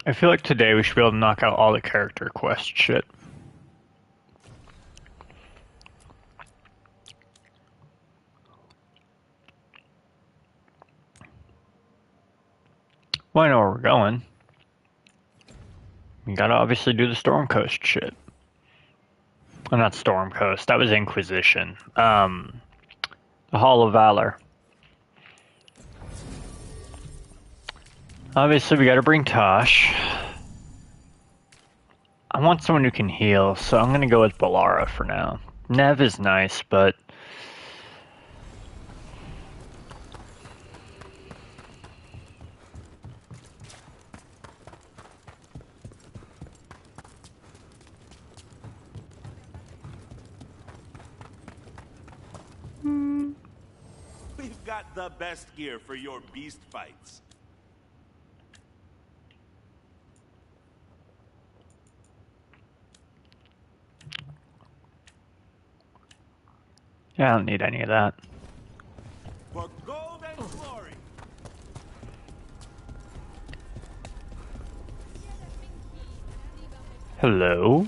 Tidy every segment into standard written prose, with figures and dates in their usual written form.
I feel like today we should be able to knock out all the character quest shit. Well, I know where we're going. We gotta obviously do the Storm Coast shit. Well, not Storm Coast, that was Inquisition. The Hall of Valor. Obviously, we gotta bring Tosh. I want someone who can heal, so I'm gonna go with Balara for now. Nev is nice, but... We've got the best gear for your beast fights. Yeah, I don't need any of that. For gold and glory. Hello?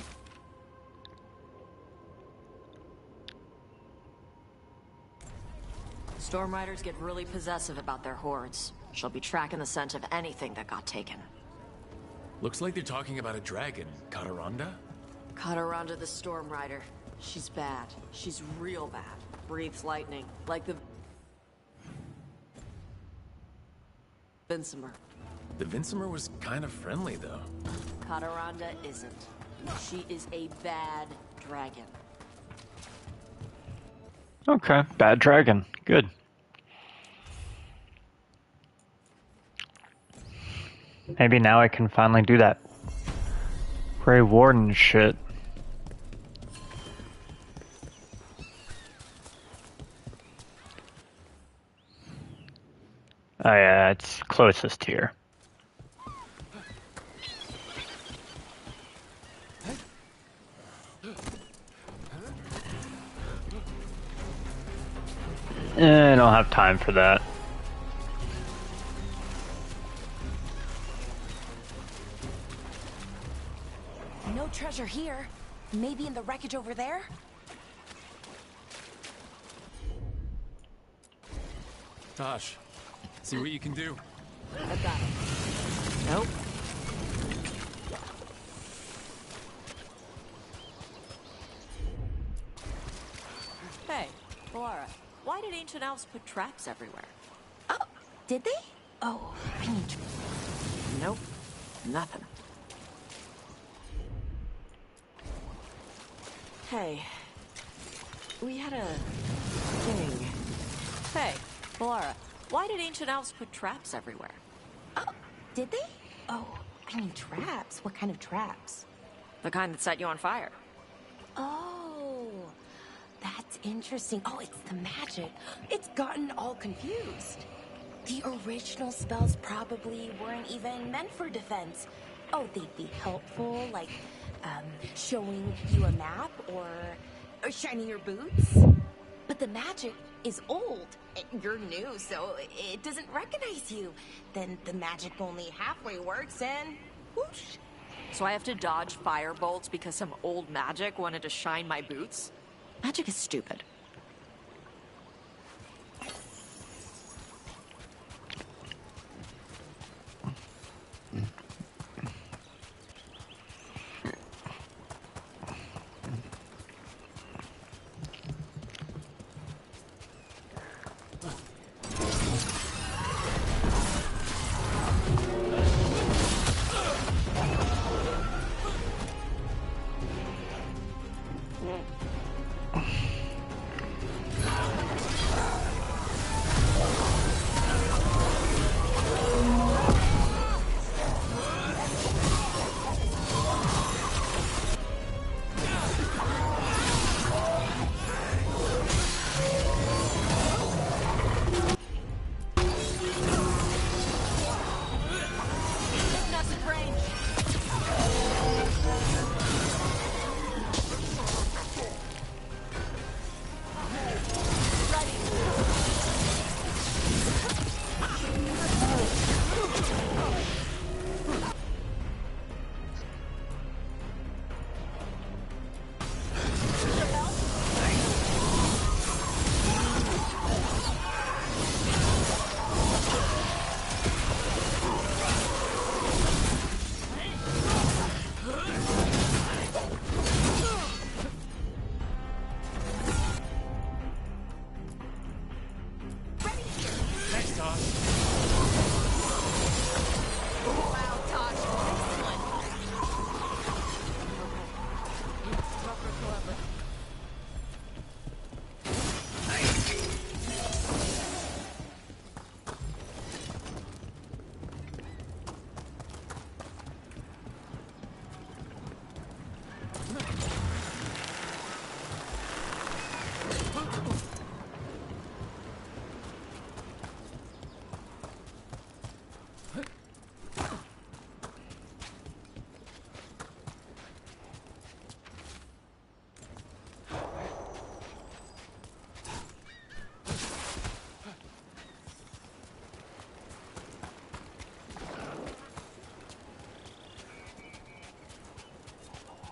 Storm Riders get really possessive about their hordes. She'll be tracking the scent of anything that got taken. Looks like they're talking about a dragon. Kataranda? Kataranda the Storm Rider. She's bad. She's real bad. Breathes lightning, like the... Vinsimer. The Vinsimer was kind of friendly, though. Kataranda isn't. She is a bad dragon. Okay, bad dragon. Good. Maybe now I can finally do that Grey Warden shit. Oh yeah, it's closest here. I don't have time for that. No treasure here. Maybe in the wreckage over there? Tosh, see what you can do. I've got it. Nope. Hey, Laura, why did ancient elves put traps everywhere? Oh, did they? Oh, I mean... Nope. Nothing. Hey, we had a thing. Hey, Laura, why did ancient elves put traps everywhere? Oh, did they? Oh, I mean traps. What kind of traps? The kind that set you on fire. Oh, that's interesting. Oh, it's the magic. It's gotten all confused. The original spells probably weren't even meant for defense. Oh, they'd be helpful, like, showing you a map or shining your boots. But the magic is old. You're new, so it doesn't recognize you. Then the magic only halfway works and whoosh. So I have to dodge fire bolts because some old magic wanted to shine my boots? Magic is stupid.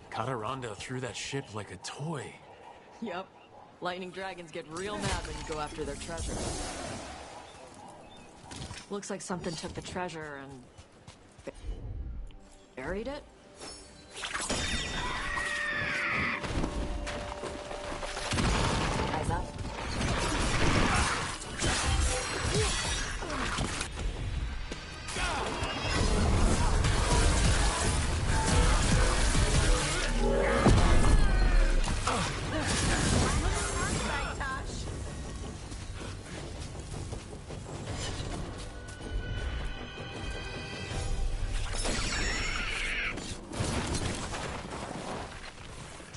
Cataranda threw that ship like a toy. Yep. Lightning dragons get real mad when you go after their treasure. Looks like something took the treasure and buried it. Eyes up.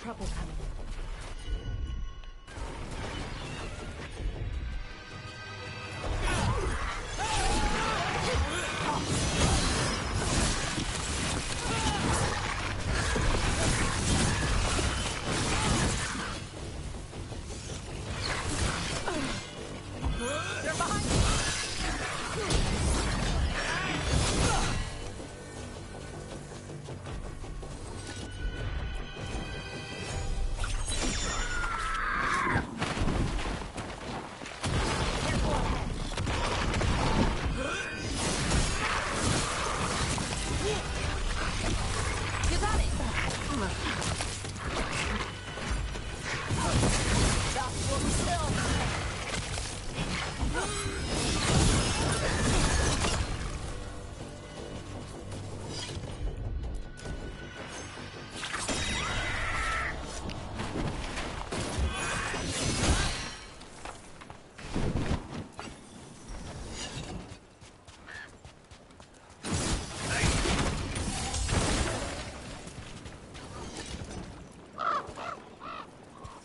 Trouble coming. They're behind you. You got it. Stop, hold still.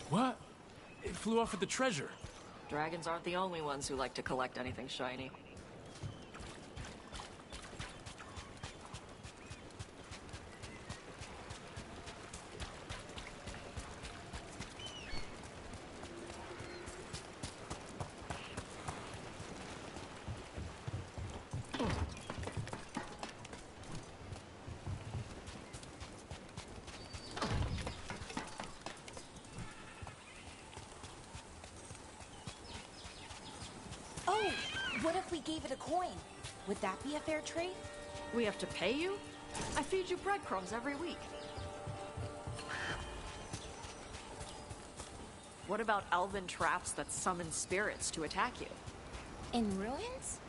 What? It flew off with the treasure. Dragons aren't the only ones who like to collect anything shiny. Oh, what if we gave it a coin? Would that be a fair trade? We have to pay you? I feed you breadcrumbs every week. What about elven traps that summon spirits to attack you? In ruins?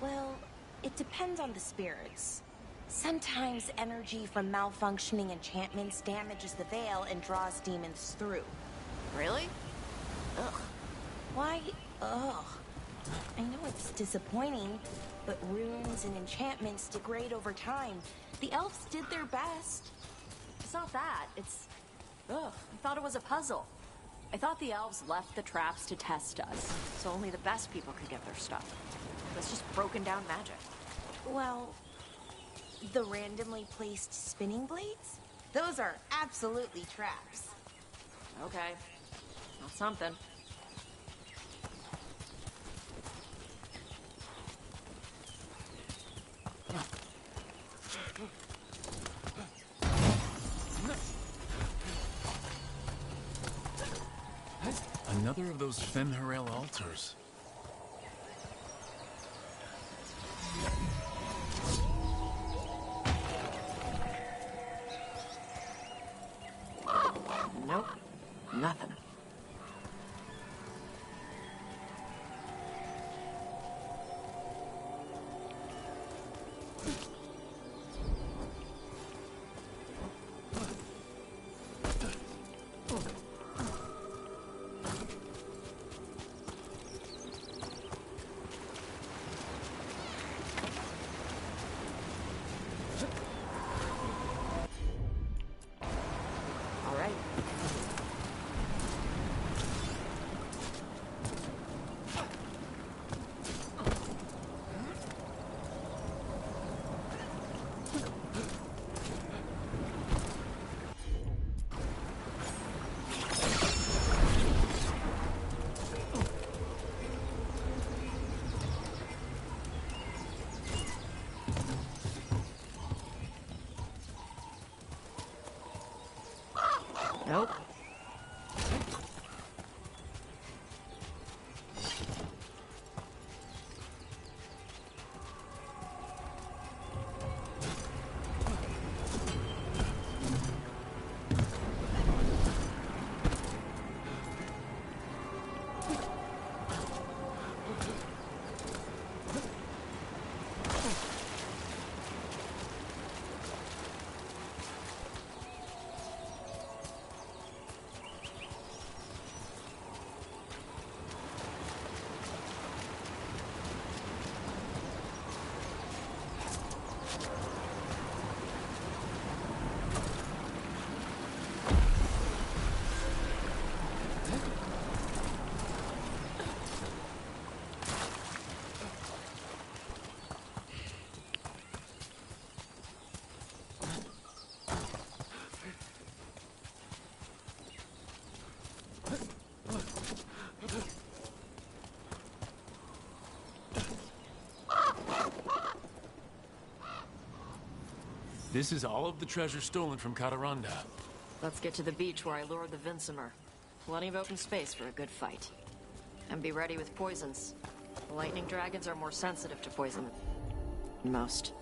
Well, it depends on the spirits. Sometimes energy from malfunctioning enchantments damages the veil and draws demons through. Really? Ugh. Why? Ugh. I know it's disappointing, but runes and enchantments degrade over time. The elves did their best. It's not that. It's... Ugh, I thought it was a puzzle. I thought the elves left the traps to test us, so only the best people could get their stuff. That's just broken down magic. Well, the randomly placed spinning blades? Those are absolutely traps. Okay. Not something. Another of those Fen'Harel altars. Nope. Nothing. This is all of the treasure stolen from Cataranda. Let's get to the beach where I lured the Vincimer. Plenty of open space for a good fight. And be ready with poisons. The lightning dragons are more sensitive to poison than most.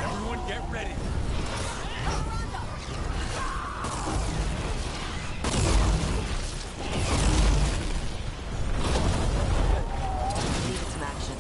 Everyone get ready. Needed some action.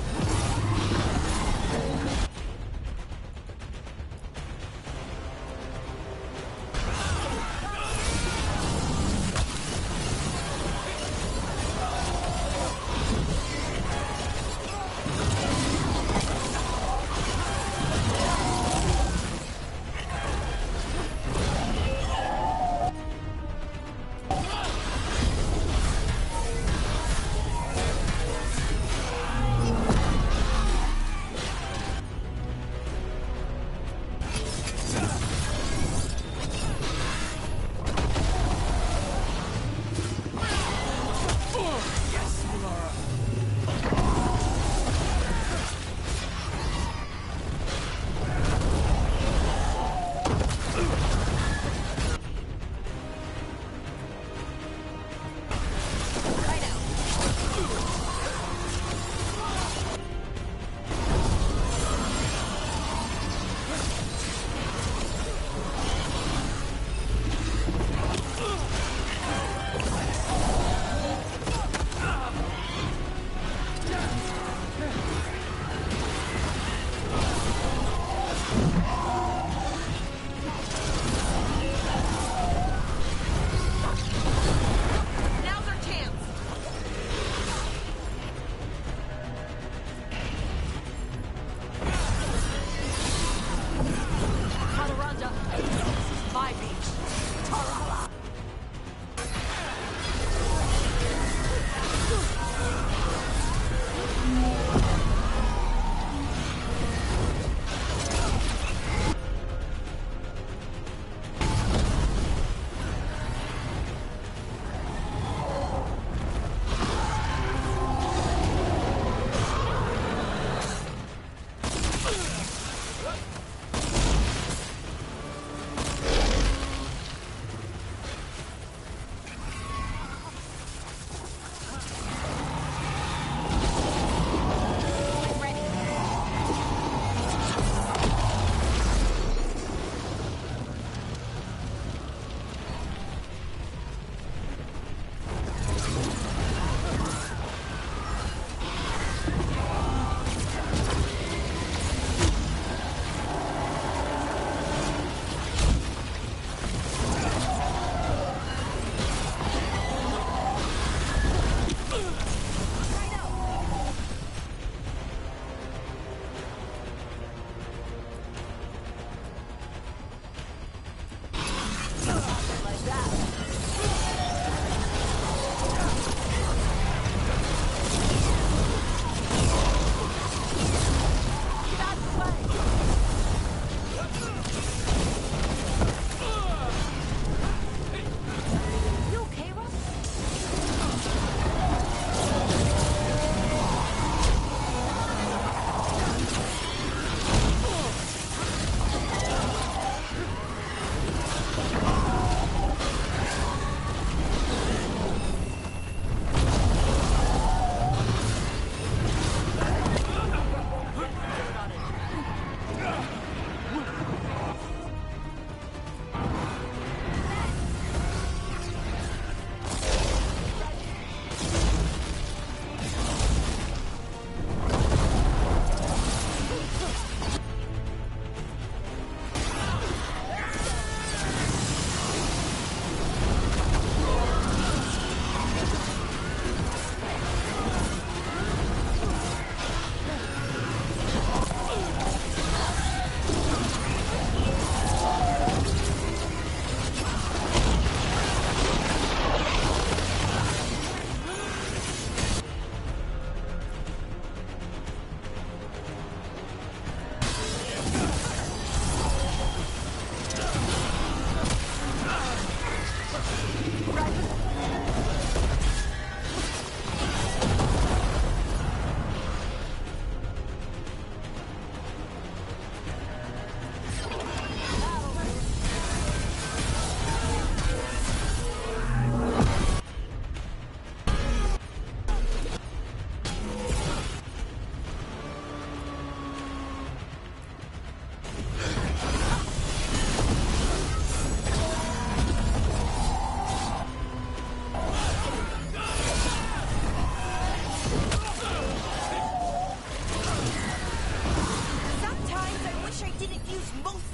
Now's our chance! Cataranda, this is my beach. Tarala!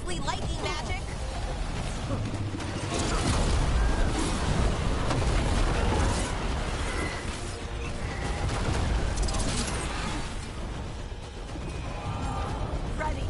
sparkly lightning magic. Ready.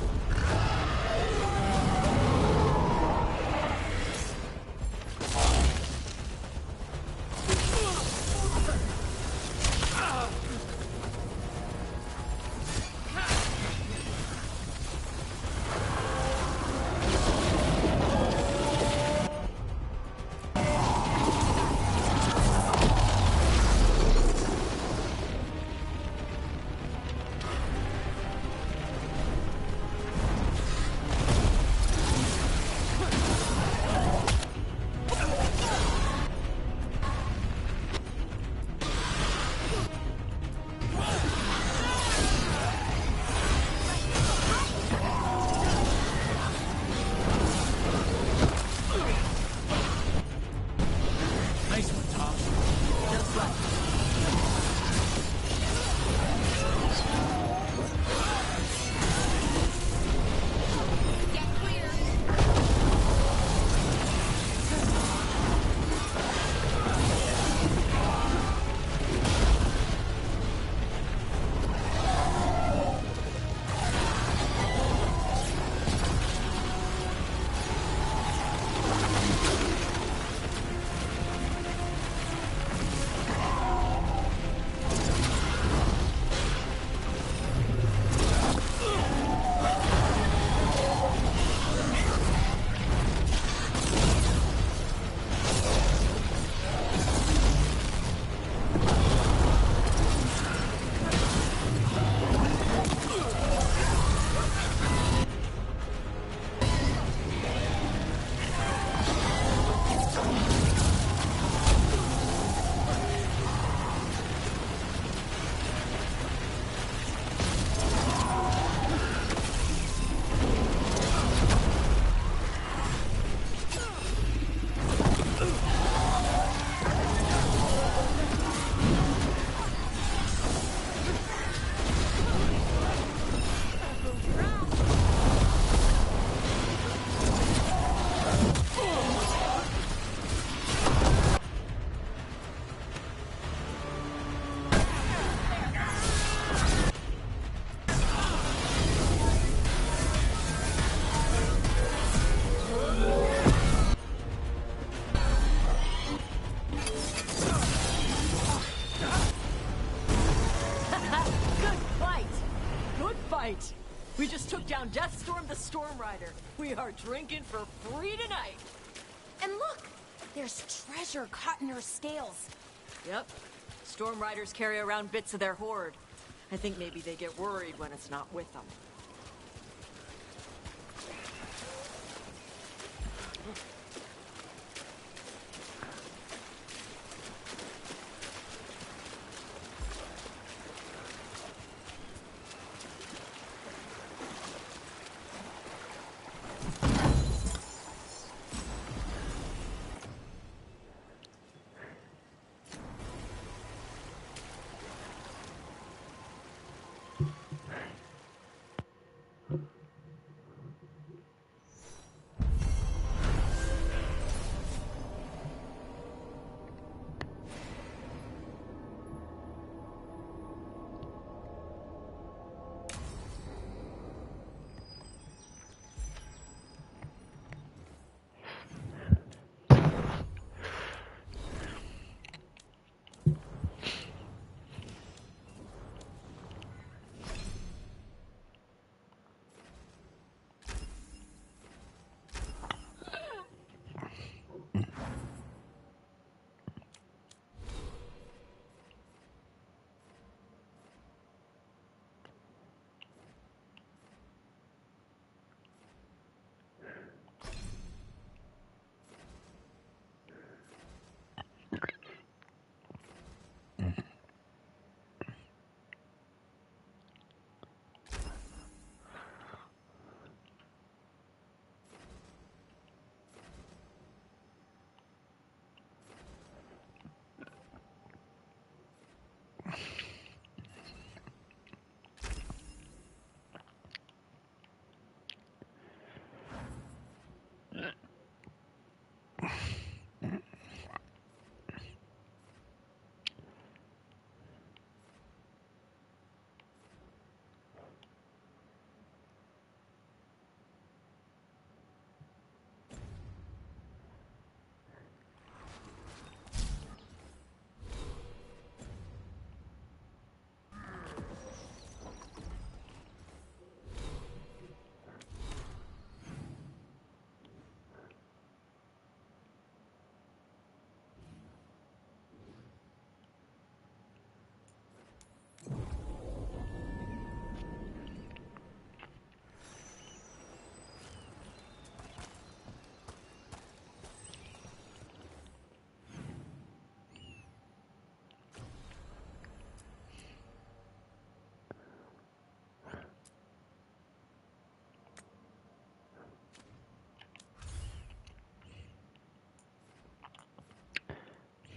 Nice one, Tom. Just right. Get clear. Good fight! Good fight! We just took down Deathstorm the Storm Rider. We are drinking for free tonight. And look, there's treasure caught in her scales. Yep. Storm Riders carry around bits of their hoard. I think maybe they get worried when it's not with them.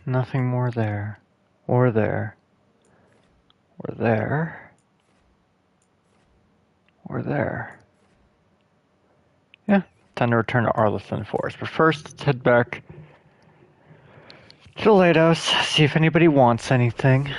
Nothing more there. Or there. Or there. Or there. Yeah, time to return to Arlington Forest. But first, let's head back to Lados, see if anybody wants anything.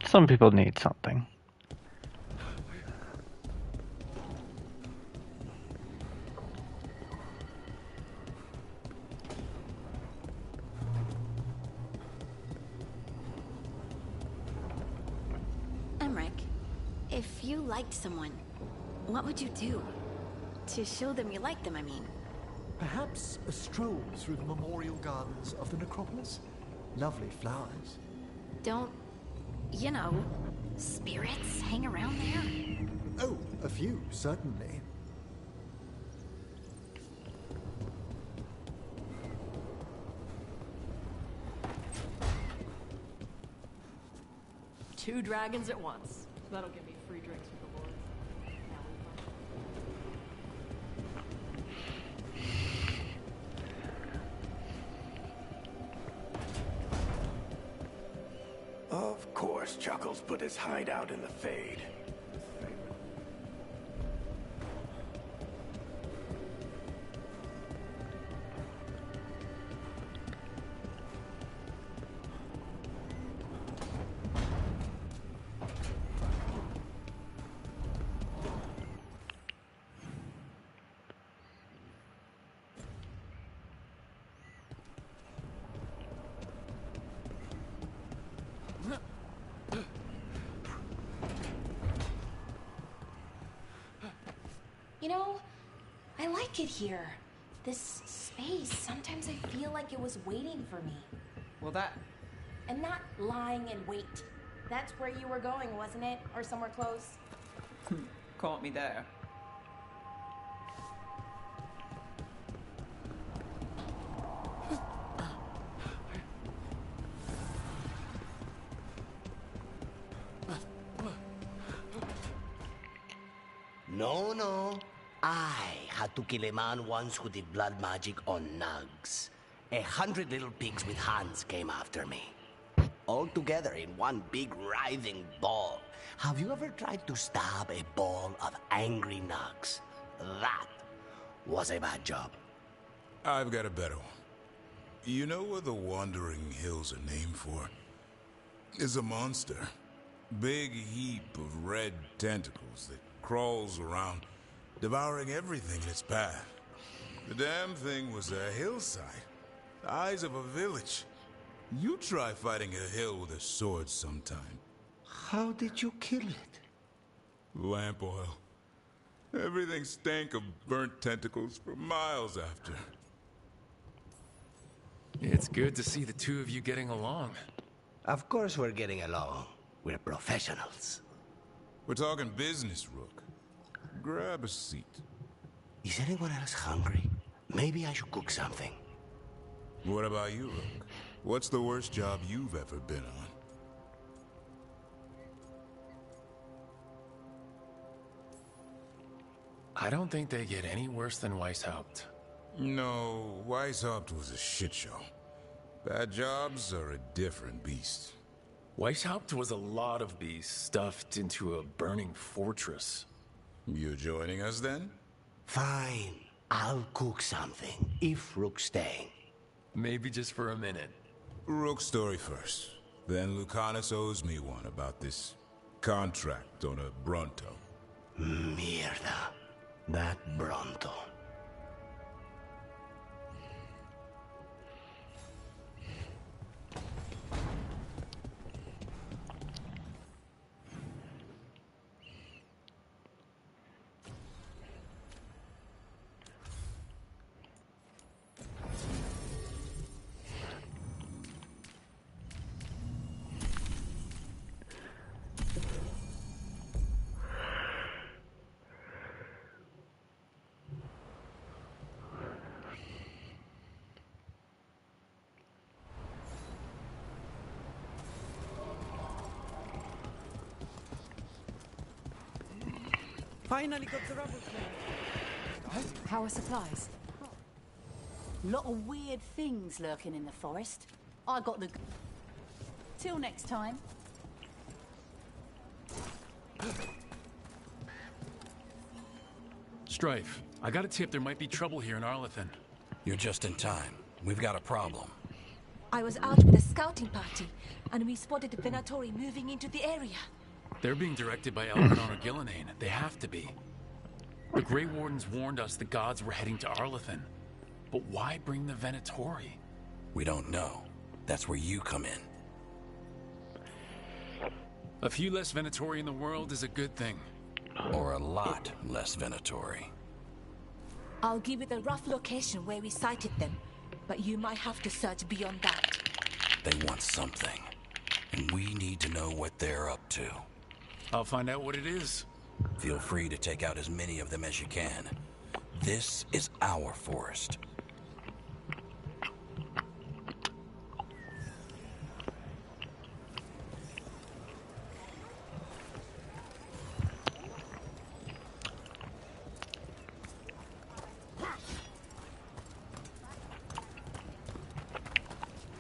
Some people need something. Emmerich, if you liked someone, what would you do? To show them you like them, I mean. Perhaps a stroll through the memorial gardens of the necropolis? Lovely flowers. Don't, you know, spirits hang around there? Oh, a few, certainly. Two dragons at once. That'll give me free drinks with the Lord. Of course, Chuckles put his hideout in the Fade. You know, I like it here. This space, sometimes I feel like it was waiting for me. Well, that... And not lying in wait. That's where you were going, wasn't it? Or somewhere close? caught me there. No. I had to kill a man once who did blood magic on nugs. 100 little pigs with hands came after me. All together in one big writhing ball. Have you ever tried to stab a ball of angry nugs? That was a bad job. I've got a better one. You know what the Wandering Hills are named for? It's a monster. Big heap of red tentacles that crawls around, devouring everything in its path. The damn thing was a hillside, the eyes of a village. You try fighting a hill with a sword sometime. How did you kill it? Lamp oil. Everything stank of burnt tentacles for miles after. It's good to see the two of you getting along. Of course we're getting along. We're professionals. We're talking business, Rook. Grab a seat. Is anyone else hungry? Maybe I should cook something. What about you, Rook? What's the worst job you've ever been on? I don't think they get any worse than Weishaupt. No, Weishaupt was a shit show. Bad jobs are a different beast. Weishaupt was a lot of beasts stuffed into a burning fortress. You joining us then? Fine. I'll cook something, if Rook's staying. Maybe just for a minute. Rook's story first. Then Lucanus owes me one about this contract on a Bronto. Mierda. That Bronto. Finally got the rubble cleared. How are supplies? Lot of weird things lurking in the forest. I got the... Till next time. Strife, I got a tip there might be trouble here in Arlethan. You're just in time. We've got a problem. I was out with a scouting party, and we spotted the Venatori moving into the area. They're being directed by Elkanon or Gillinane. They have to be. The Grey Wardens warned us the gods were heading to Arlethan. But why bring the Venatori? We don't know. That's where you come in. A few less Venatori in the world is a good thing. Or a lot less Venatori. I'll give it a rough location where we sighted them, but you might have to search beyond that. They want something, and we need to know what they're up to. I'll find out what it is. Feel free to take out as many of them as you can. This is our forest.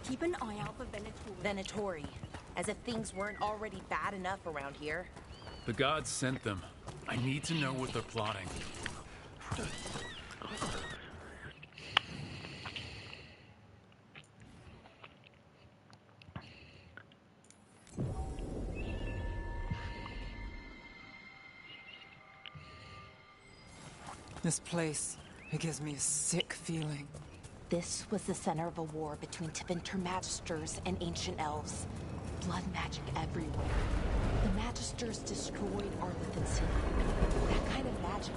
Keep an eye out for Venatori, as if things weren't already bad enough around here. The gods sent them. I need to know what they're plotting. This place, it gives me a sick feeling. This was the center of a war between Tevinter Magisters and ancient elves. Blood magic everywhere. The Magisters destroyed Arlethan City. That kind of magic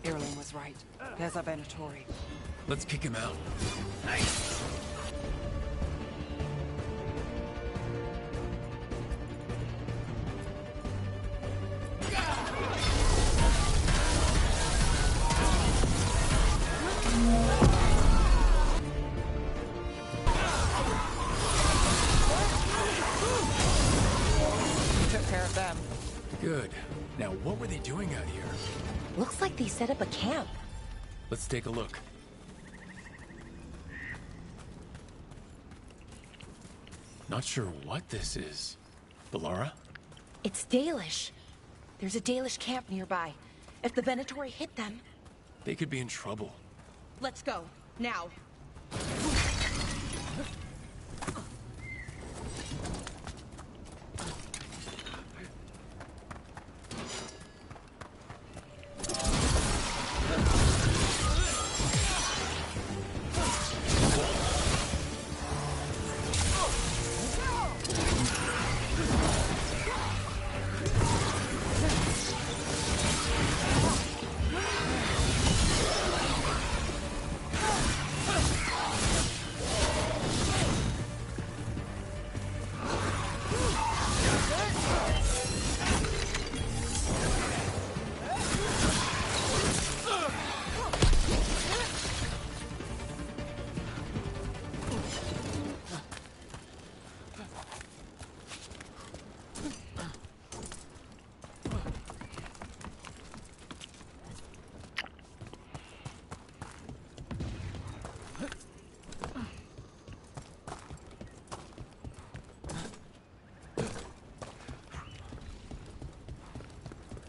Erling was right. There's a Venatori. Let's kick him out. Nice. We took care of them. Good. Now, what were they doing out here? Looks like they set up a camp. Let's take a look. Not sure what this is. Bellara? It's Dalish. There's a Dalish camp nearby. If the Venatori hit them... They could be in trouble. Let's go. Now.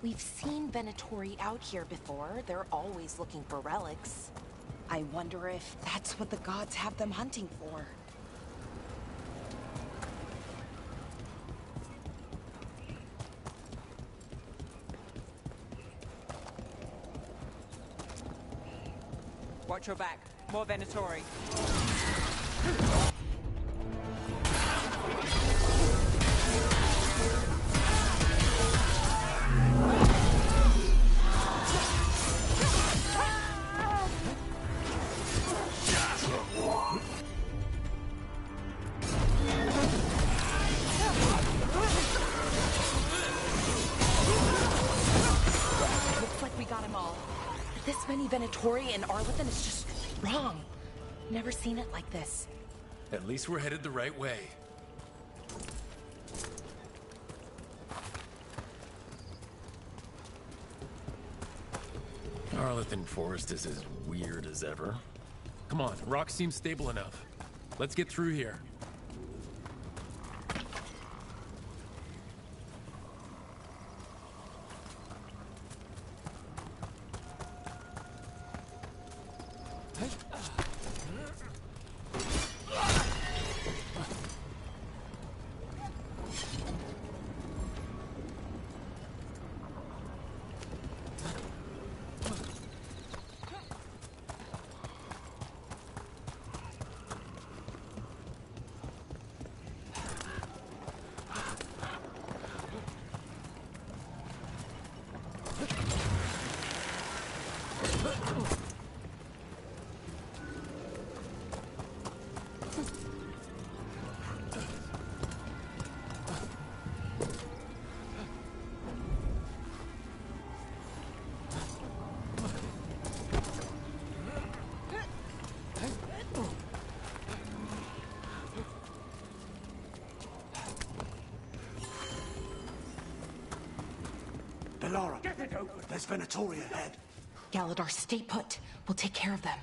We've seen Venatori out here before. They're always looking for relics. I wonder if that's what the gods have them hunting for. Watch your back. More Venatori. Looks like we got him all. This many Venatori in Arlington is just wrong. Never seen it like this. At least we're headed the right way. Arlington Forest is as weird as ever. Come on, rock seems stable enough. Let's get through here. Laura, get it over. There's Venatori ahead. Galadar, stay put. We'll take care of them.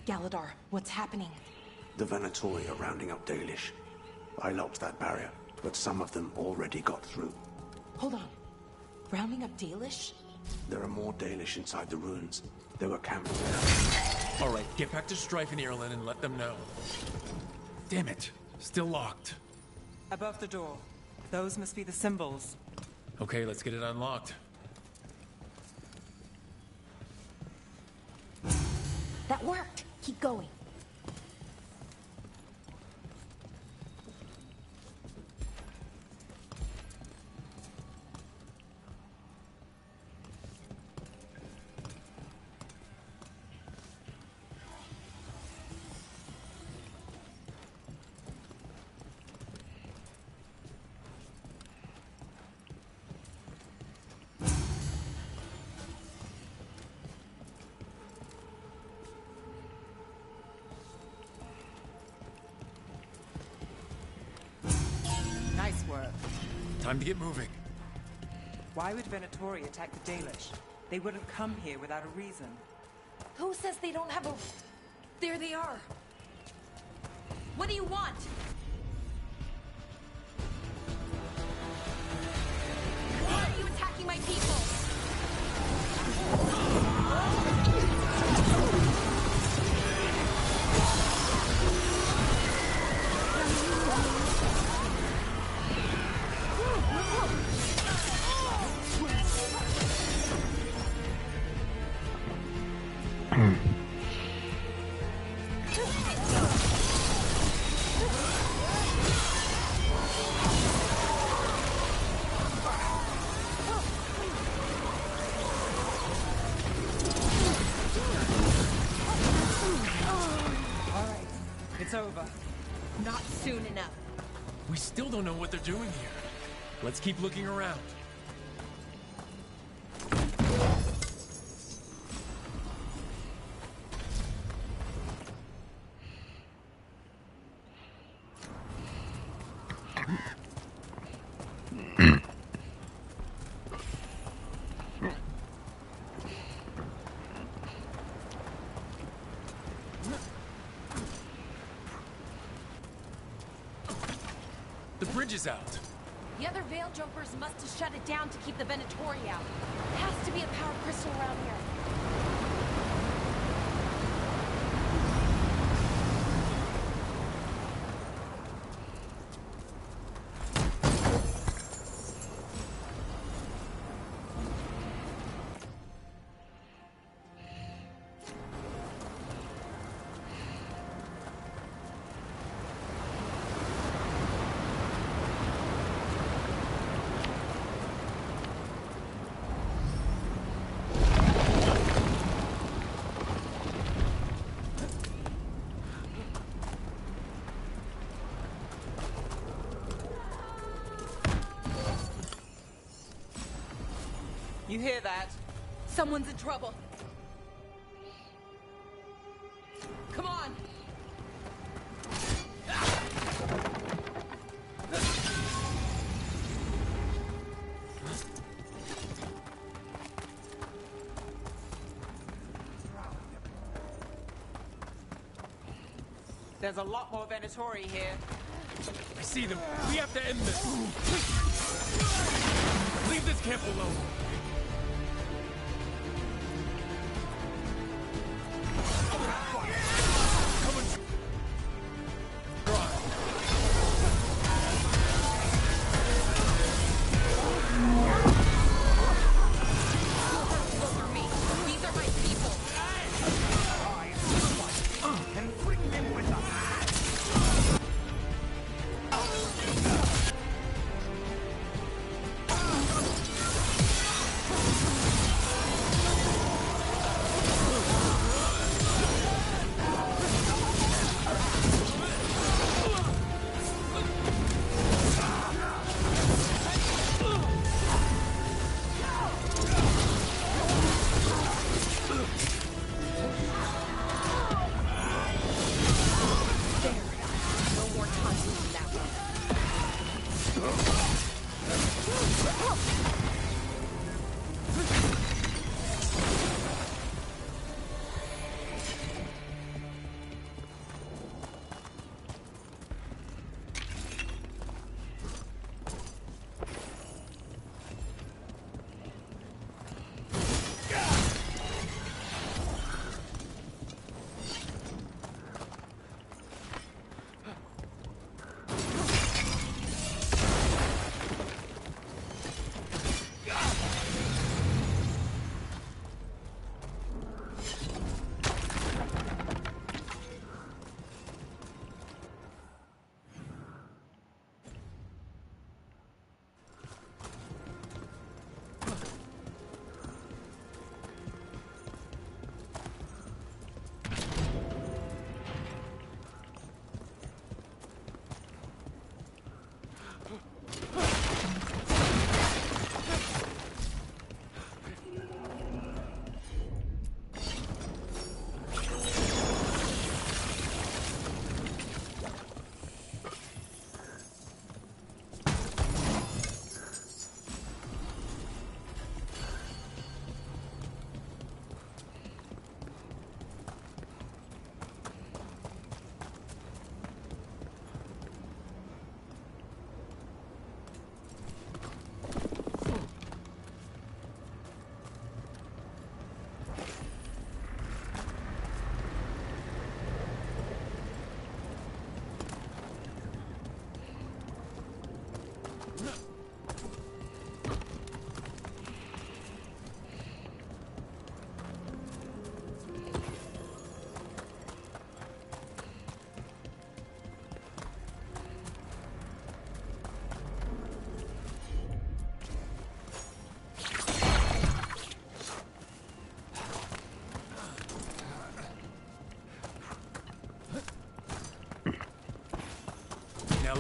Galadar, what's happening? The Venatori are rounding up Dalish. I locked that barrier, but some of them already got through. Hold on. Rounding up Dalish? There are more Dalish inside the ruins. They were camped there. All right, get back to Strife and Ireland and let them know. Damn it. Still locked. Above the door. Those must be the symbols. Okay, let's get it unlocked. That worked. Keep going. Nice work. Time to get moving. Why would Venatori attack the Dalish? They wouldn't come here without a reason. Who says they don't have a... There they are. What do you want? Why are you attacking my people? It's over. Not soon enough. We still don't know what they're doing here. Let's keep looking around. The bridge is out. The other Veil Jumpers must have shut it down to keep the Venatori out. Has to be a power crystal around here. You hear that? Someone's in trouble. Come on! There's a lot more Venatori here. I see them. We have to end this. Leave this camp alone.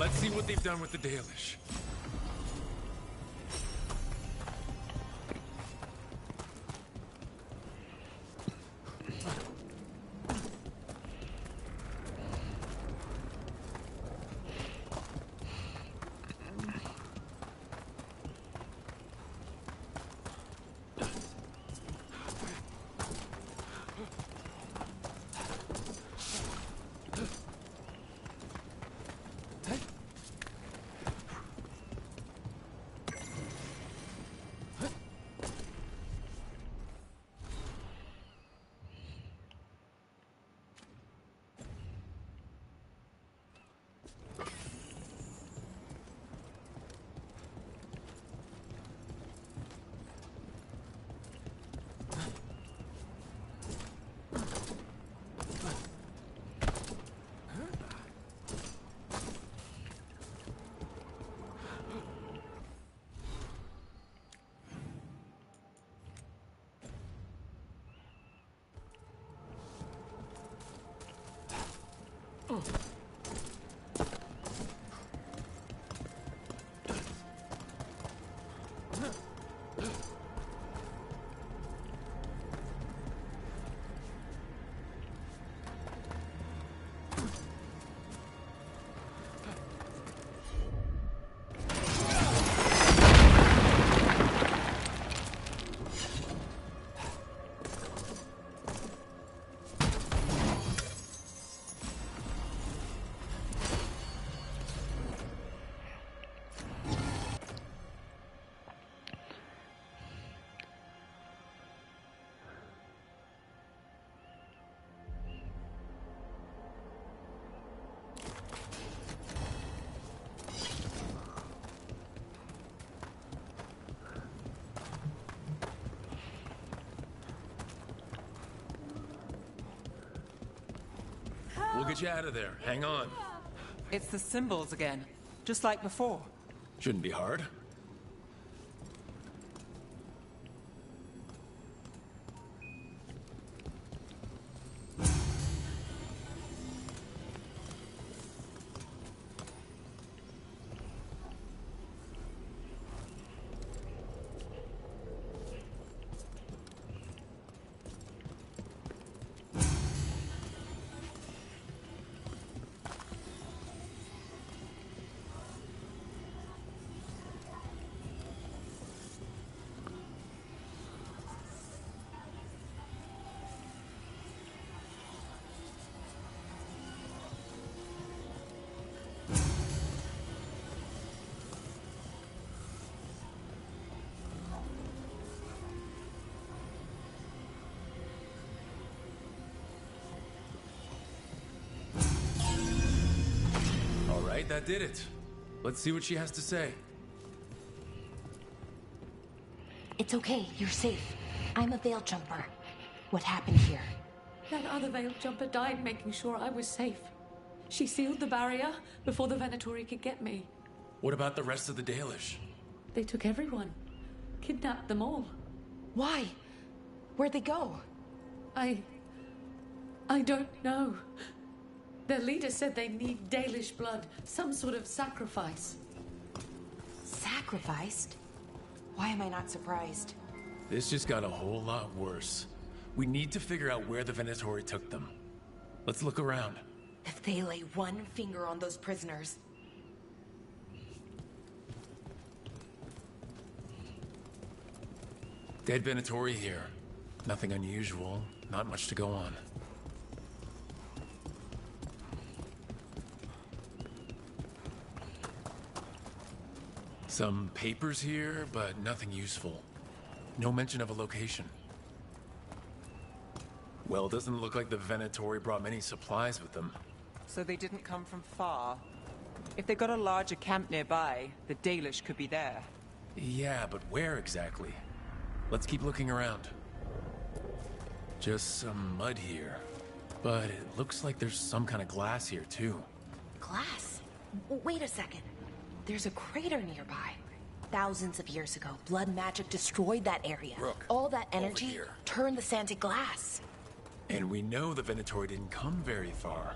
Let's see what they've done with the Dalish. We'll get you out of there. Hang on. It's the symbols again, just like before. Shouldn't be hard. Right, that did it. Let's see what she has to say. It's okay, you're safe. I'm a veil jumper. What happened here? That other veil jumper died making sure I was safe. She sealed the barrier before the Venatori could get me. What about the rest of the Dalish? They took everyone. Kidnapped them all. Why? Where'd they go? I don't know. Their leader said they need Dalish blood, some sort of sacrifice. Sacrificed? Why am I not surprised? This just got a whole lot worse. We need to figure out where the Venatori took them. Let's look around. If they lay one finger on those prisoners... Dead Venatori here. Nothing unusual, not much to go on. Some papers here, but nothing useful. No mention of a location. Well, it doesn't look like the Venatori brought many supplies with them. So they didn't come from far. If they got a larger camp nearby, the Dalish could be there. Yeah, but where exactly? Let's keep looking around. Just some mud here. But it looks like there's some kind of glass here, too. Glass? Wait a second. There's a crater nearby. Thousands of years ago, blood magic destroyed that area. Rook, all that energy turned the sand to glass. And we know the Venatori didn't come very far.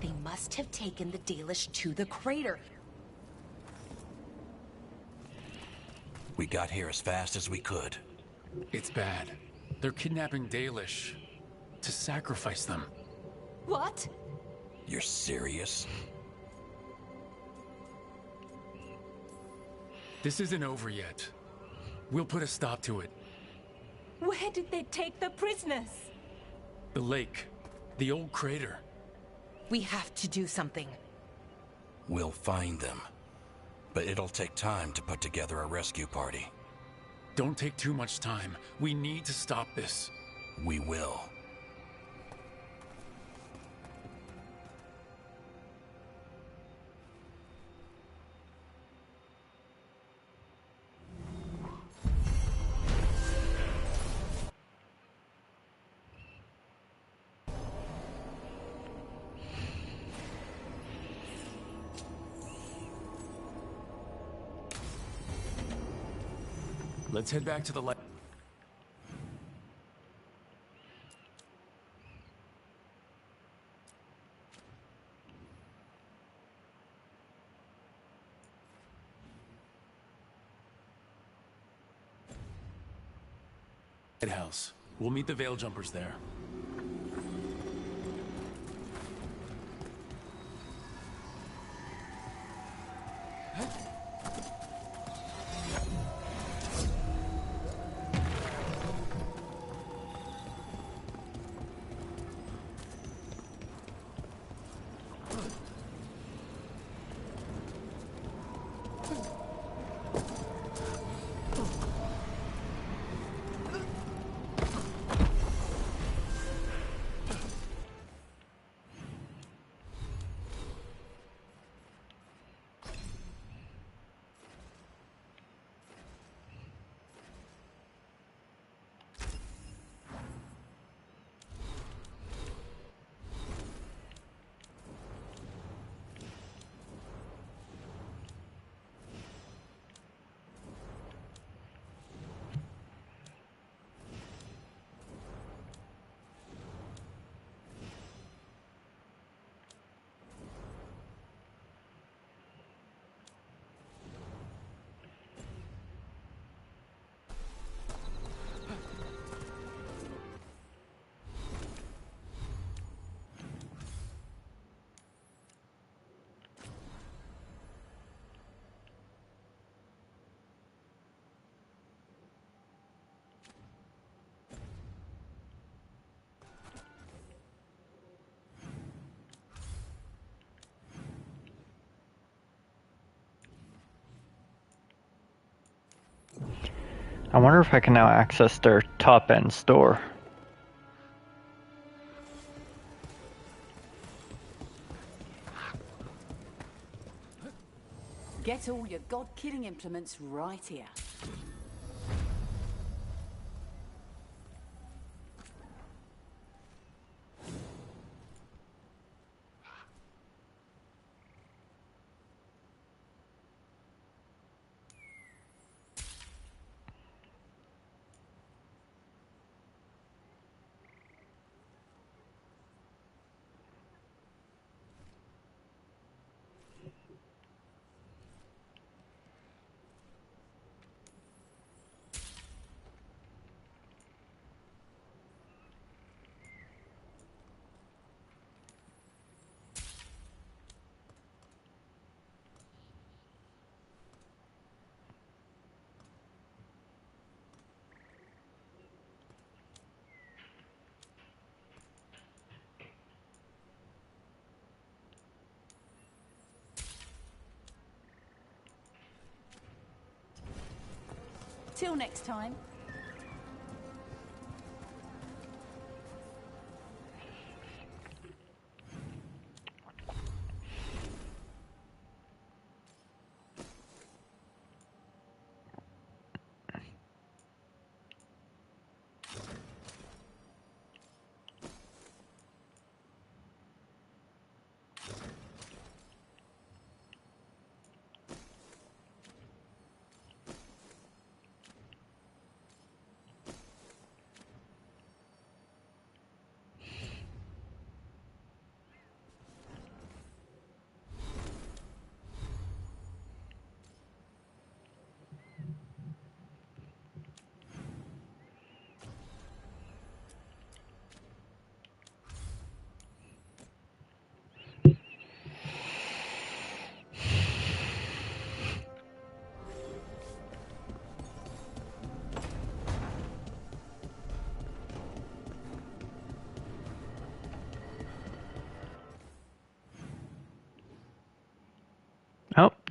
They must have taken the Dalish to the crater. We got here as fast as we could. It's bad. They're kidnapping Dalish to sacrifice them. What? You're serious? This isn't over yet. We'll put a stop to it. Where did they take the prisoners? The lake. The old crater. We have to do something. We'll find them. But it'll take time to put together a rescue party. Don't take too much time. We need to stop this. We will. Let's head back to the lighthouse. We'll meet the Veil Jumpers there. I wonder if I can now access their top-end store. Get all your god-killing implements right here. Till next time.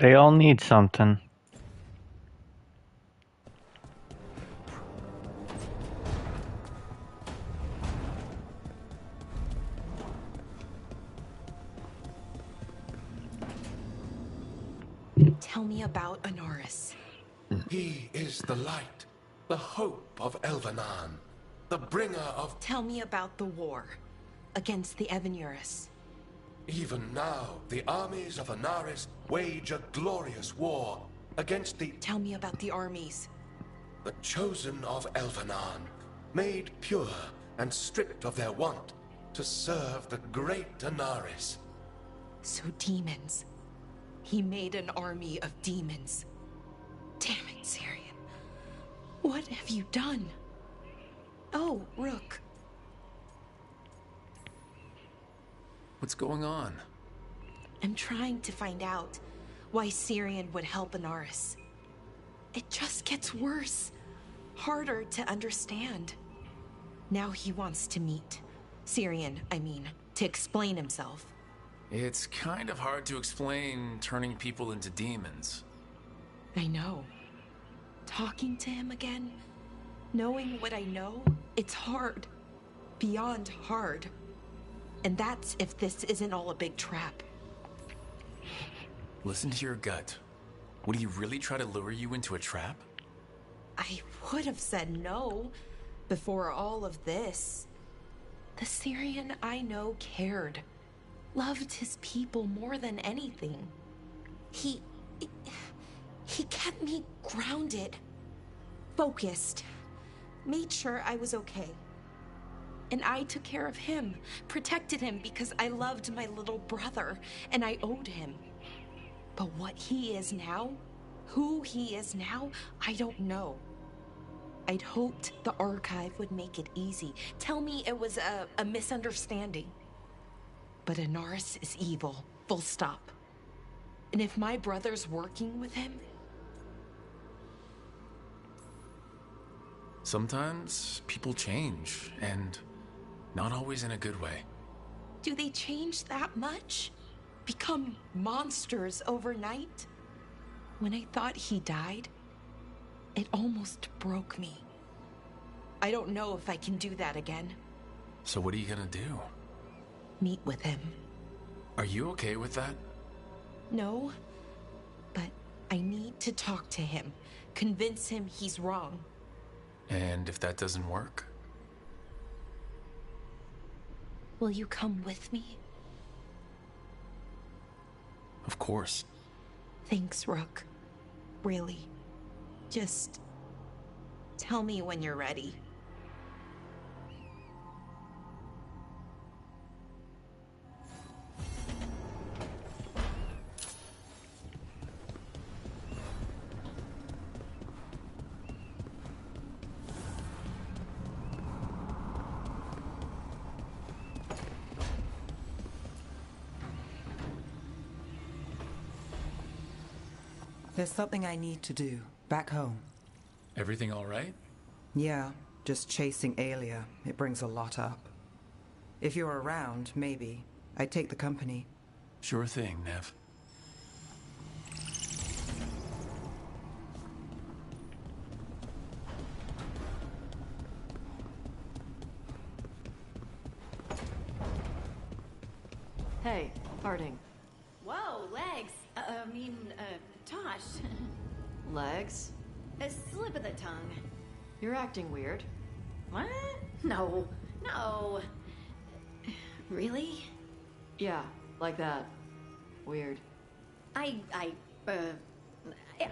They all need something. Tell me about Anaris. He is the light, the hope of Elvenan, the bringer of... Tell me about the war against the Evenuris. Even now, the armies of Anaris wage a glorious war against the... Tell me about the armies. The chosen of Elvenan, made pure and stripped of their want to serve the great Anaris. So demons. He made an army of demons. Damn it, Syrian. What have you done? Oh, Rook. What's going on? I'm trying to find out why Syrian would help Anaris. It just gets worse. Harder to understand. Now he wants to meet. Syrian, I mean, to explain himself. It's kind of hard to explain turning people into demons. I know. Talking to him again, knowing what I know, it's hard. Beyond hard. And that's if this isn't all a big trap. Listen to your gut. Would he really try to lure you into a trap? I would have said no before all of this. The Syrian I know cared. Loved his people more than anything. He kept me grounded, focused, made sure I was okay. And I took care of him, protected him because I loved my little brother and I owed him. But what he is now, who he is now, I don't know. I'd hoped the archive would make it easy. Tell me it was a misunderstanding. But Anaris is evil, full stop. And if my brother's working with him... Sometimes people change, and not always in a good way. Do they change that much? Become monsters overnight? When I thought he died, it almost broke me. I don't know if I can do that again. So what are you gonna do? Meet with him. Are you okay with that? No, but I need to talk to him. Convince him he's wrong. And if that doesn't work? Will you come with me? Of course. Thanks, Rook. Really. Just tell me when you're ready. There's something I need to do, back home. Everything all right? Yeah, just chasing Aelia. It brings a lot up. If you're around, maybe. I'd take the company. Sure thing, Nev. Hey, Harding. Whoa, legs. Tosh. Legs? A slip of the tongue. You're acting weird. What? No. No. Really? Yeah, like that. Weird. I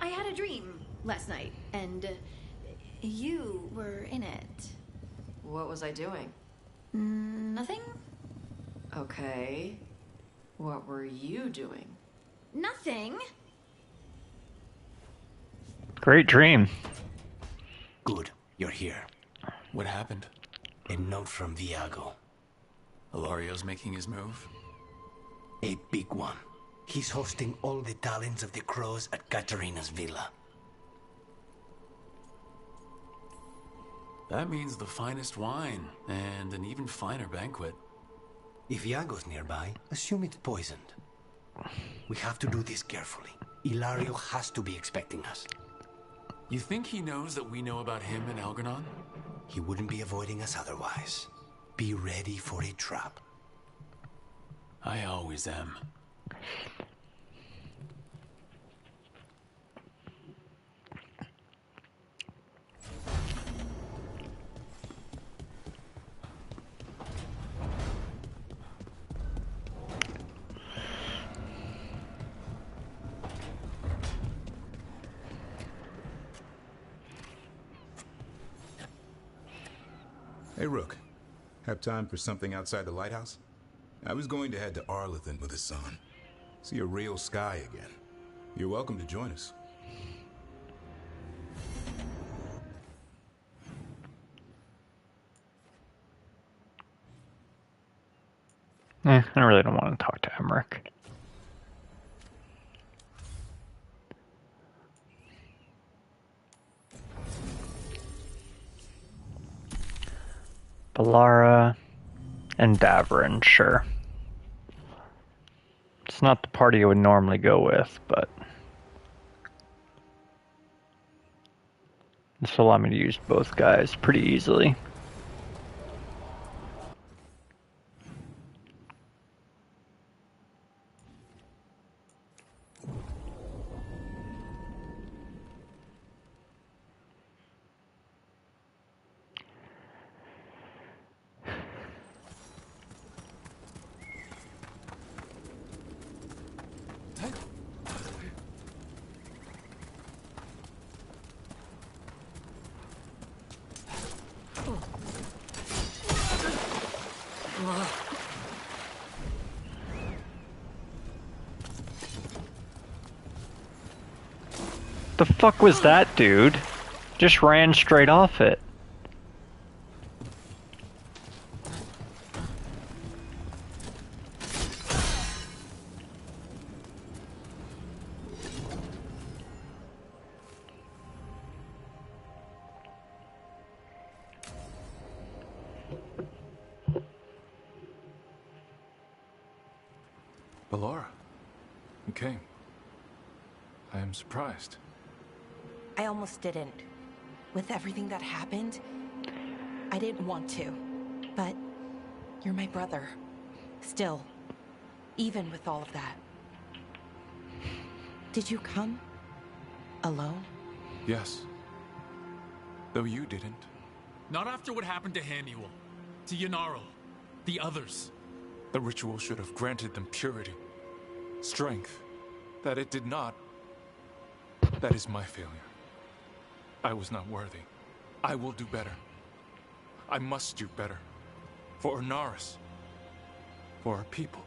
had a dream last night, and you were in it. What was I doing? Nothing? Okay. What were you doing? Nothing. Great dream. Good, you're here. What happened? A note from Viago. Ilario's making his move? A big one. He's hosting all the talents of the crows at Katarina's villa. That means the finest wine, and an even finer banquet. If Iago's nearby, assume it's poisoned. We have to do this carefully. Ilario has to be expecting us. You think he knows that we know about him and Algernon? He wouldn't be avoiding us otherwise. Be ready for a trap. I always am. Hey, Rook. Have time for something outside the lighthouse? I was going to head to Arlithan with the sun. See a real sky again. You're welcome to join us. I really don't want to talk to Emmerich. Balara and Davrin, sure. It's not the party I would normally go with, but this will allow me to use both guys pretty easily. The fuck was that, dude? Just ran straight off it. Balara, you came. I am surprised. I almost didn't. With everything that happened, I didn't want to. But you're my brother. Still. Even with all of that. Did you come? Alone? Yes. Though you didn't. Not after what happened to Hannibal, to Yanaro, the others. The ritual should have granted them purity, strength. That it did not. That is my failure. I was not worthy. I will do better. I must do better. For Ornaris. For our people.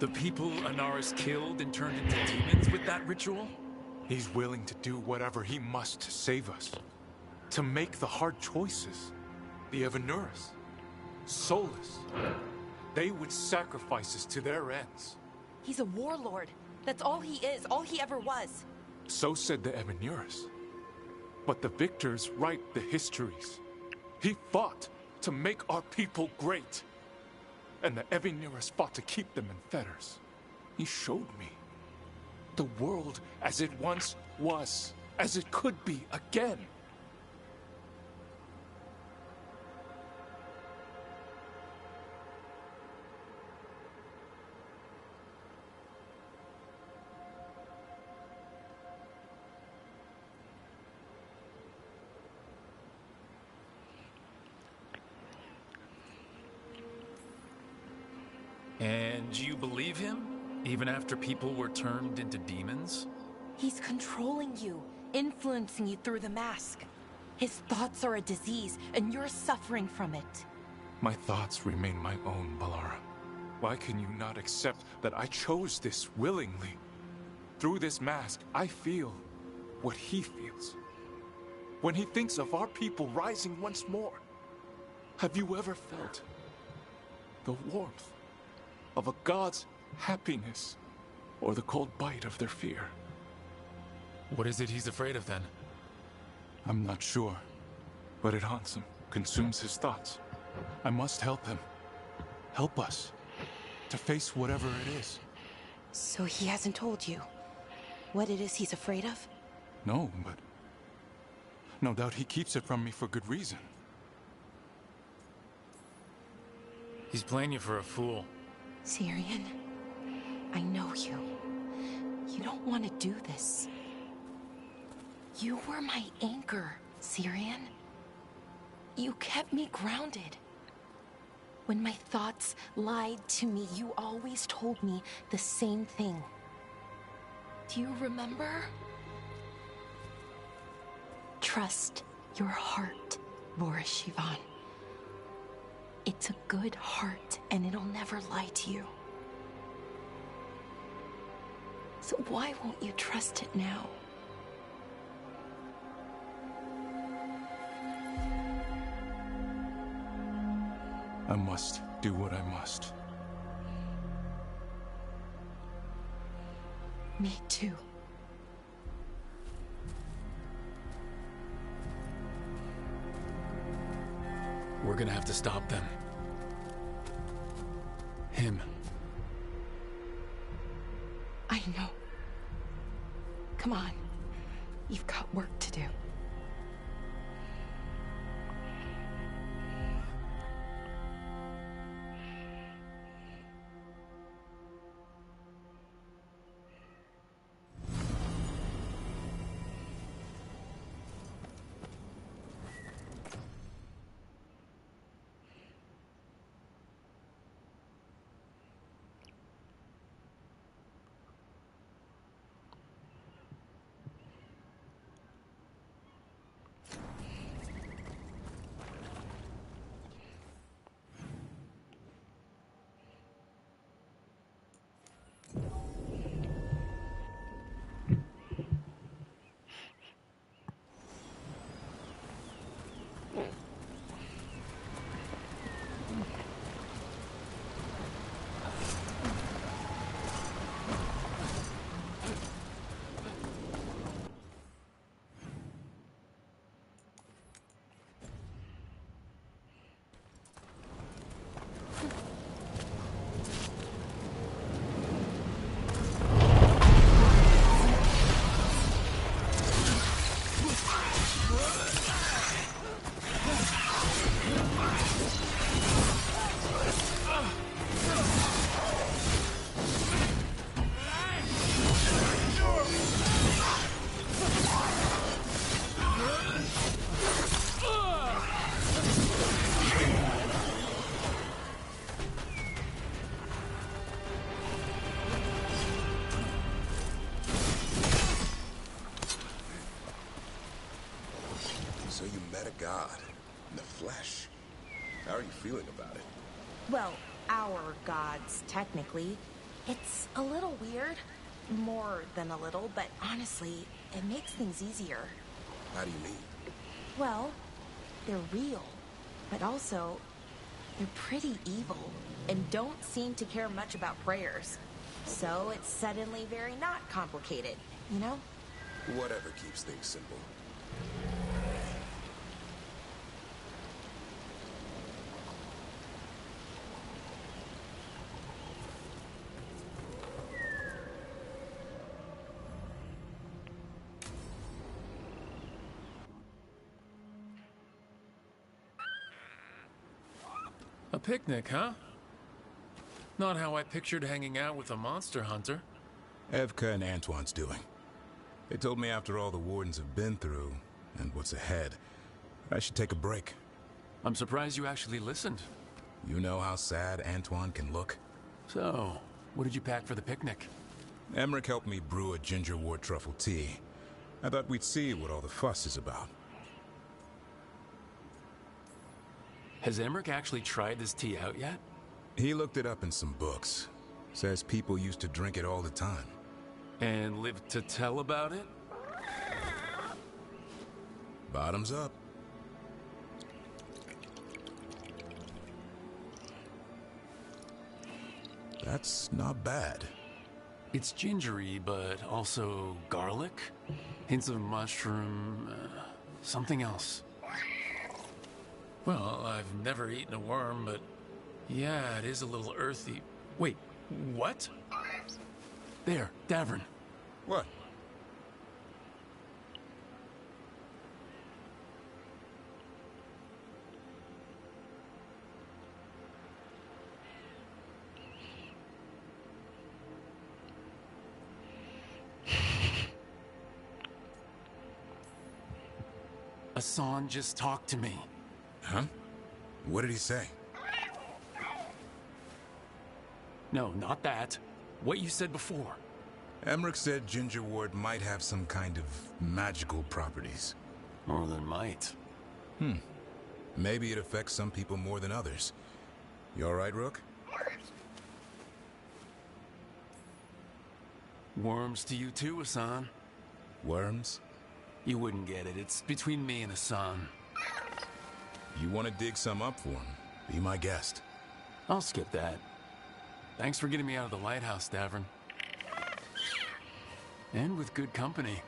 The people Anaris killed and turned into demons with that ritual? He's willing to do whatever he must to save us. To make the hard choices. The Evanuris. Solus. They would sacrifice us to their ends. He's a warlord. That's all he is, all he ever was. So said the Evanuris. But the victors write the histories. He fought to make our people great. And the Evanuris fought to keep them in fetters. He showed me the world as it once was, as it could be again. And you believe him? Even after people were turned into demons? He's controlling you, influencing you through the mask. His thoughts are a disease, and you're suffering from it. My thoughts remain my own, Balara. Why can you not accept that I chose this willingly? Through this mask, I feel what he feels. When he thinks of our people rising once more, have you ever felt the warmth of a god's happiness or the cold bite of their fear? What is it he's afraid of then? I'm not sure, but it haunts him, consumes his thoughts. I must help him. Help us to face whatever it is. So he hasn't told you what it is he's afraid of? No, but no doubt he keeps it from me for good reason. He's playing you for a fool. Syrian, I know you. You don't want to do this. You were my anchor, Syrian. You kept me grounded. When my thoughts lied to me, you always told me the same thing. Do you remember? Trust your heart, Boris Shivan. It's a good heart, and it'll never lie to you. So why won't you trust it now? I must do what I must. Me too. We're gonna have to stop them. Him. I know. Come on. You've got work to do. So you met a god in the flesh. How are you feeling about it? Well, our gods, technically. It's a little weird. More than a little, but honestly, it makes things easier. How do you mean? Well, they're real, but also, they're pretty evil and don't seem to care much about prayers. So it's suddenly very not complicated, you know? Whatever keeps things simple. A picnic, huh? Not how I pictured hanging out with a monster hunter. Evka and Antoine's doing. They told me after all the wardens have been through, and what's ahead, I should take a break. I'm surprised you actually listened. You know how sad Antoine can look? So, what did you pack for the picnic? Emmerich helped me brew a ginger wort truffle tea. I thought we'd see what all the fuss is about. Has Emmerich actually tried this tea out yet? He looked it up in some books. Says people used to drink it all the time. And lived to tell about it? Bottoms up. That's not bad. It's gingery, but also garlic, hints of mushroom, something else. Well, I've never eaten a worm, but yeah, it is a little earthy. Wait, what? There, Davern. What? Hassan just talked to me. Huh? What did he say? No, not that. What you said before. Emmerich said ginger wort might have some kind of magical properties. More than might. Maybe it affects some people more than others. You all right, Rook? Worms to you too, Hassan. Worms? You wouldn't get it. It's between me and Hassan. You want to dig some up for him? Be my guest. I'll skip that. Thanks for getting me out of the lighthouse, Davern. And with good company.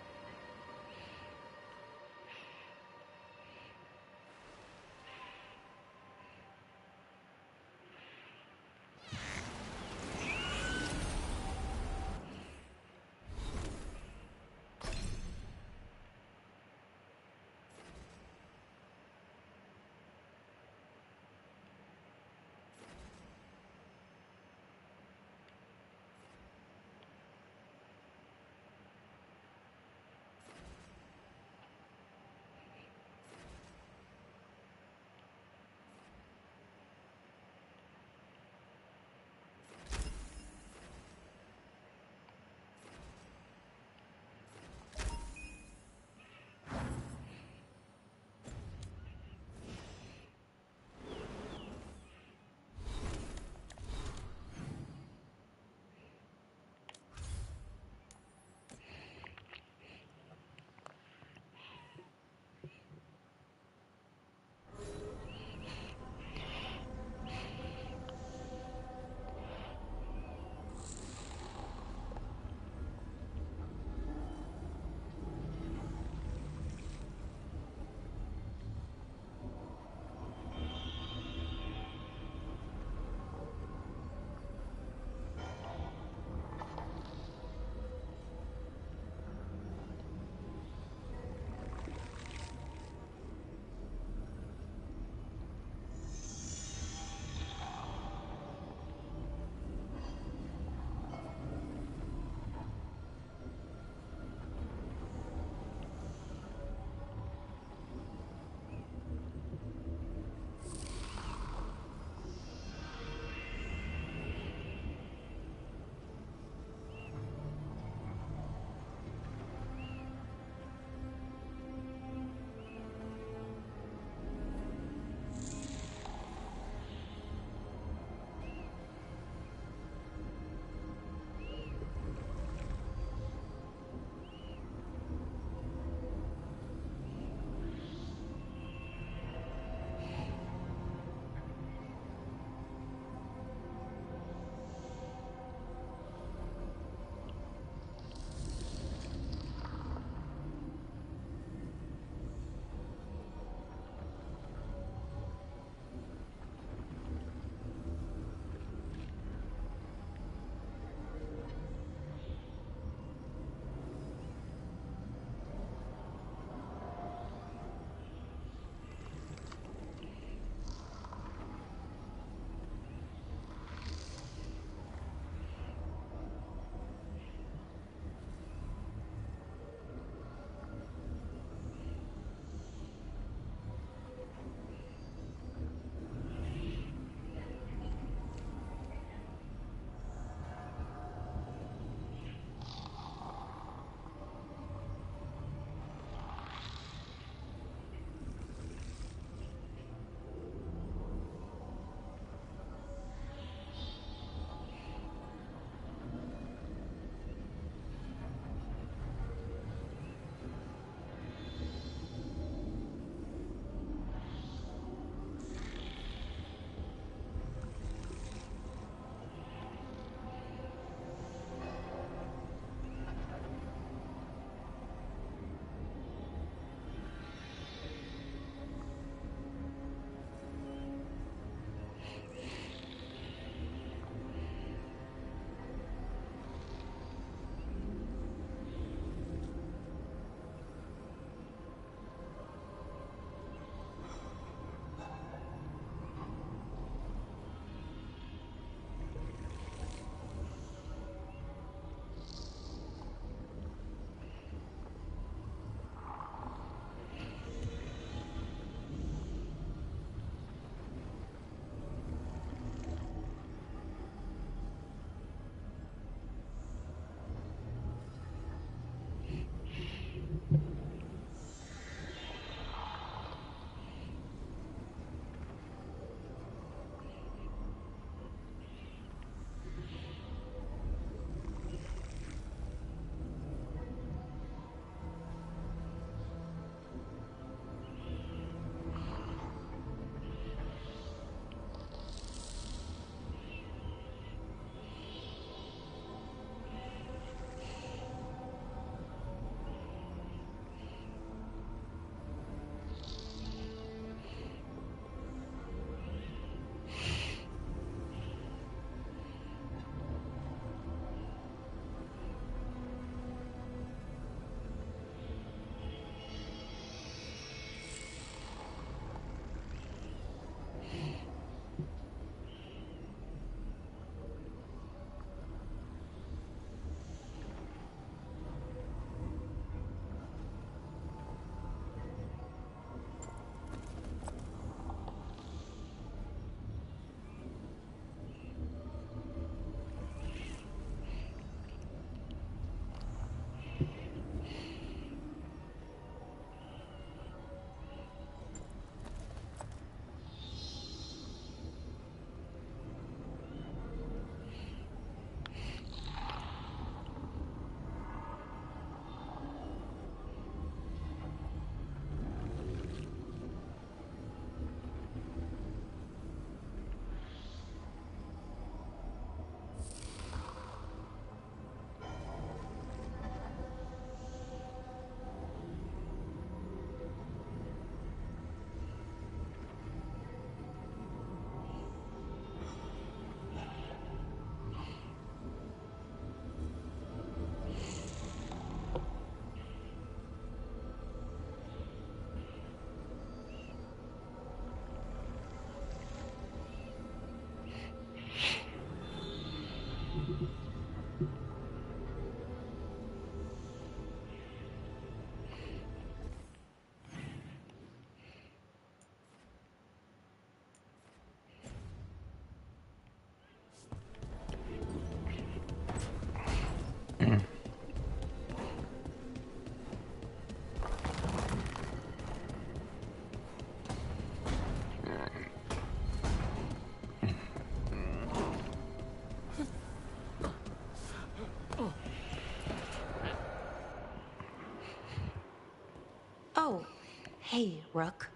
Hey, Rook.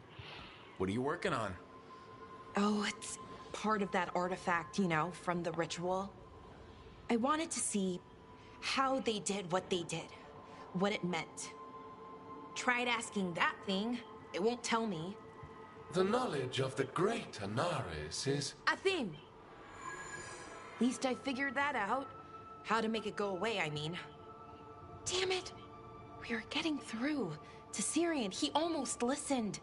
What are you working on? Oh, it's part of that artifact, you know, from the ritual. I wanted to see how they did what they did, what it meant. Tried asking that thing, it won't tell me. The knowledge of the great Anaris is... A thing! Least I figured that out. How to make it go away, I mean. Damn it! We were getting through to Syrian. He almost listened.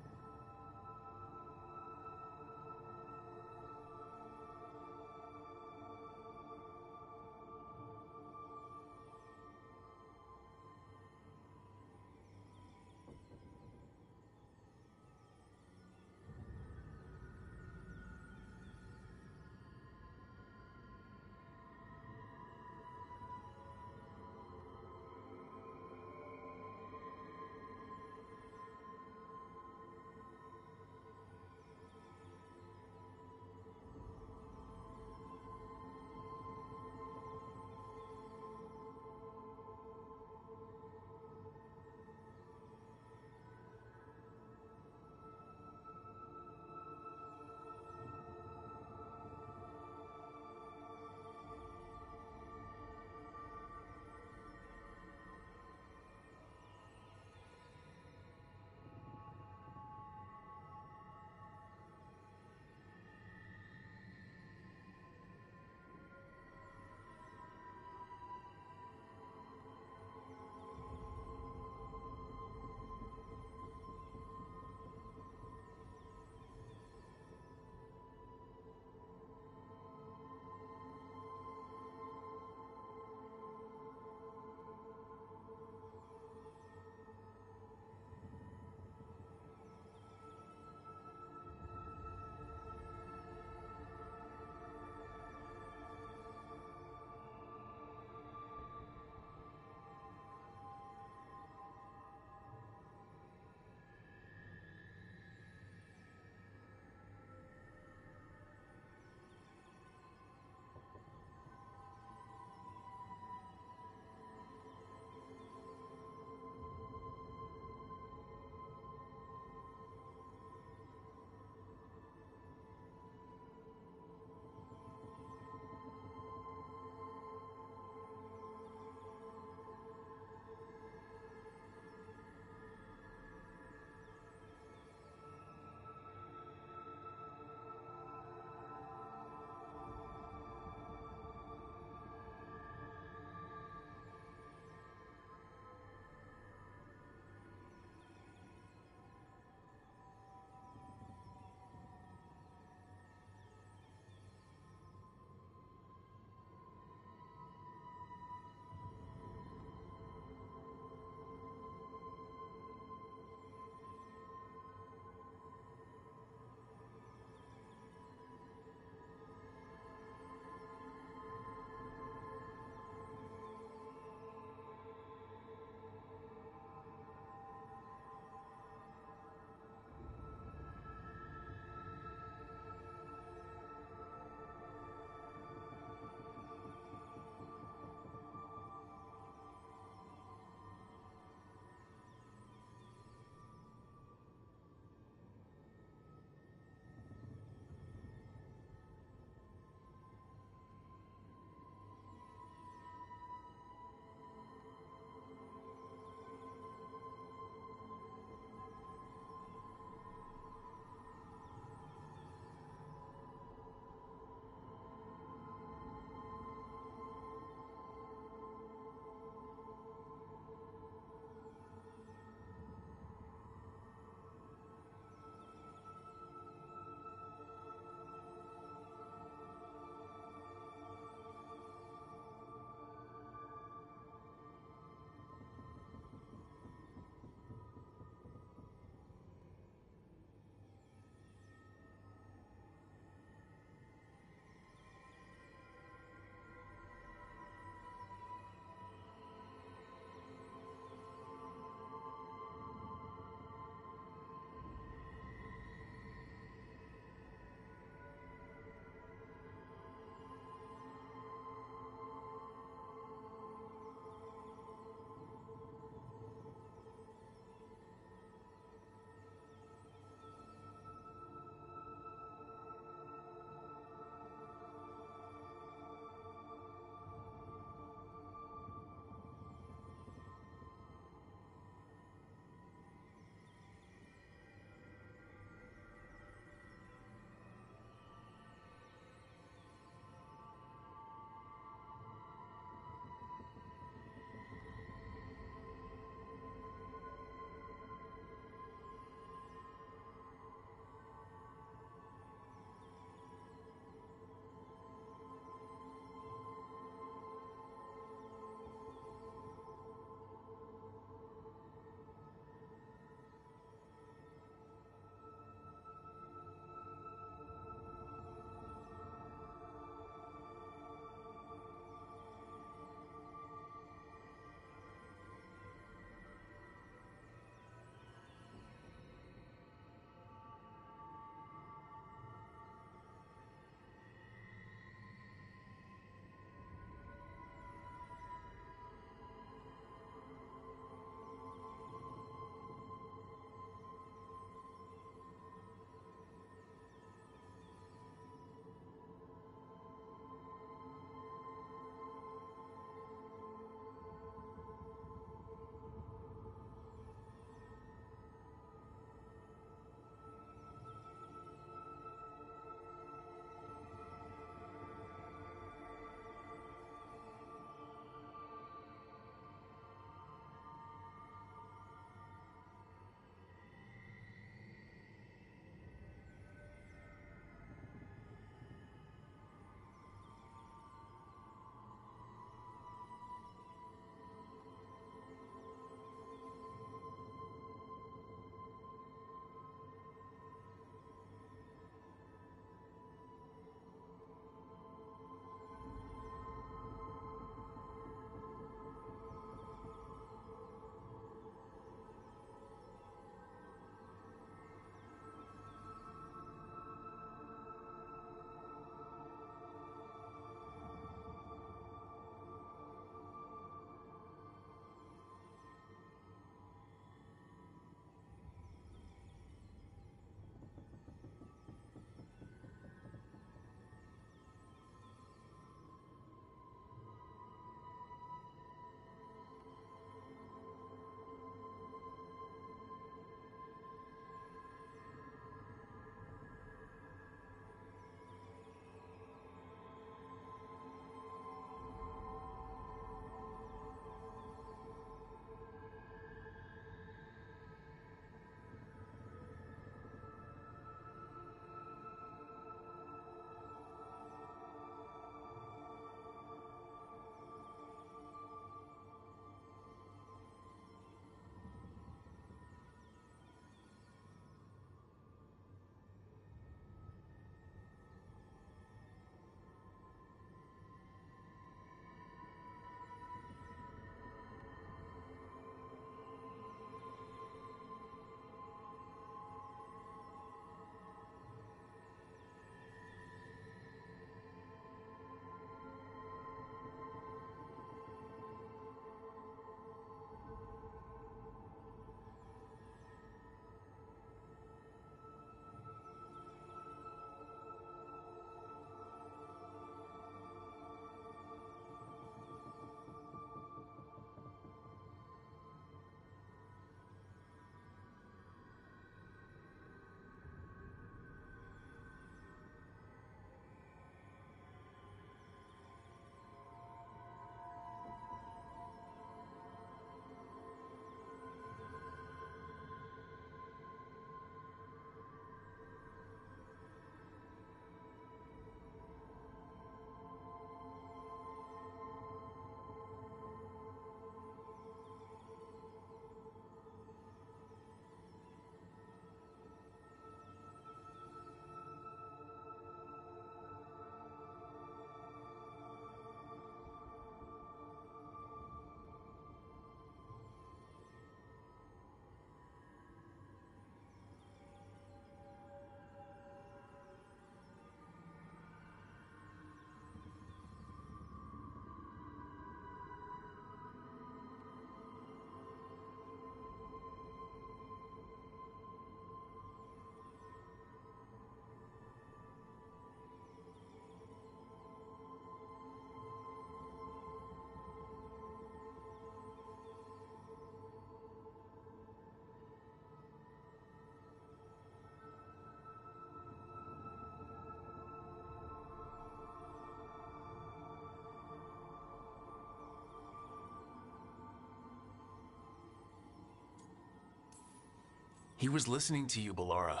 He was listening to you, Ballora,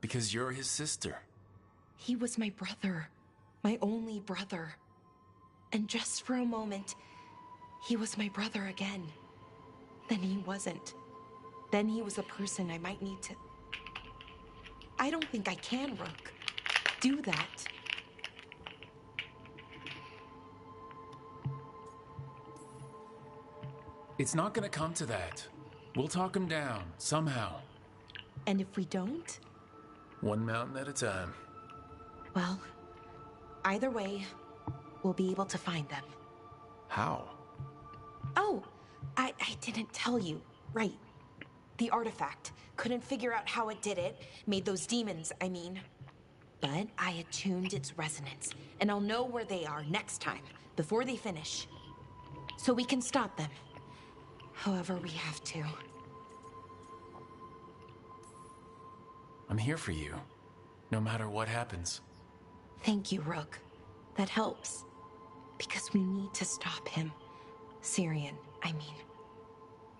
because you're his sister. He was my brother. My only brother. And just for a moment, he was my brother again. Then he wasn't. Then he was a person I might need to... I don't think I can, Rook. Do that. It's not gonna come to that. We'll talk him down, somehow. And if we don't? One mountain at a time. Well, either way, we'll be able to find them. How? Oh, I didn't tell you. Right. The artifact. Couldn't figure out how it did it. Made those demons, I mean. But I attuned its resonance, and I'll know where they are next time, before they finish. So we can stop them. However we have to. I'm here for you, no matter what happens. Thank you, Rook. That helps. Because we need to stop him. Syrian, I mean.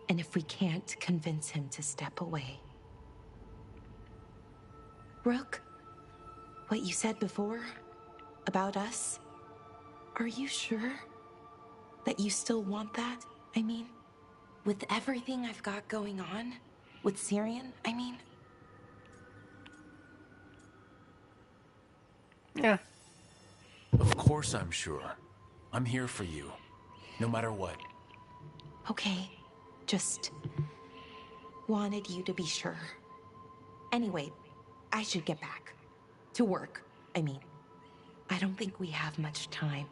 And if we can't convince him to step away... Rook, what you said before about us, are you sure that you still want that? I mean, with everything I've got going on, with Syrian, I mean. Yeah. Of course I'm sure. I'm here for you, no matter what. Okay, just wanted you to be sure. Anyway, I should get back. To work, I mean. I don't think we have much time.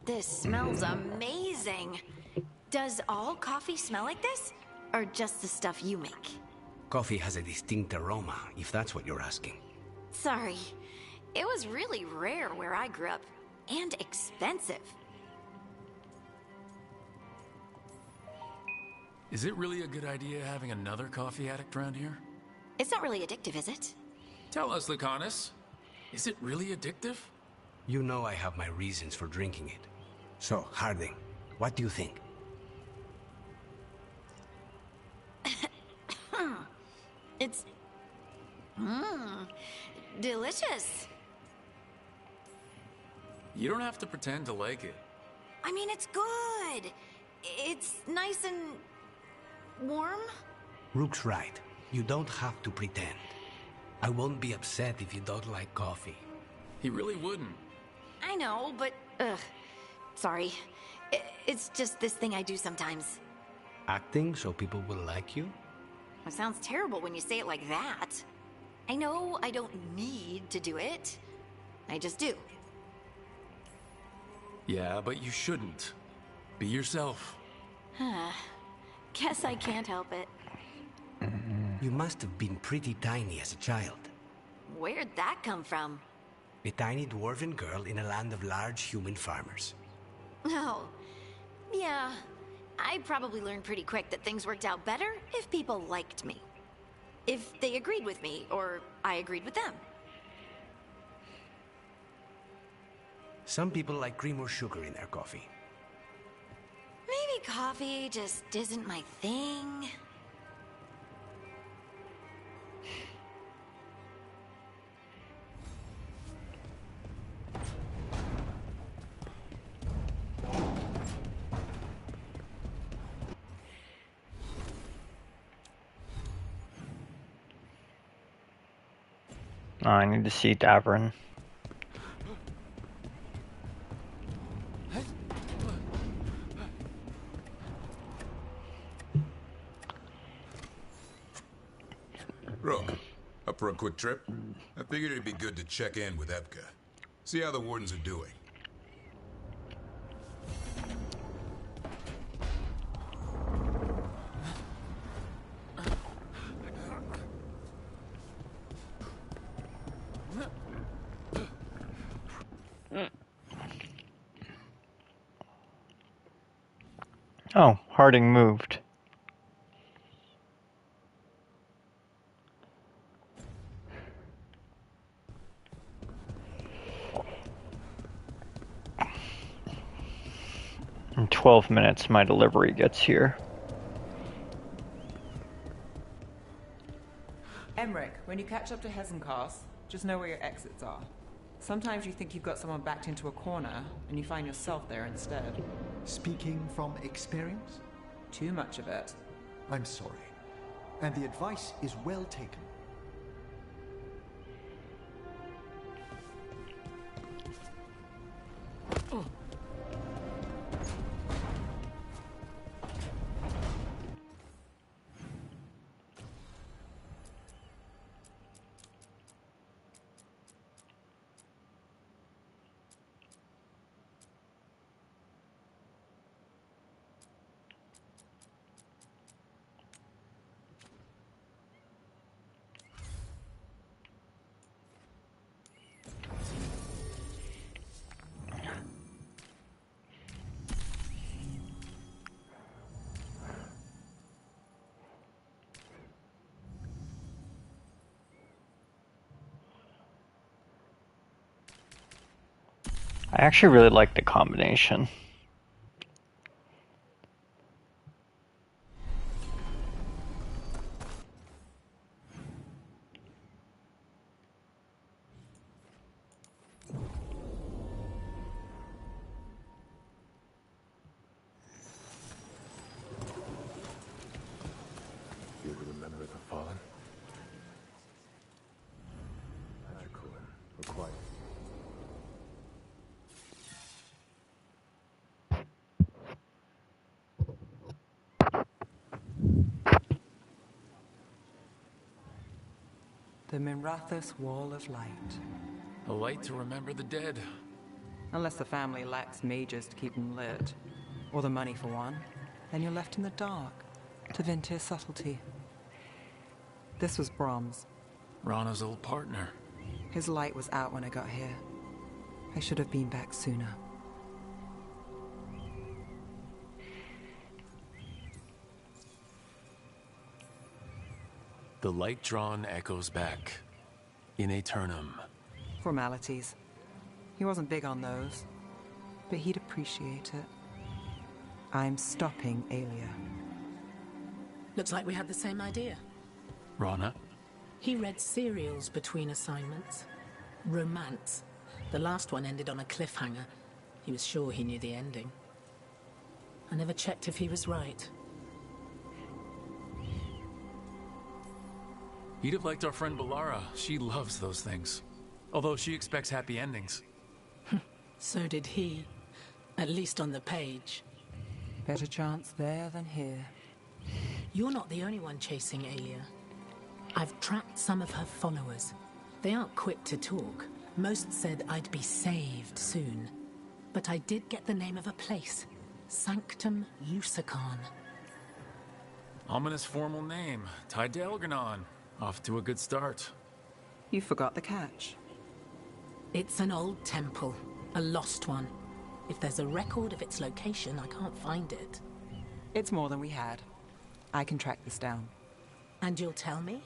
This smells amazing. Does all coffee smell like this? Or just the stuff you make? Coffee has a distinct aroma, if that's what you're asking. Sorry. It was really rare where I grew up. And expensive. Is it really a good idea having another coffee addict around here? It's not really addictive, is it? Tell us, Lucanus. Is it really addictive? You know I have my reasons for drinking it. So, Harding, what do you think? It's... delicious. You don't have to pretend to like it. I mean, it's good. It's nice and... warm? Rook's right. You don't have to pretend. I won't be upset if you don't like coffee. He really wouldn't. I know, but... sorry. It's just this thing I do sometimes. Acting so people will like you? It sounds terrible when you say it like that. I know I don't need to do it. I just do. Yeah, but you shouldn't. Be yourself. Guess I can't help it. You must have been pretty tiny as a child. Where'd that come from? A tiny dwarven girl in a land of large human farmers. Oh, yeah. I probably learned pretty quick that things worked out better if people liked me. If they agreed with me, or I agreed with them. Some people like cream or sugar in their coffee. Maybe coffee just isn't my thing. Oh, I need to see Davrin. Rook, up for a quick trip? I figured it'd be good to check in with Epka. See how the wardens are doing. Oh, Harding moved. In 12 minutes, my delivery gets here. Emmerich, when you catch up to Hesenkos, just know where your exits are. Sometimes you think you've got someone backed into a corner, and you find yourself there instead. Speaking from experience? Too much of it. I'm sorry. And the advice is well taken. Oh. I actually really like the combination. You remember the Fallen? Magical and required. The Minrathous Wall of Light. A light to remember the dead. Unless the family lacks mages to keep them lit. Or the money for one. Then you're left in the dark. To Vintir's subtlety. This was Brahms. Rana's old partner. His light was out when I got here. I should have been back sooner. The light drawn echoes back. In aeternum. Formalities. He wasn't big on those. But he'd appreciate it. I'm stopping Aelia. Looks like we had the same idea. Rana? He read serials between assignments. Romance. The last one ended on a cliffhanger. He was sure he knew the ending. I never checked if he was right. He'd have liked our friend Balara. She loves those things. Although she expects happy endings. So did he. At least on the page. Better chance there than here. You're not the only one chasing Aelia. I've tracked some of her followers. They aren't quick to talk. Most said I'd be saved soon. But I did get the name of a place. Sanctum Lucican. Ominous formal name. Tied to Elgarnon. Off to a good start. You forgot the catch. It's an old temple. A lost one. If there's a record of its location, I can't find it. It's more than we had. I can track this down. And you'll tell me?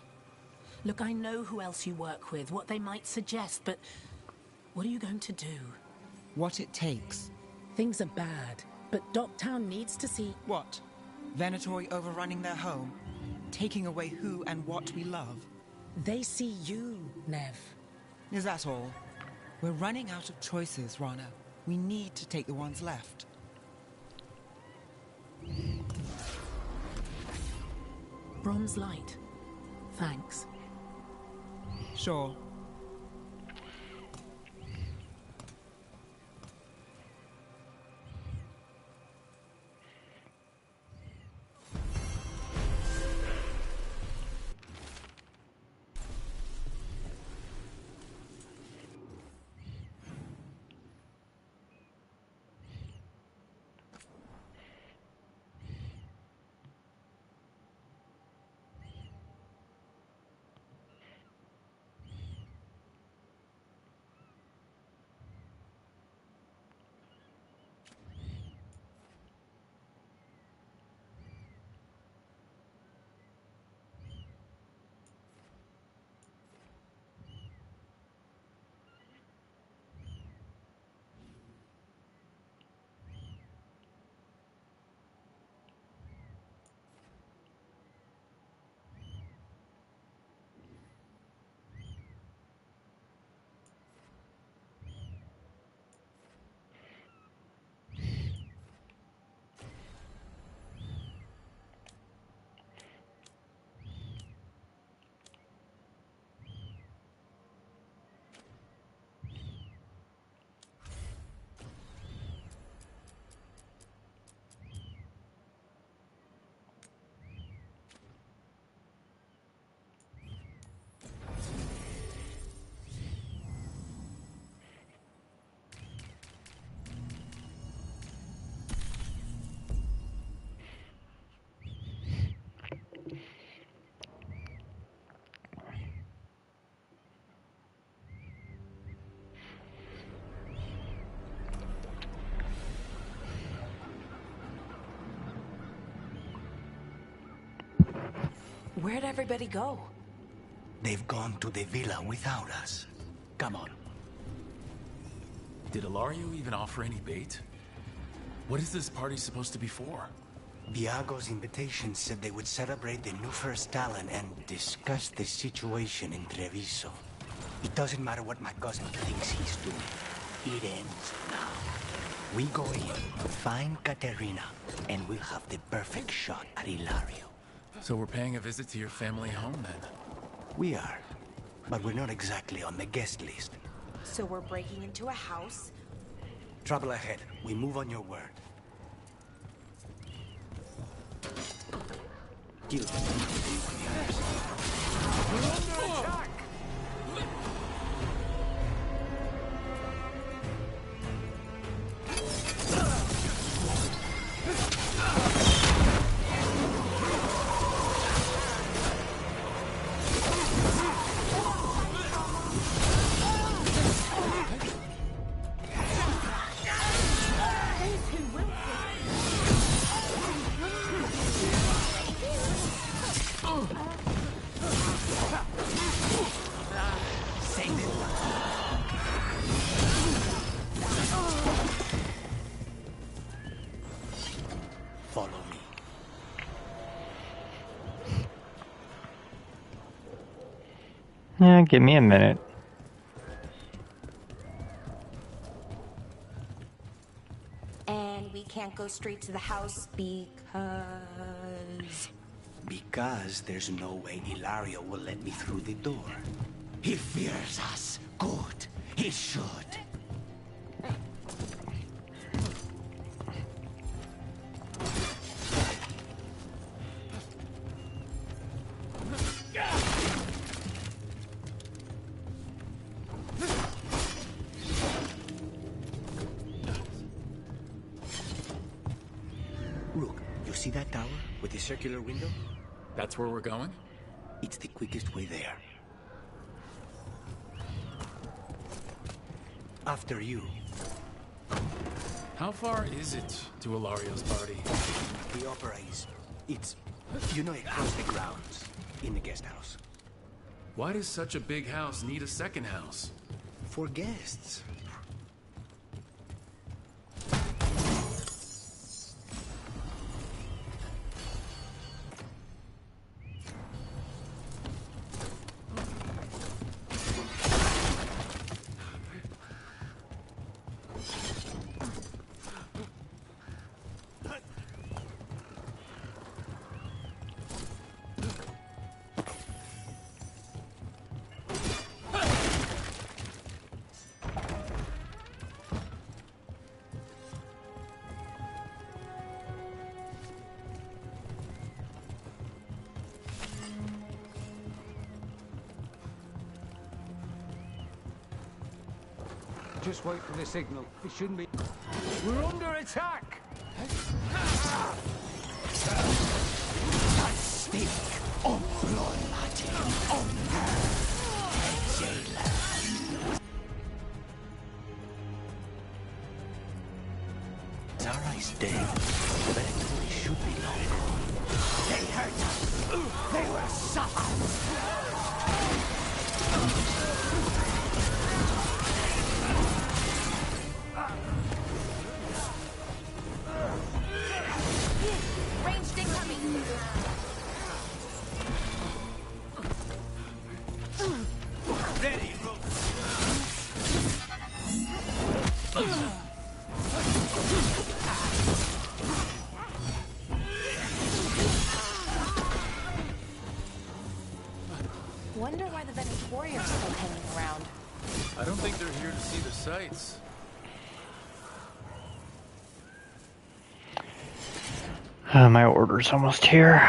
Look, I know who else you work with, what they might suggest, but what are you going to do? What it takes. Things are bad, but Docktown needs to see... What? Venatori overrunning their home? Taking away who and what we love? They see you, Nev. Is that all? We're running out of choices, Rana. We need to take the ones left. Brom's light. Thanks. Sure. Where'd everybody go? They've gone to the villa without us. Come on. Did Ilario even offer any bait? What is this party supposed to be for? Viago's invitation said they would celebrate the new first talent and discuss the situation in Treviso. It doesn't matter what my cousin thinks he's doing. It ends now. We go in, find Katerina, and we'll have the perfect shot at Ilario. So we're paying a visit to your family home then? We are, but we're not exactly on the guest list. So we're breaking into a house? Trouble ahead. We move on your word. Kill them. We're under attack! Follow me. Yeah, give me a minute. And we can't go straight to the house because... Because there's no way Ilario will let me through the door. He fears us. Good. He should. Rook, you see that tower with the circular window? That's where we're going? It's the quickest way there. After you. How far is it to Ilario's party? The opera is... It's... You know, across the grounds. In the guest house. Why does such a big house need a second house? For guests. Just wait for the signal. It shouldn't be... We're under attack! Stink of blood magic on her jailer. Zara is dead, but it really should be longer. They hurt us. They were suffering. Ranged incoming! Ready, Rook. Wonder why the Venice warriors still hanging around. I don't think they're here to see the sights. My order's almost here.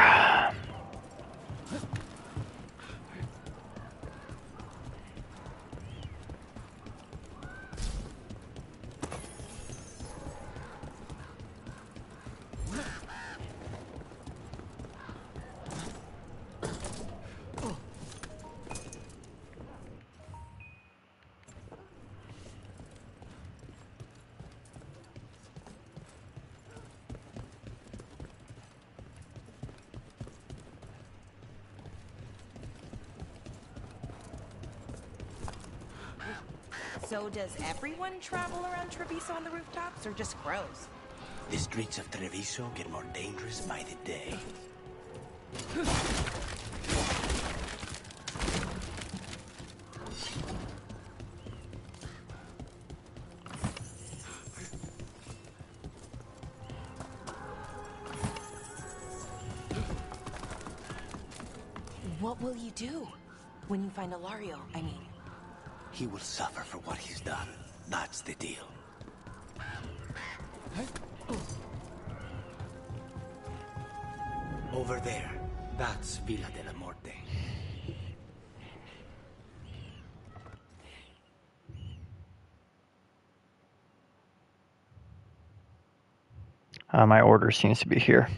So does everyone travel around Treviso on the rooftops, or just crows? The streets of Treviso get more dangerous by the day. What will you do when you find Ilario, I mean? He will suffer for what he's done. That's the deal. Over there, that's Villa de la Morte. My order seems to be here.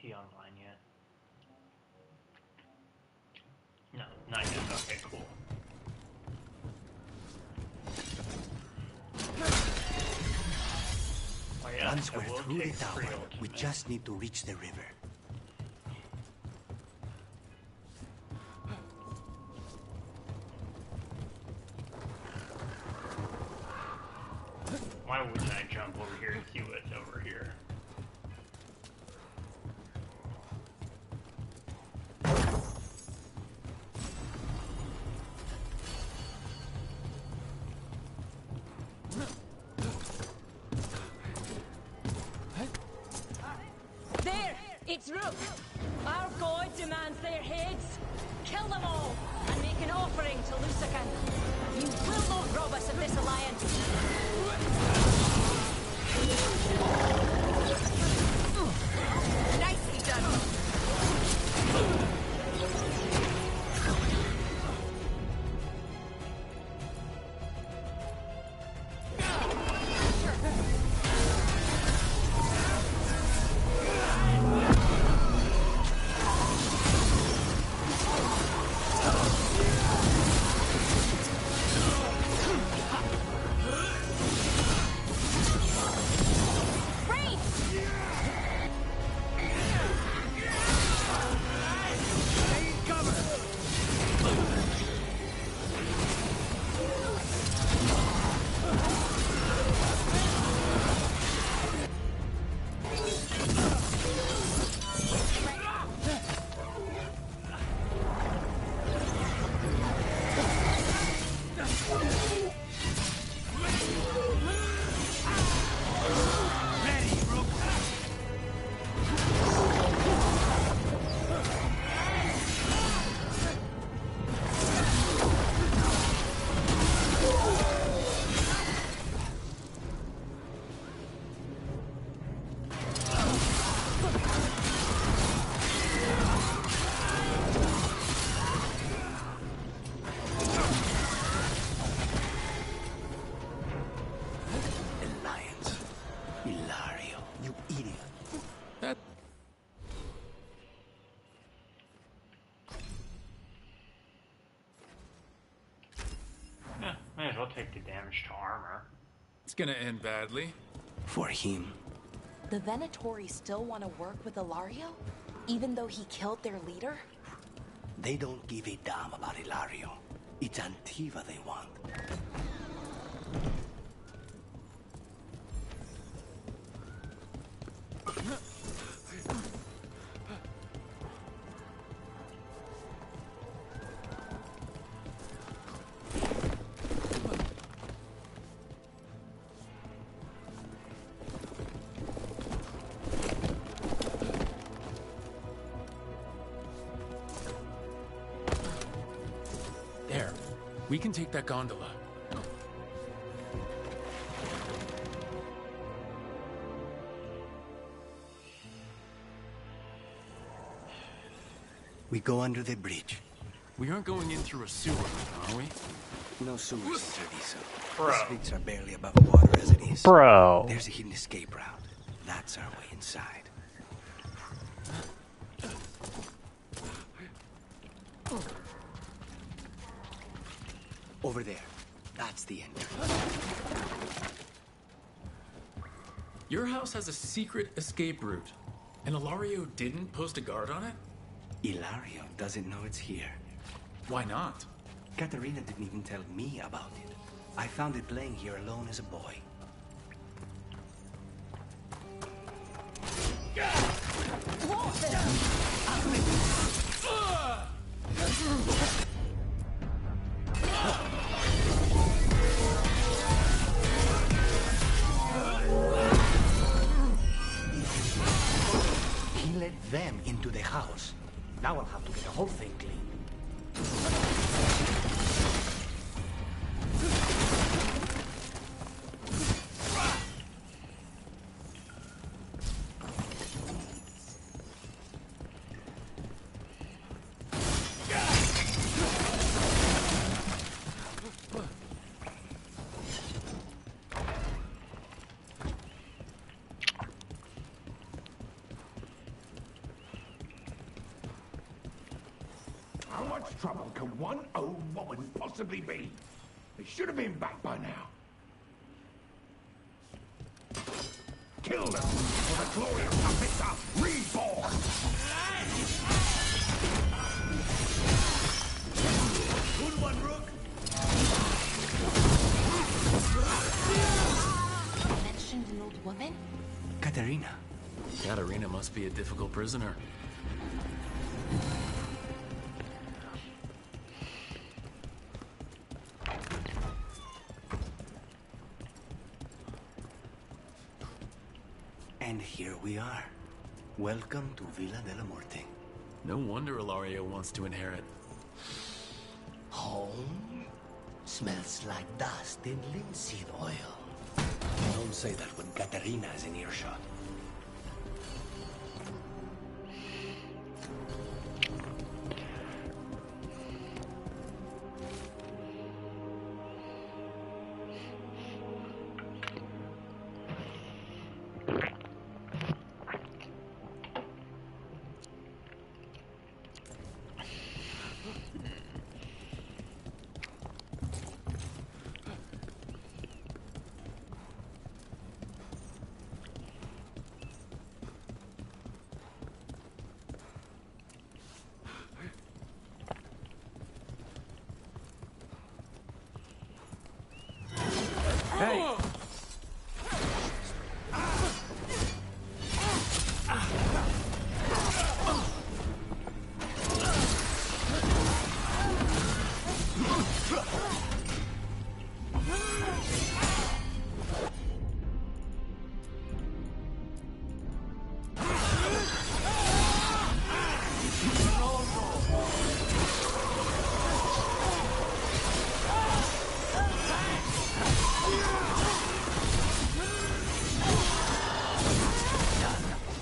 he online yet? No, not yet. Okay, cool. Oh, yeah, Once so we're we'll through the take tower, free we ultimate. just need to reach the river. Why wouldn't I jump over here and see what's over here? There! It's Rook! Our god demands their heads! Kill them all, and make an offering to Lucican. You will not rob us of this alliance! Nicely done! Might as well take the damage to armor. It's gonna end badly. For him. The Venatori still want to work with Ilario? Even though he killed their leader? They don't give a damn about Ilario. It's Antiva they want. There. We can take that gondola. We go under the bridge. We aren't going in through a sewer, are we? No sewers in Treviso. Bro. The streets are barely above water as it is. Bro. There's a hidden escape route. That's our way inside. Over there. That's the entrance. Your house has a secret escape route, and Ilario didn't post a guard on it? Ilario doesn't know it's here. Why not? Katerina didn't even tell me about it. I found it playing here alone as a boy. He let them into the house. Now I'll have to get the whole thing clean. much trouble can one old woman possibly be? They should have been back by now. Kill them, for the glorious puppets are reborn! Good one, Rook. Mentioned an old woman? Katerina. Katerina must be a difficult prisoner. And here we are. Welcome to Villa de la Muerte. No wonder Ilario wants to inherit. Home? Smells like dust and linseed oil. Don't say that when Katerina is in earshot. Hey!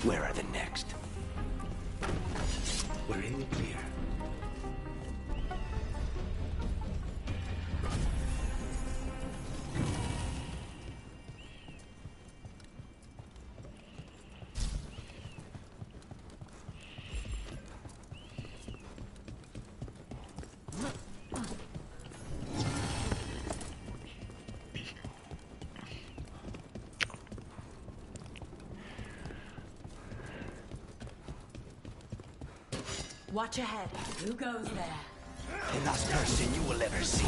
Where are the next? We're in the clear. Watch ahead. Who goes there? The last person you will ever see.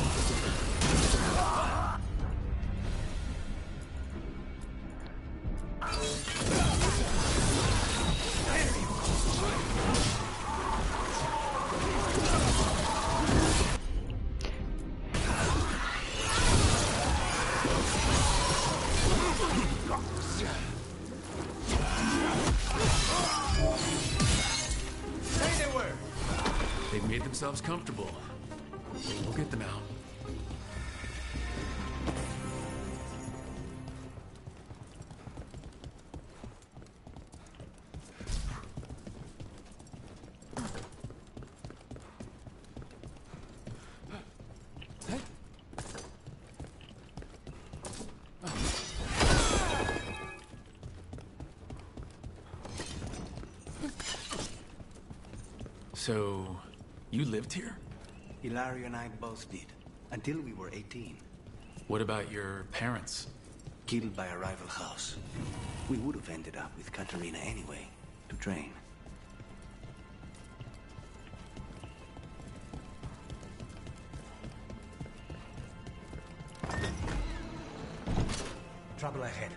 They've made themselves comfortable. We'll get them out. So, you lived here? Ilario and I both did, until we were 18. What about your parents? Killed by a rival house. We would have ended up with Katerina anyway, to train. Trouble ahead.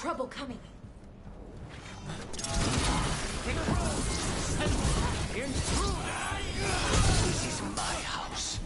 trouble coming. This is my house.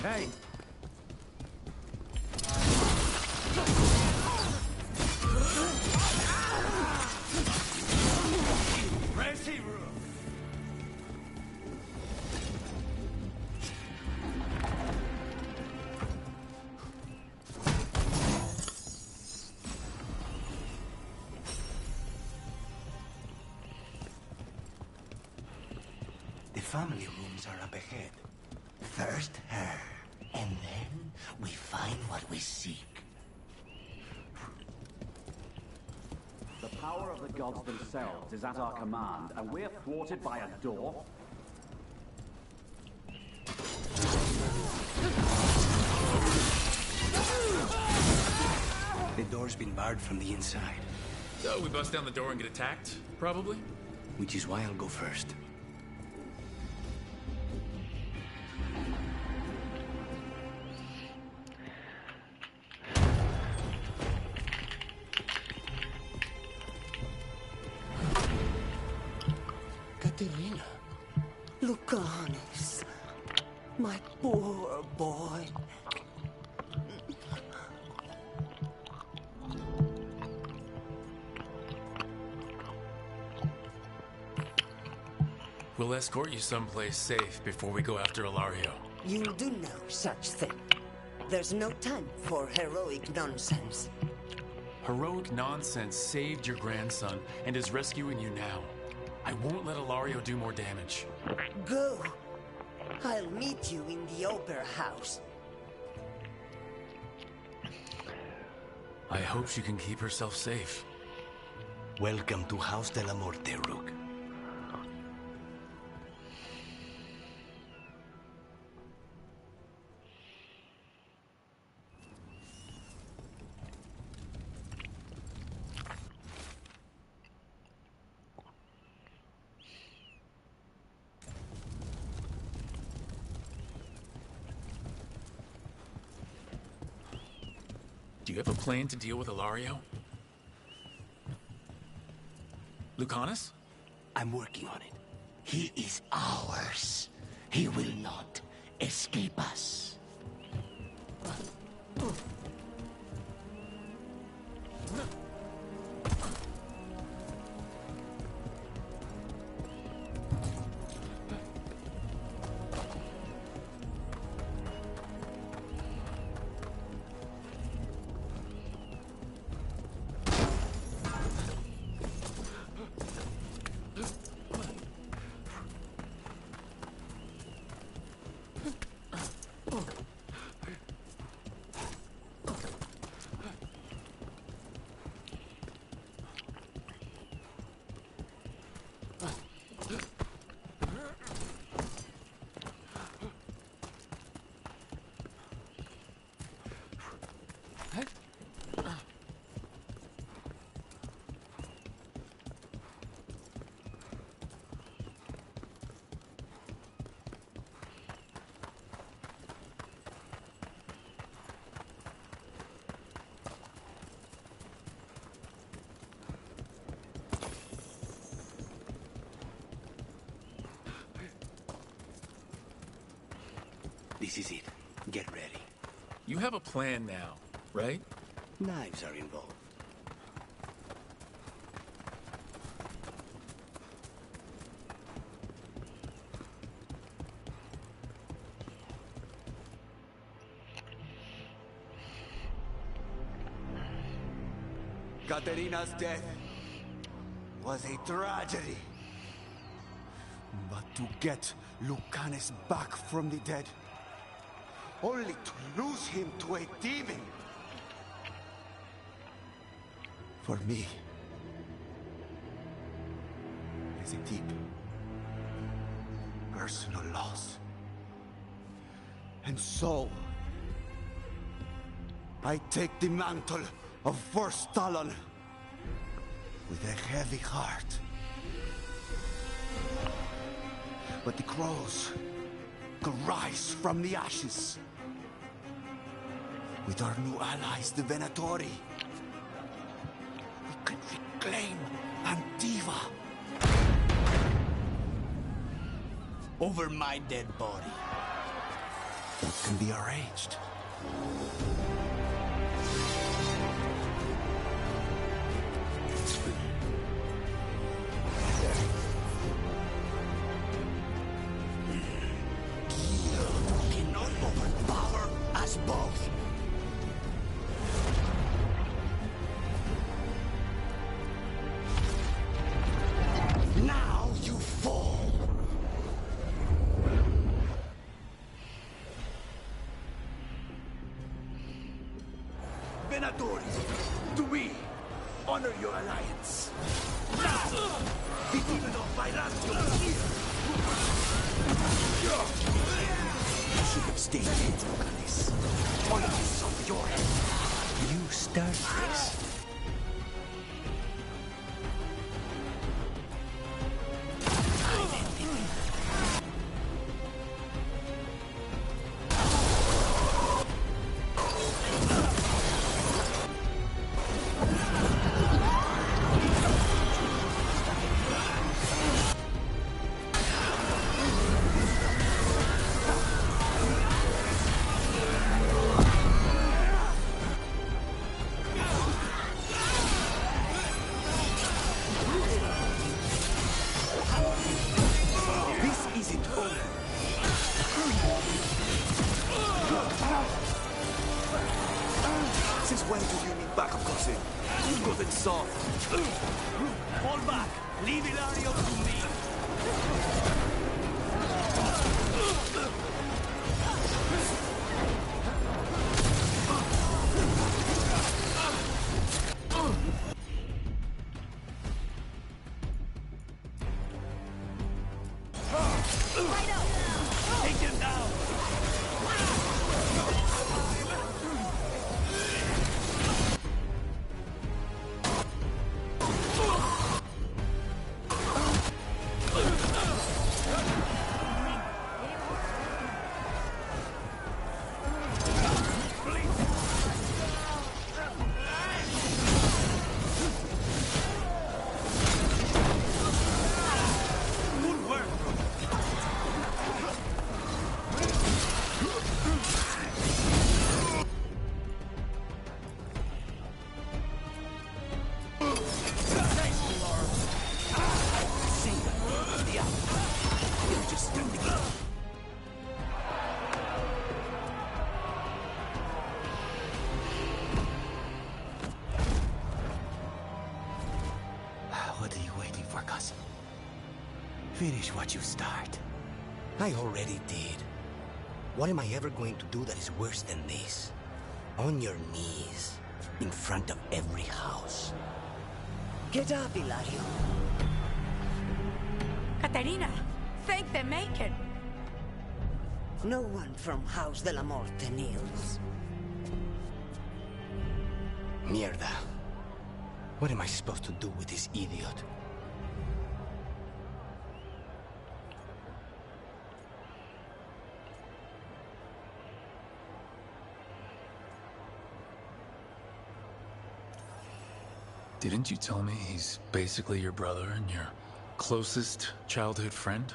Hey! The family rooms are up ahead. First her, and then we find what we seek. The power of the gods themselves is at our command, and we're thwarted by a door? The door's been barred from the inside. So we bust down the door and get attacked, probably? Which is why I'll go first. Katerina. Lucanus. My poor boy. We'll escort you someplace safe before we go after Ilario. You do no such thing. There's no time for heroic nonsense. Heroic nonsense saved your grandson and is rescuing you now. I won't let Ilario do more damage. Go. I'll meet you in the opera house. I hope she can keep herself safe. Welcome to House de la Morte, Rook. Do you have a plan to deal with Ilario? Lucanus? I'm working on it. He is ours. He will not escape us. This is it. Get ready. You have a plan now, right? Knives are involved. Katerina's death was a tragedy. But to get Lucanus back from the dead, only to lose him to a demon, for me, is a deep personal loss. And so, I take the mantle of First Talon with a heavy heart. But the crows could rise from the ashes. With our new allies, the Venatori, we can reclaim Antiva. Over my dead body. That can be arranged. Cannot overpower us both. Now you fall. Venatori, do we honor your alliance? Now, the demon of Viratio is here. You should have stayed dead, Lucanus. On this of your head. You start this. Since when do you need backup, cousin? Good and soft. Fall back. Leave Ilario to me. Take him down. What are you waiting for, cousin? Finish what you start. I already did. What am I ever going to do that is worse than this? On your knees, in front of every house. Get up, Ilario. Caterina, thank the Maker. No one from House de la Morte kneels. Mierda. What am I supposed to do with this idiot? Didn't you tell me he's basically your brother and your closest childhood friend?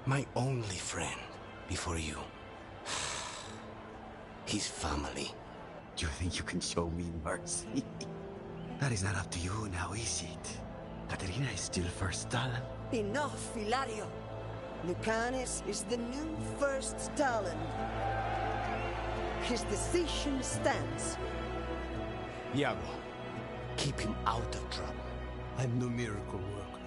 My only friend before you. his family. You think you can show me mercy? That is not up to you now, is it? Katerina is still first talent. Enough, Hilario. Lucanus is the new first talent. His decision stands. Iago, keep him out of trouble. I'm no miracle worker,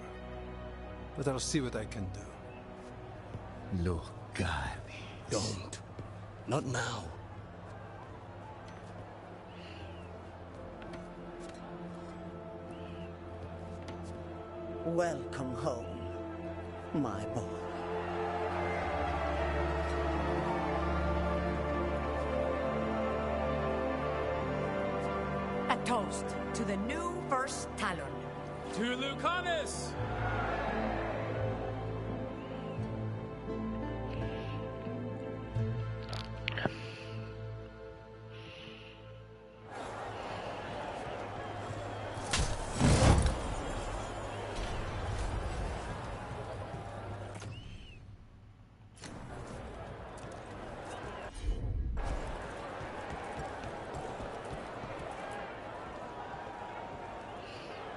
but I'll see what I can do. Lucani. Don't. Not now. Welcome home, my boy. A toast to the new first talon. To Lucanus!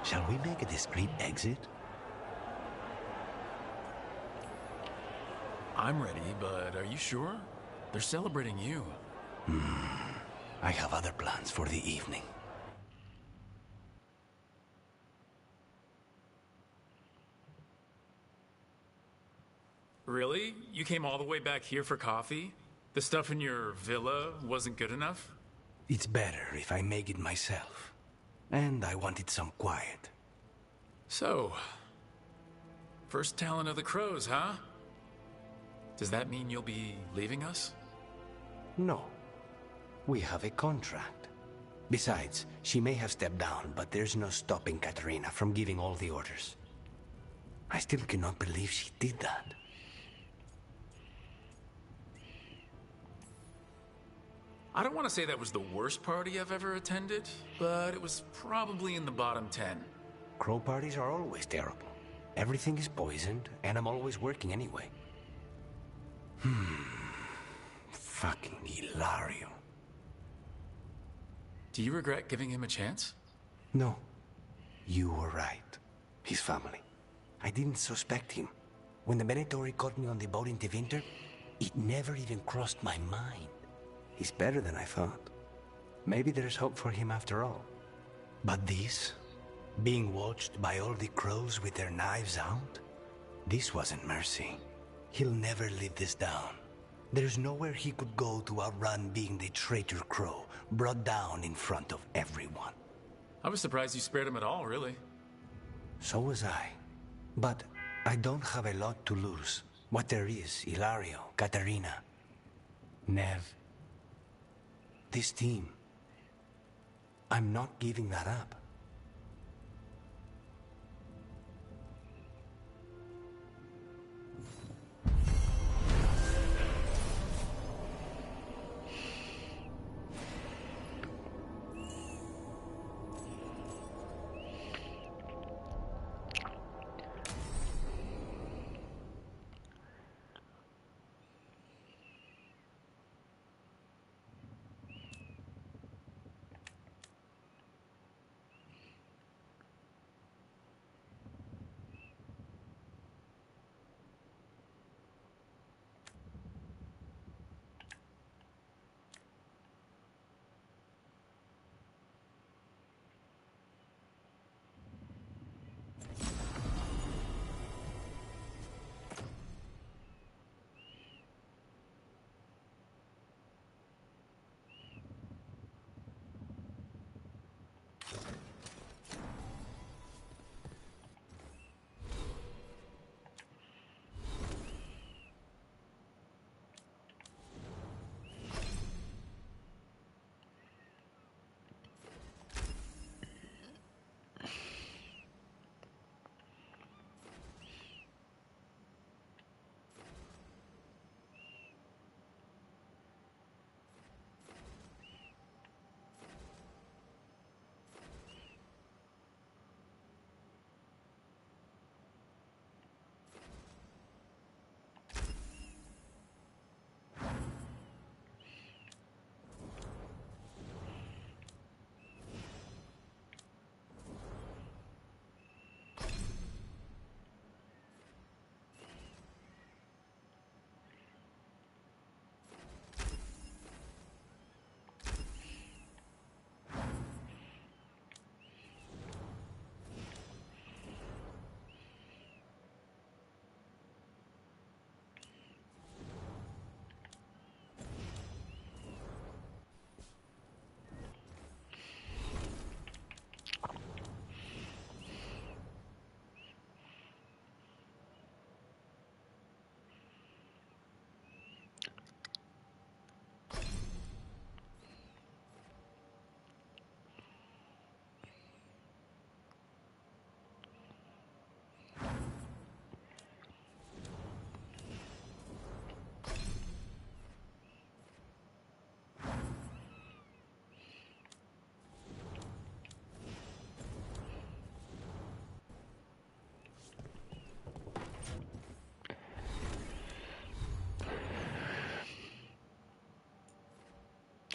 Shall we make a discreet exit? I'm ready, but are you sure? They're celebrating you. I have other plans for the evening. Really? You came all the way back here for coffee? The stuff in your villa wasn't good enough? It's better if I make it myself. And I wanted some quiet. So, first talent of the crows, huh? Does that mean you'll be leaving us? No. We have a contract. Besides, she may have stepped down, but there's no stopping Katerina from giving all the orders. I still cannot believe she did that. I don't want to say that was the worst party I've ever attended, but it was probably in the bottom 10. Crow parties are always terrible. Everything is poisoned, and I'm always working anyway. Fucking Hilario. Do you regret giving him a chance? No. You were right. His family. I didn't suspect him. When the Venetori caught me on the boat in Tevinter, it never even crossed my mind. He's better than I thought. Maybe there's hope for him after all. But this, being watched by all the crows with their knives out, this wasn't mercy. He'll never live this down. There's nowhere he could go to outrun being the traitor crow, brought down in front of everyone. I was surprised you spared him at all, really. So was I. But I don't have a lot to lose. What there is, Hilario, Katerina, Nev. This team. I'm not giving that up.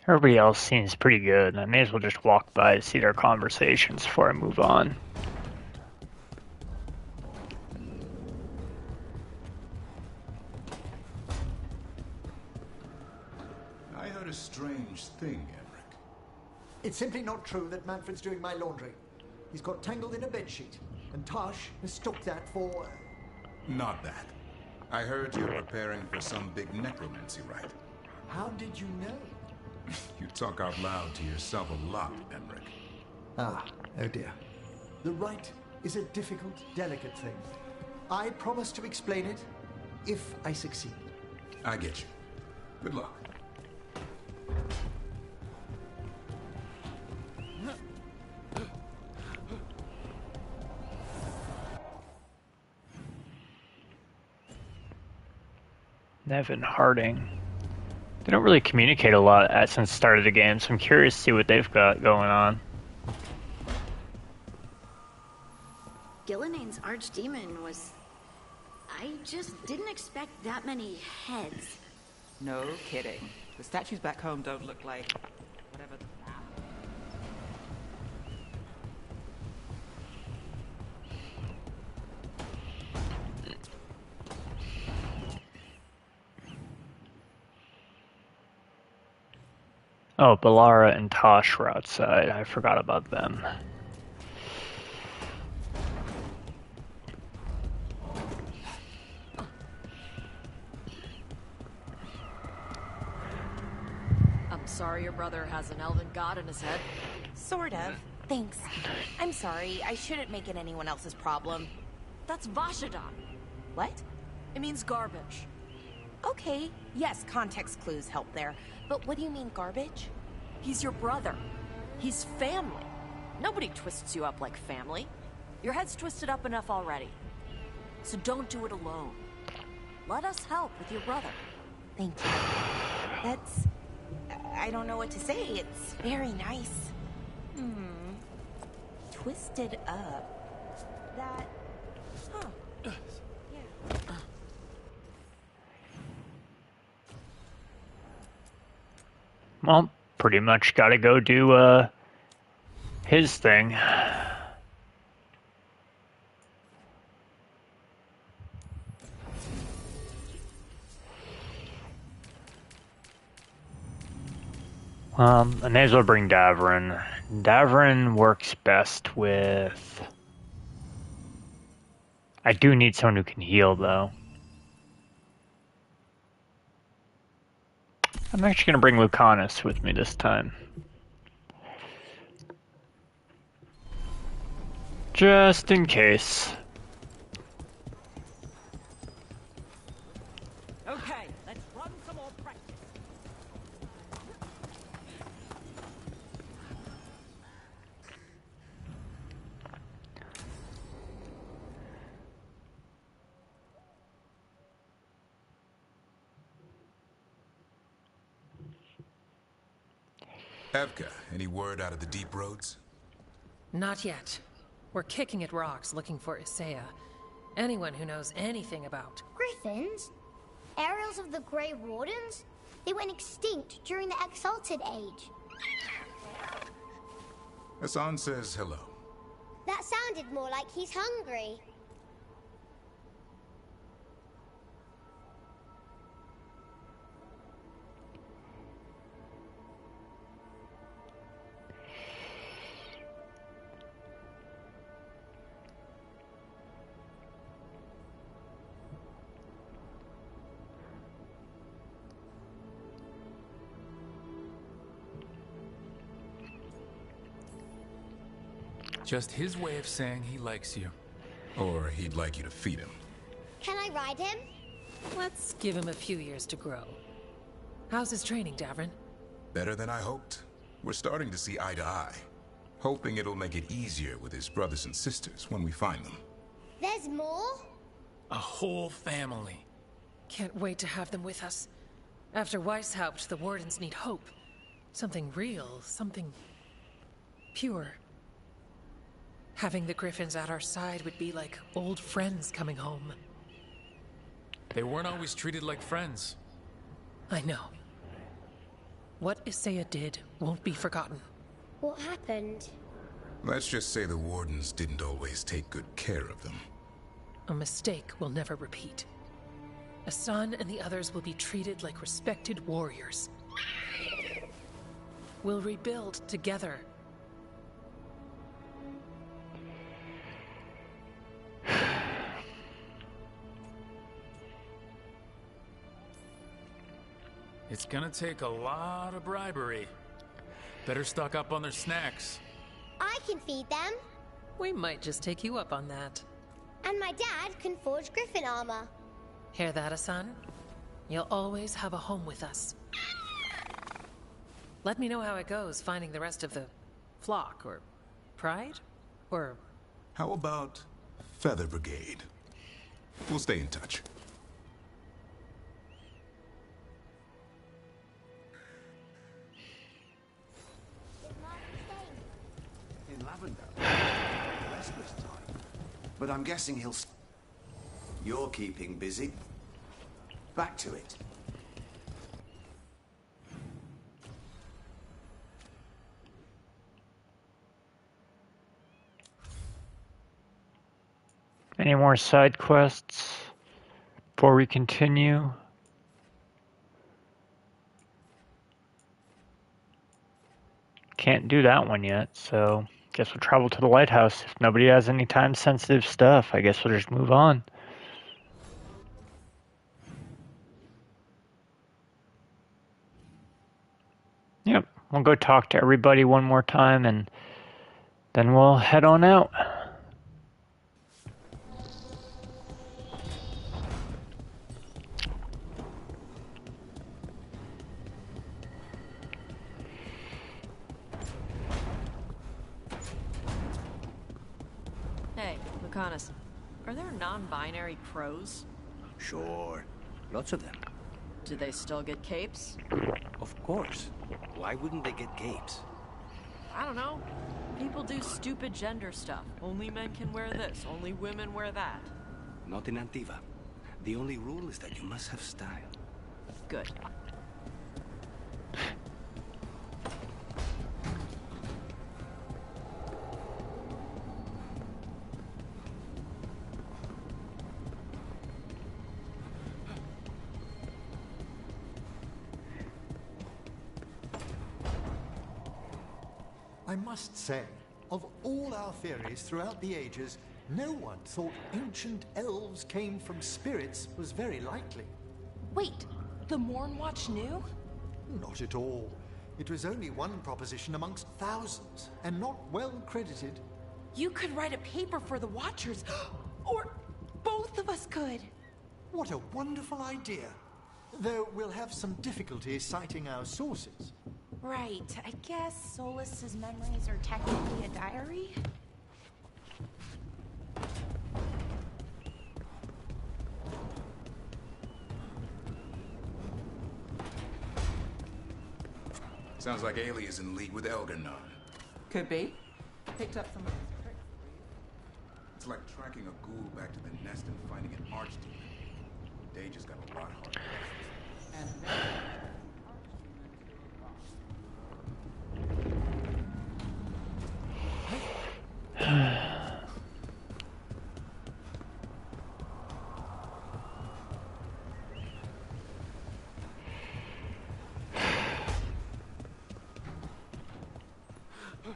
Everybody else seems pretty good. I may as well just walk by to see their conversations before I move on. I heard a strange thing, Emmerich. It's simply not true that Manfred's doing my laundry. He's got tangled in a bedsheet, and Tosh mistook that for... Not that. I heard you're preparing for some big necromancy rite. How did you know? You talk out loud to yourself a lot, Emmerich. Ah, oh dear. The rite is a difficult, delicate thing. I promise to explain it if I succeed. I get you. Good luck. Nevin Harding. They don't really communicate a lot since the start of the game, so I'm curious to see what they've got going on. Gillenane's archdemon was... I just didn't expect that many heads. No kidding. The statues back home don't look like... whatever the... Oh, Balara and Tosh were outside. I forgot about them. I'm sorry your brother has an elven god in his head. Sort of. Thanks. I'm sorry. I shouldn't make it anyone else's problem. That's Vashadon. What? It means garbage. Okay. Yes, context clues help there. But what do you mean, garbage? He's your brother. He's family. Nobody twists you up like family. Your head's twisted up enough already. So don't do it alone. Let us help with your brother. Thank you. That's... I don't know what to say. It's very nice. Twisted up. That... Huh. Yeah. Well, pretty much gotta go do, his thing. I may as well bring Davrin. Davrin works best with... I do need someone who can heal, though. I'm actually going to bring Lucanus with me this time. Just in case. Okay, let's run some more practice. Evka, any word out of the deep roads? Not yet. We're kicking at rocks looking for Isaiah. Anyone who knows anything about... Griffins? Aerials of the Grey Wardens? They went extinct during the Exalted Age. Hassan says hello. That sounded more like he's hungry. Just his way of saying he likes you. Or he'd like you to feed him. Can I ride him? Let's give him a few years to grow. How's his training, Davrin? Better than I hoped. We're starting to see eye to eye. Hoping it'll make it easier with his brothers and sisters when we find them. There's more? A whole family. Can't wait to have them with us. After Weishaupt, the Wardens need hope. Something real, something... pure. Having the Griffins at our side would be like old friends coming home. They weren't always treated like friends. I know. What Isaiah did won't be forgotten. What happened? Let's just say the Wardens didn't always take good care of them. A mistake will never repeat. Asan and the others will be treated like respected warriors. We'll rebuild together. It's gonna take a lot of bribery. Better stock up on their snacks. I can feed them. We might just take you up on that. And my dad can forge griffin armor. Hear that, Asan? You'll always have a home with us. Let me know how it goes finding the rest of the flock, or pride, or... How about Feather Brigade? We'll stay in touch. In Lavender. Restless time. But I'm guessing he'll... You're keeping busy. Back to it. Any more side quests before we continue? Can't do that one yet, so guess we'll travel to the lighthouse. If nobody has any time-sensitive stuff, I guess we'll just move on. Yep, we'll go talk to everybody one more time, and then we'll head on out. Hey, Lucanus, are there non-binary crows? Sure. Lots of them. Do they still get capes? Of course. Why wouldn't they get capes? I don't know. People do stupid gender stuff. Only men can wear this, only women wear that. Not in Antiva. The only rule is that you must have style. Good. I must say, of all our theories throughout the ages, no one thought ancient elves came from spirits was very likely. Wait, the Morn Watch knew? Not at all. It was only one proposition amongst thousands, and not well credited. You could write a paper for the Watchers, or both of us could. What a wonderful idea. Though we'll have some difficulty citing our sources. Right, I guess Solus's memories are technically a diary? Sounds like Ailey is in league with Elgarnon. Could be. Picked up some of his tricks. It's like tracking a ghoul back to the nest and finding an archdemon. Day just got a lot harder. And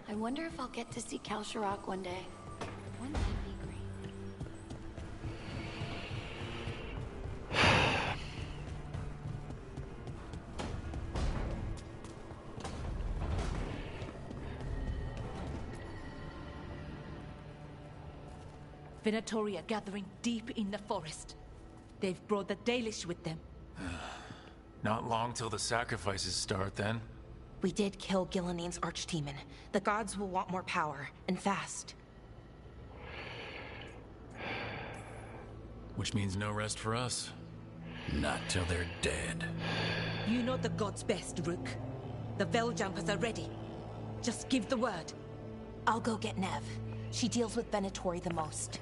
I wonder if I'll get to see Kalsharok one day. Wouldn't that be great? Venatori are gathering deep in the forest. They've brought the Dalish with them. Not long till the sacrifices start, then. We did kill Gillening's archdemon. The gods will want more power, and fast. Which means no rest for us. Not till they're dead. You know the gods best, Rook. The Veiljumpers are ready. Just give the word. I'll go get Nev. She deals with Venatori the most.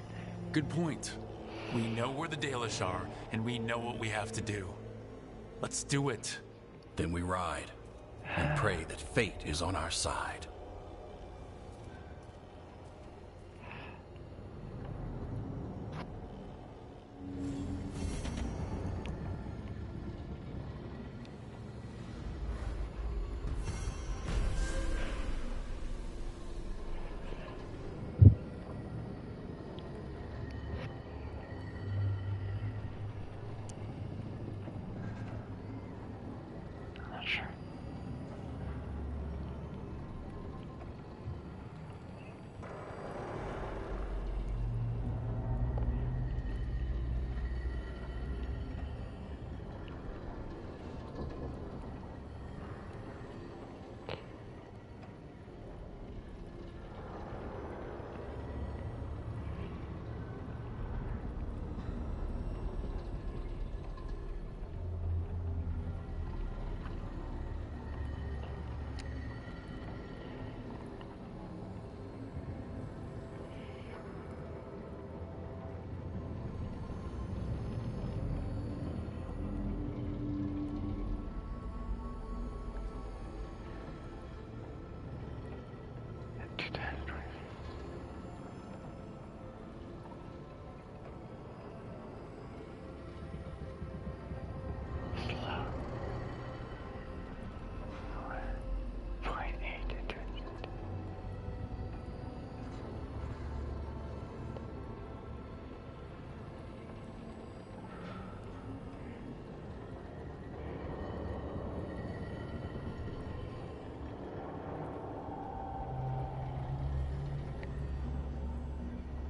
Good point. We know where the Dalish are, and we know what we have to do. Let's do it. Then we ride. and pray that fate is on our side.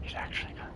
He's actually gone.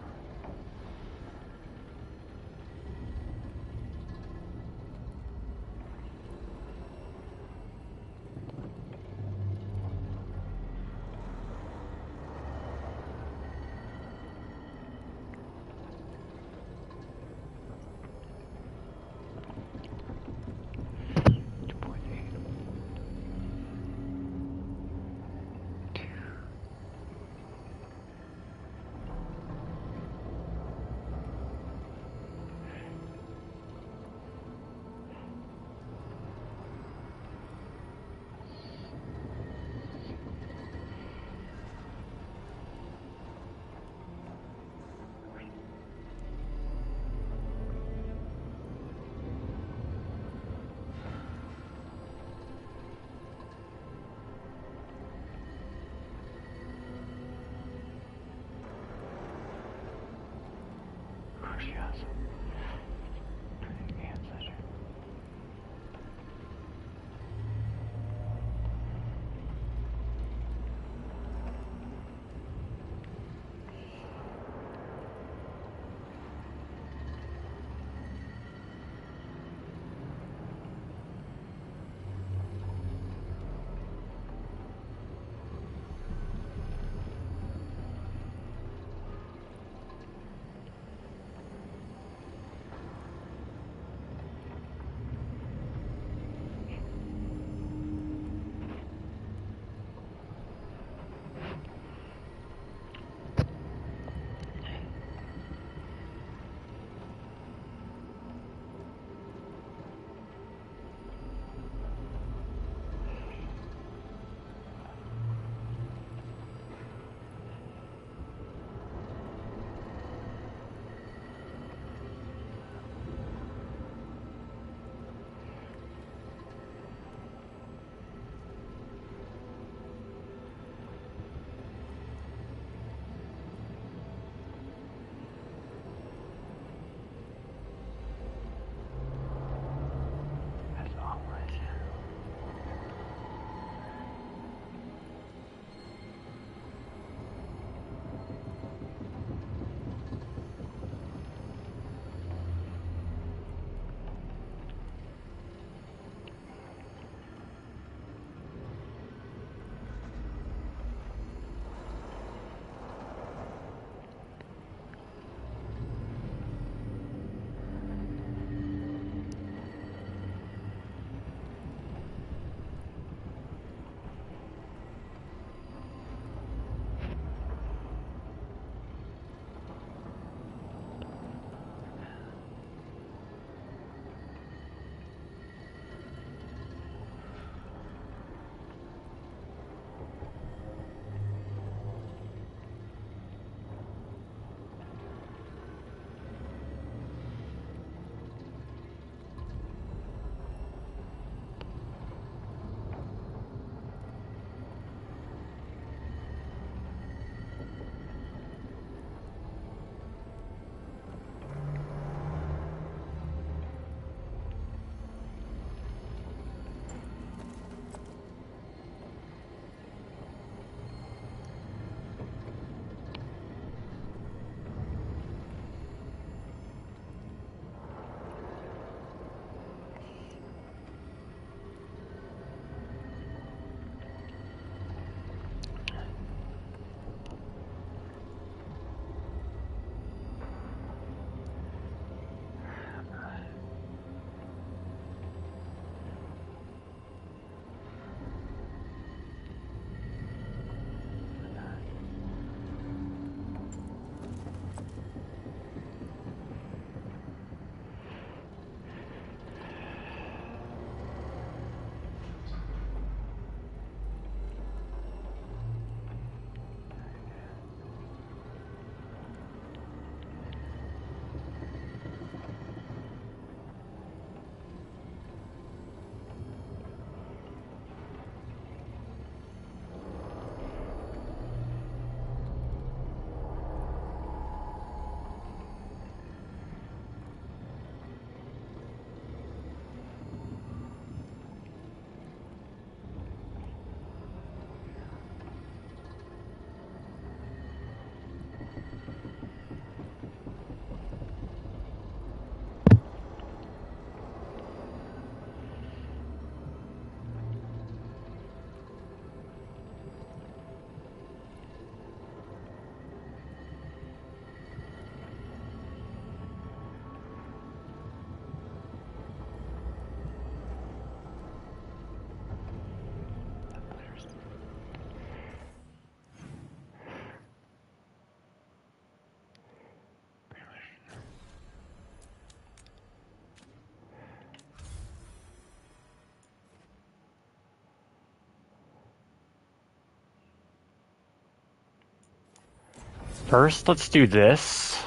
First, let's do this.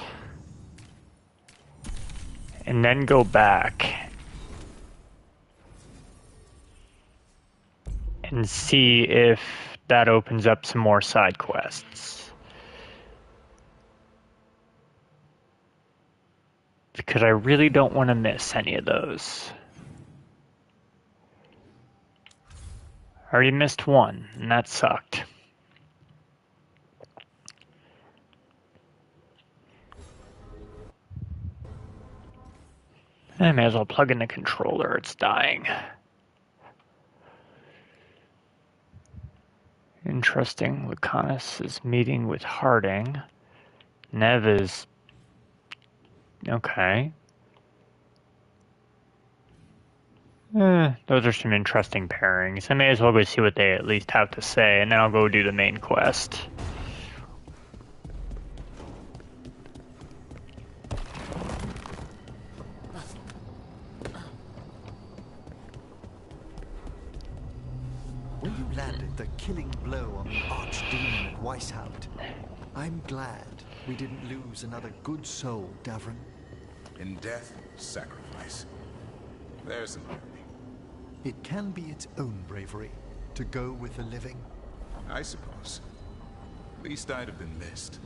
And then go back. And see if that opens up some more side quests. Because I really don't want to miss any of those. I already missed one, and that sucked. I may as well plug in the controller, it's dying. Interesting, Lucanus is meeting with Harding. Nev is... okay. Those are some interesting pairings. I may as well go see what they at least have to say, and then I'll go do the main quest. When you landed the killing blow on the archdemon at Weishaupt, I'm glad we didn't lose another good soul, Davrin. In death, sacrifice. There's some irony. It can be its own bravery to go with the living. I suppose. At least I'd have been missed.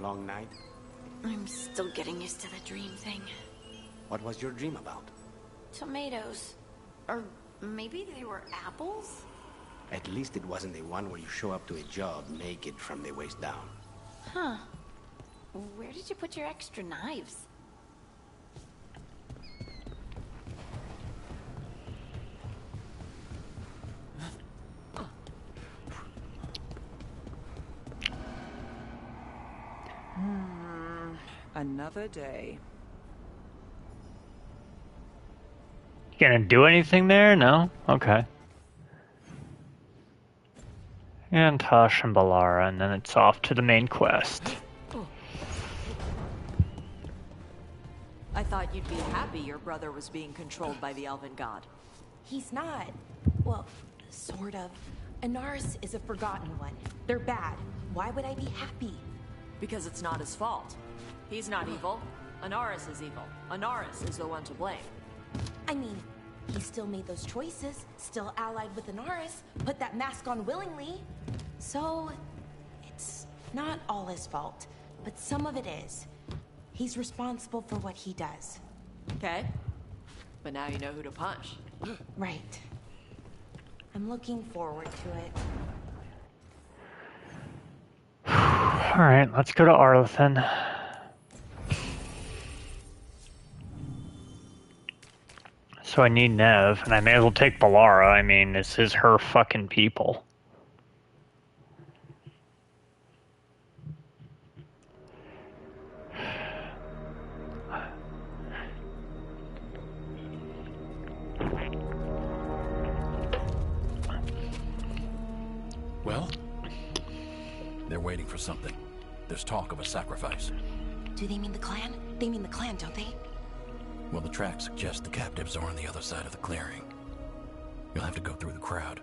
Long night? I'm still getting used to the dream thing. What was your dream about? Tomatoes. Or maybe they were apples? At least it wasn't the one where you show up to a job naked from the waist down. Huh. Where did you put your extra knives? Another day. You gonna do anything there? No? Okay. And Tosh and Balara, and then it's off to the main quest. I thought you'd be happy your brother was being controlled by the Elven God. He's not. Well, sort of. Inaris is a forgotten one. They're bad. Why would I be happy? Because it's not his fault. He's not evil. Inaris is evil. Inaris is the one to blame. I mean, he still made those choices, still allied with Inaris, put that mask on willingly. So, it's not all his fault, but some of it is. He's responsible for what he does. Okay. But now you know who to punch. Right. I'm looking forward to it. Alright, let's go to Arlethan. So I need Nev, and I may as well take Balara. I mean, this is her fucking people. Well, they're waiting for something. There's talk of a sacrifice. Do they mean the clan? They mean the clan, don't they? Well, the tracks suggest the captives are on the other side of the clearing. You'll have to go through the crowd.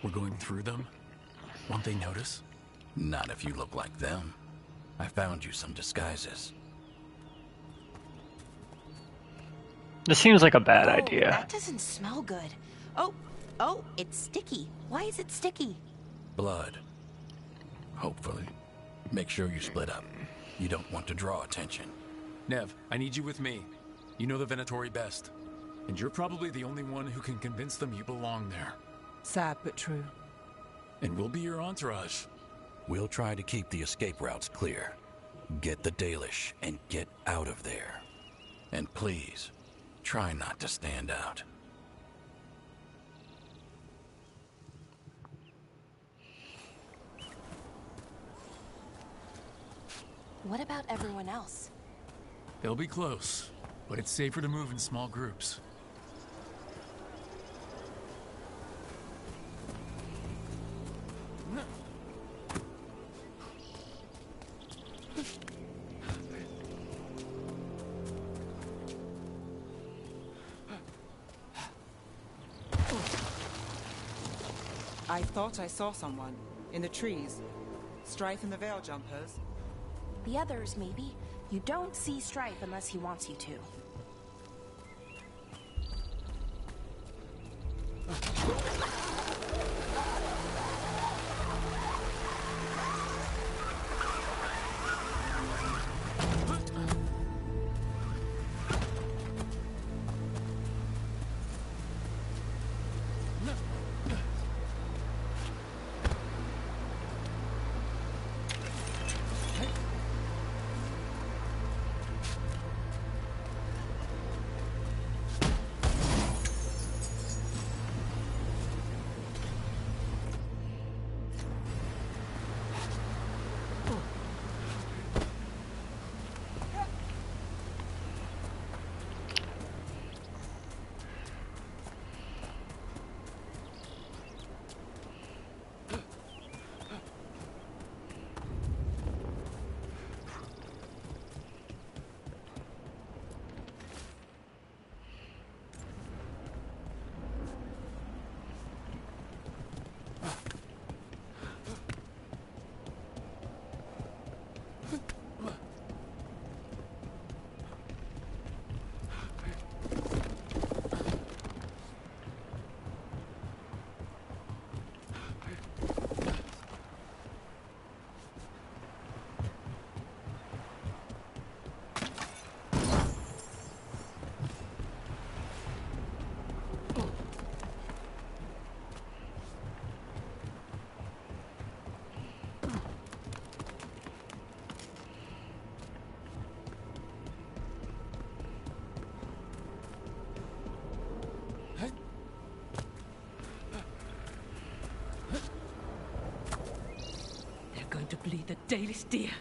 We're going through them? Won't they notice? Not if you look like them. I found you some disguises. This seems like a bad idea. That doesn't smell good. Oh, it's sticky. Why is it sticky? Blood. Hopefully. Make sure you split up. You don't want to draw attention. Nev, I need you with me. You know the Venatori best. And you're probably the only one who can convince them you belong there. Sad but true. And we'll be your entourage. We'll try to keep the escape routes clear. Get the Dalish and get out of there. And please, try not to stand out. What about everyone else? They'll be close, but it's safer to move in small groups. I thought I saw someone. In the trees. Strife and the Veil Jumpers. The others, maybe. You don't see Strife unless he wants you to. To bleed the Dalish deer.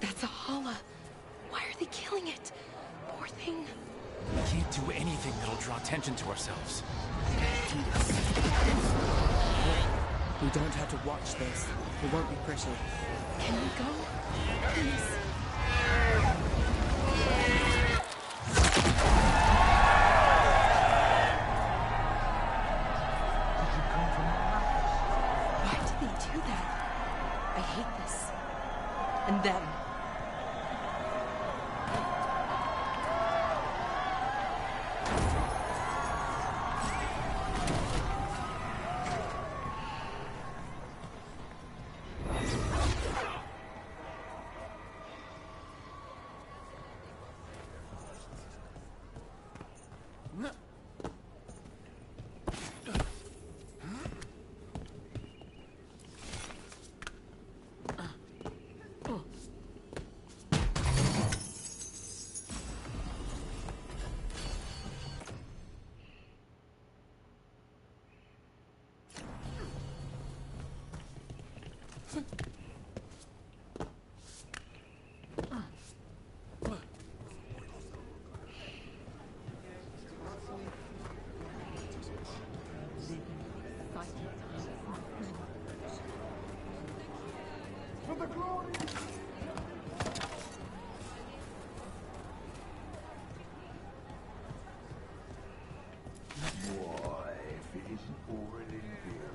That's a holla. Why are they killing it? Poor thing. We can't do anything that'll draw attention to ourselves. We don't have to watch this. It won't be pretty. Can we go? Please. Why did they do that? I hate this. And them. Why, if it isn't already here?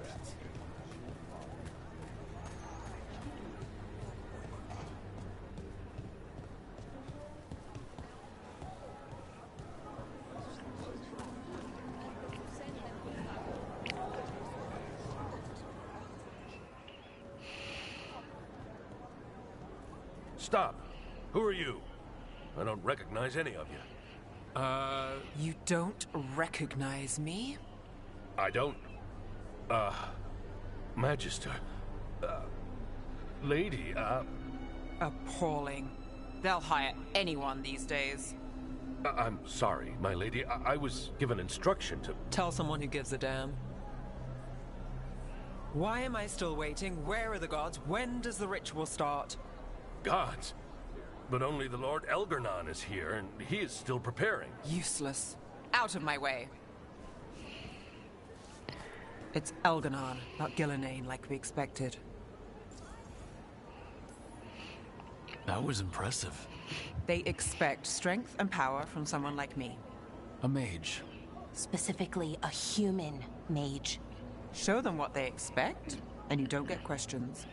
Stop! Who are you? I don't recognize any of you. You don't recognize me? I don't. Magister. Lady, Appalling. They'll hire anyone these days. I'm sorry, my lady. I was given instruction to... Tell someone who gives a damn. Why am I still waiting? Where are the gods? When does the ritual start? Gods? But only the Lord Elgarnon is here, and he is still preparing. Useless. Out of my way. It's Elgarnon, not Gillenane, like we expected. That was impressive. They expect strength and power from someone like me. A mage. Specifically, a human mage. Show them what they expect, and you don't get questions.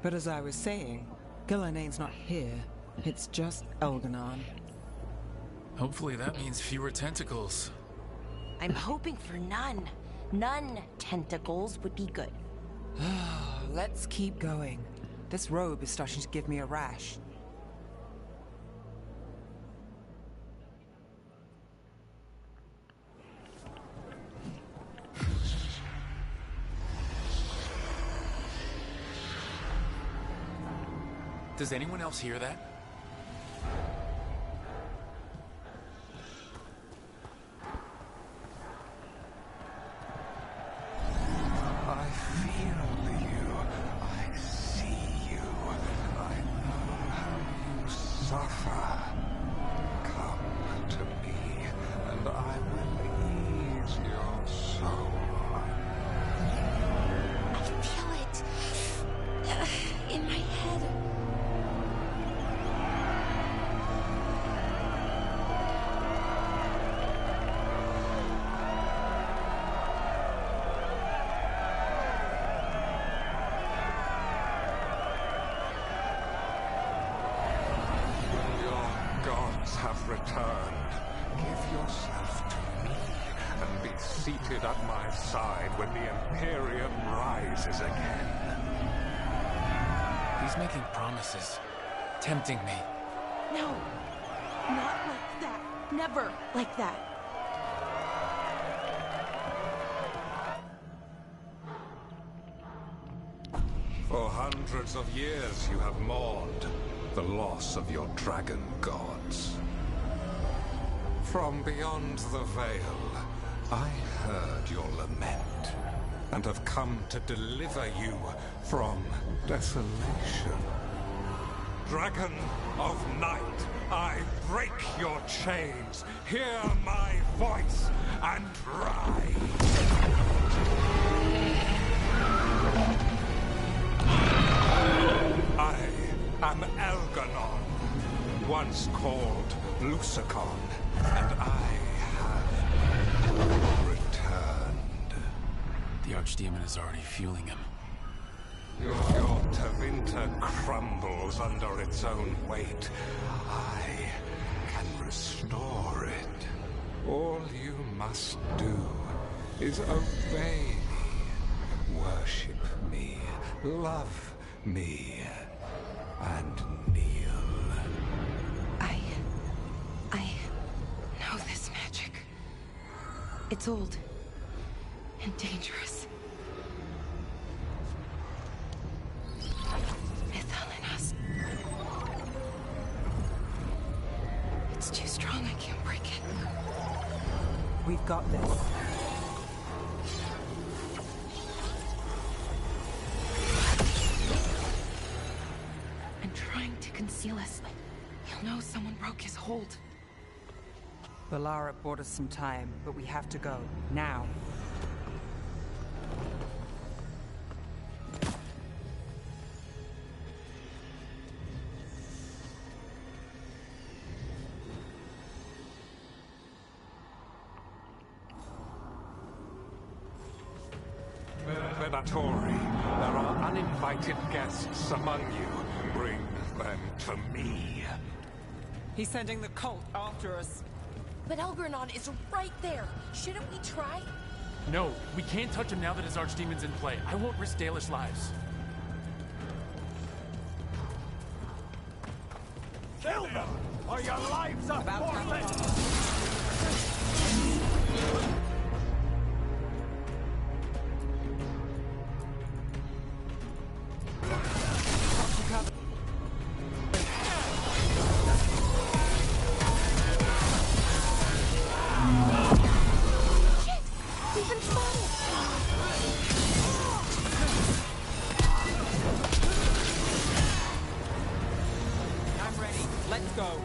But as I was saying, Gillenane's not here. It's just Elgarnon. Hopefully that means fewer tentacles. I'm hoping for none. None tentacles would be good. Let's keep going. This robe is starting to give me a rash. Does anyone else hear that? I feel you. I see you. I know how you suffer. Come to me, and I will ease your soul. I feel it in my head. Returned. Give yourself to me and be seated at my side when the Imperium rises again. He's making promises, tempting me. No, not like that. Never like that. For hundreds of years you have mourned the loss of your dragon gods. From beyond the veil, I heard your lament, and have come to deliver you from desolation. Dragon of night, I break your chains, hear my voice, and rise! I am Elgarnon, once called Lusakon. And I have returned. The Archdemon is already fueling him. Your Tevinter crumbles under its own weight. I can restore it. All you must do is obey me, worship me, love me, and kneel. I know this magic. It's old and dangerous. Mythalinas. It's too strong, I can't break it. We've got this. And trying to conceal us. He'll know someone broke his hold. Valara bought us some time, but we have to go. Now. Venatori, there are uninvited guests among you. Bring them to me. He's sending the cult after us. But Elgarnon is right there. Shouldn't we try? No, we can't touch him now that his Archdemon's in play. I won't risk Dalish lives. Kill them, or your lives are forfeit! I'm ready. Let's go.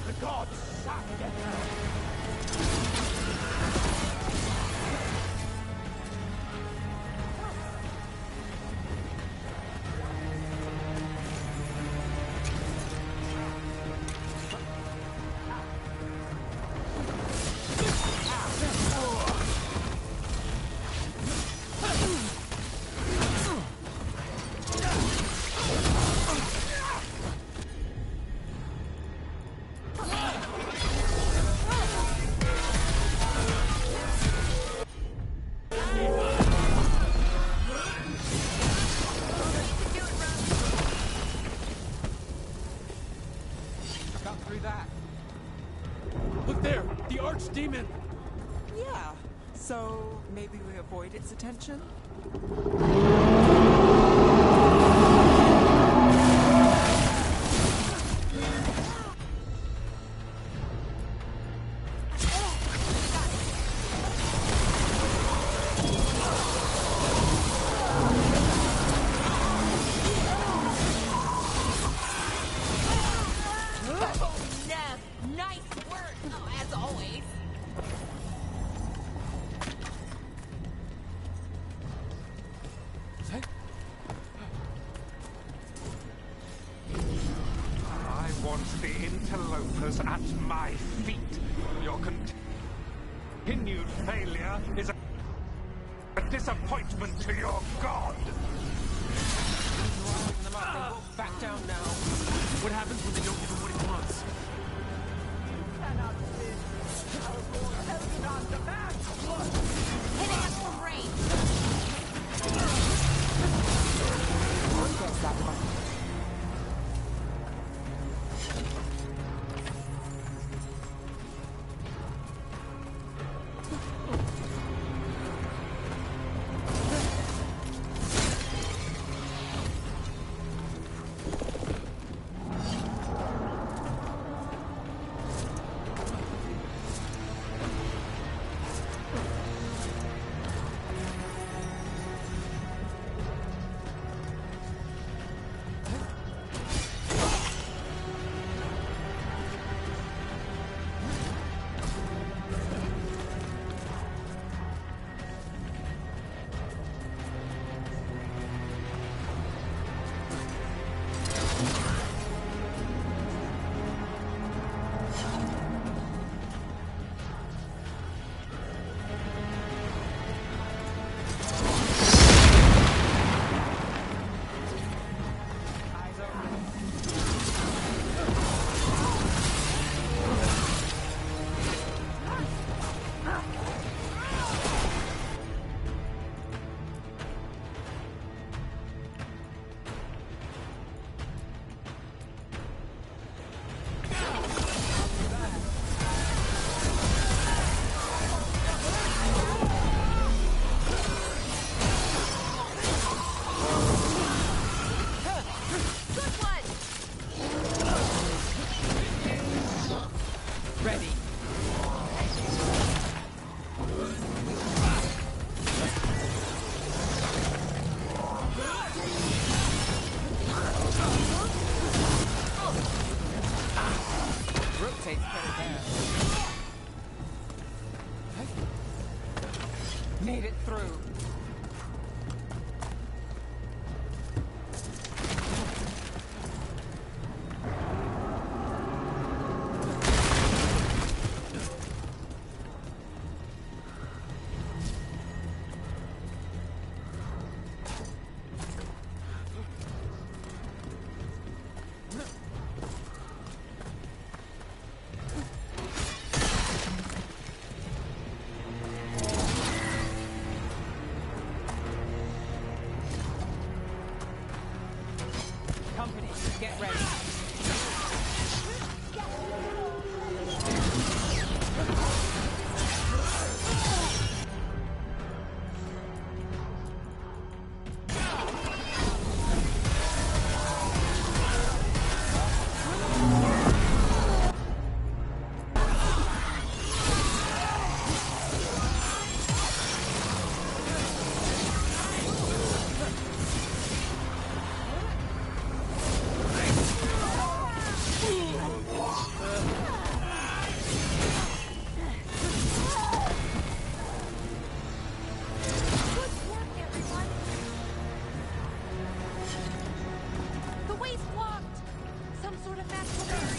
The gods sat together. Got through that. Look there! The archdemon! Yeah. So maybe we avoid its attention? Nice work, as always. I want the interlopers at my feet. Your continued failure is a disappointment to your god. Back down now. What happens when they don't give him what he wants? Hitting us from range. Guess that one. Made it through. Get ready. The way's blocked! Some sort of natural barrier.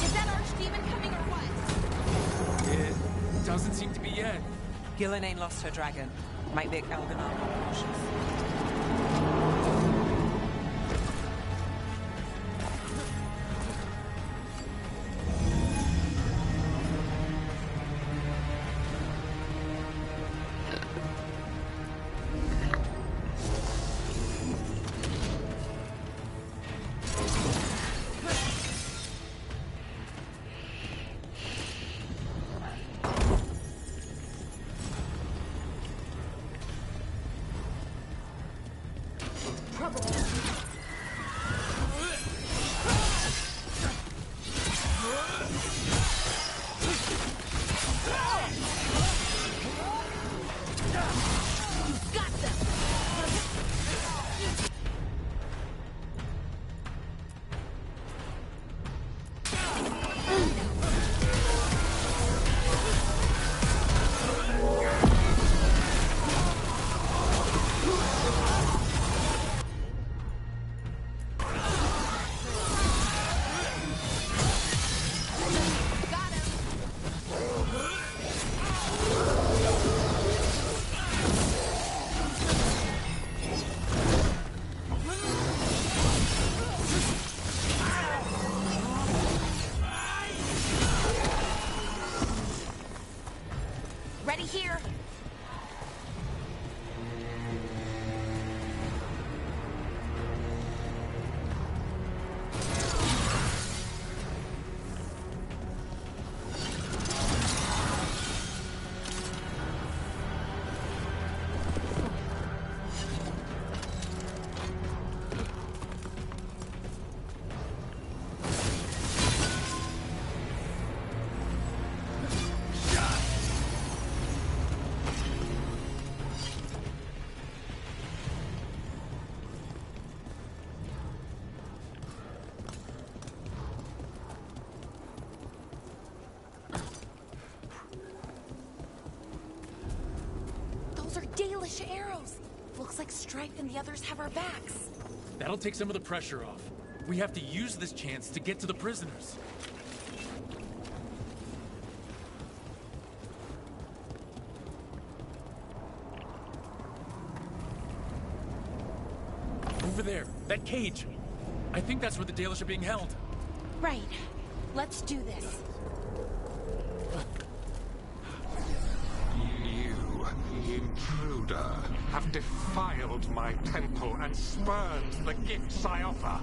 Is that archdemon coming or what? It doesn't seem to be yet. Gillenane lost her dragon. Might make Elganon more cautious. Ready here. Those are Dalish arrows. Looks like Strife and the others have our backs. That'll take some of the pressure off. We have to use this chance to get to the prisoners. Over there, that cage. I think that's where the Dalish are being held. Right. Let's do this. You, intruder, have defiled my temple and spurned the gifts I offer.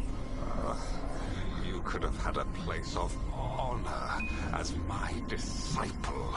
You could have had a place of honor as my disciple.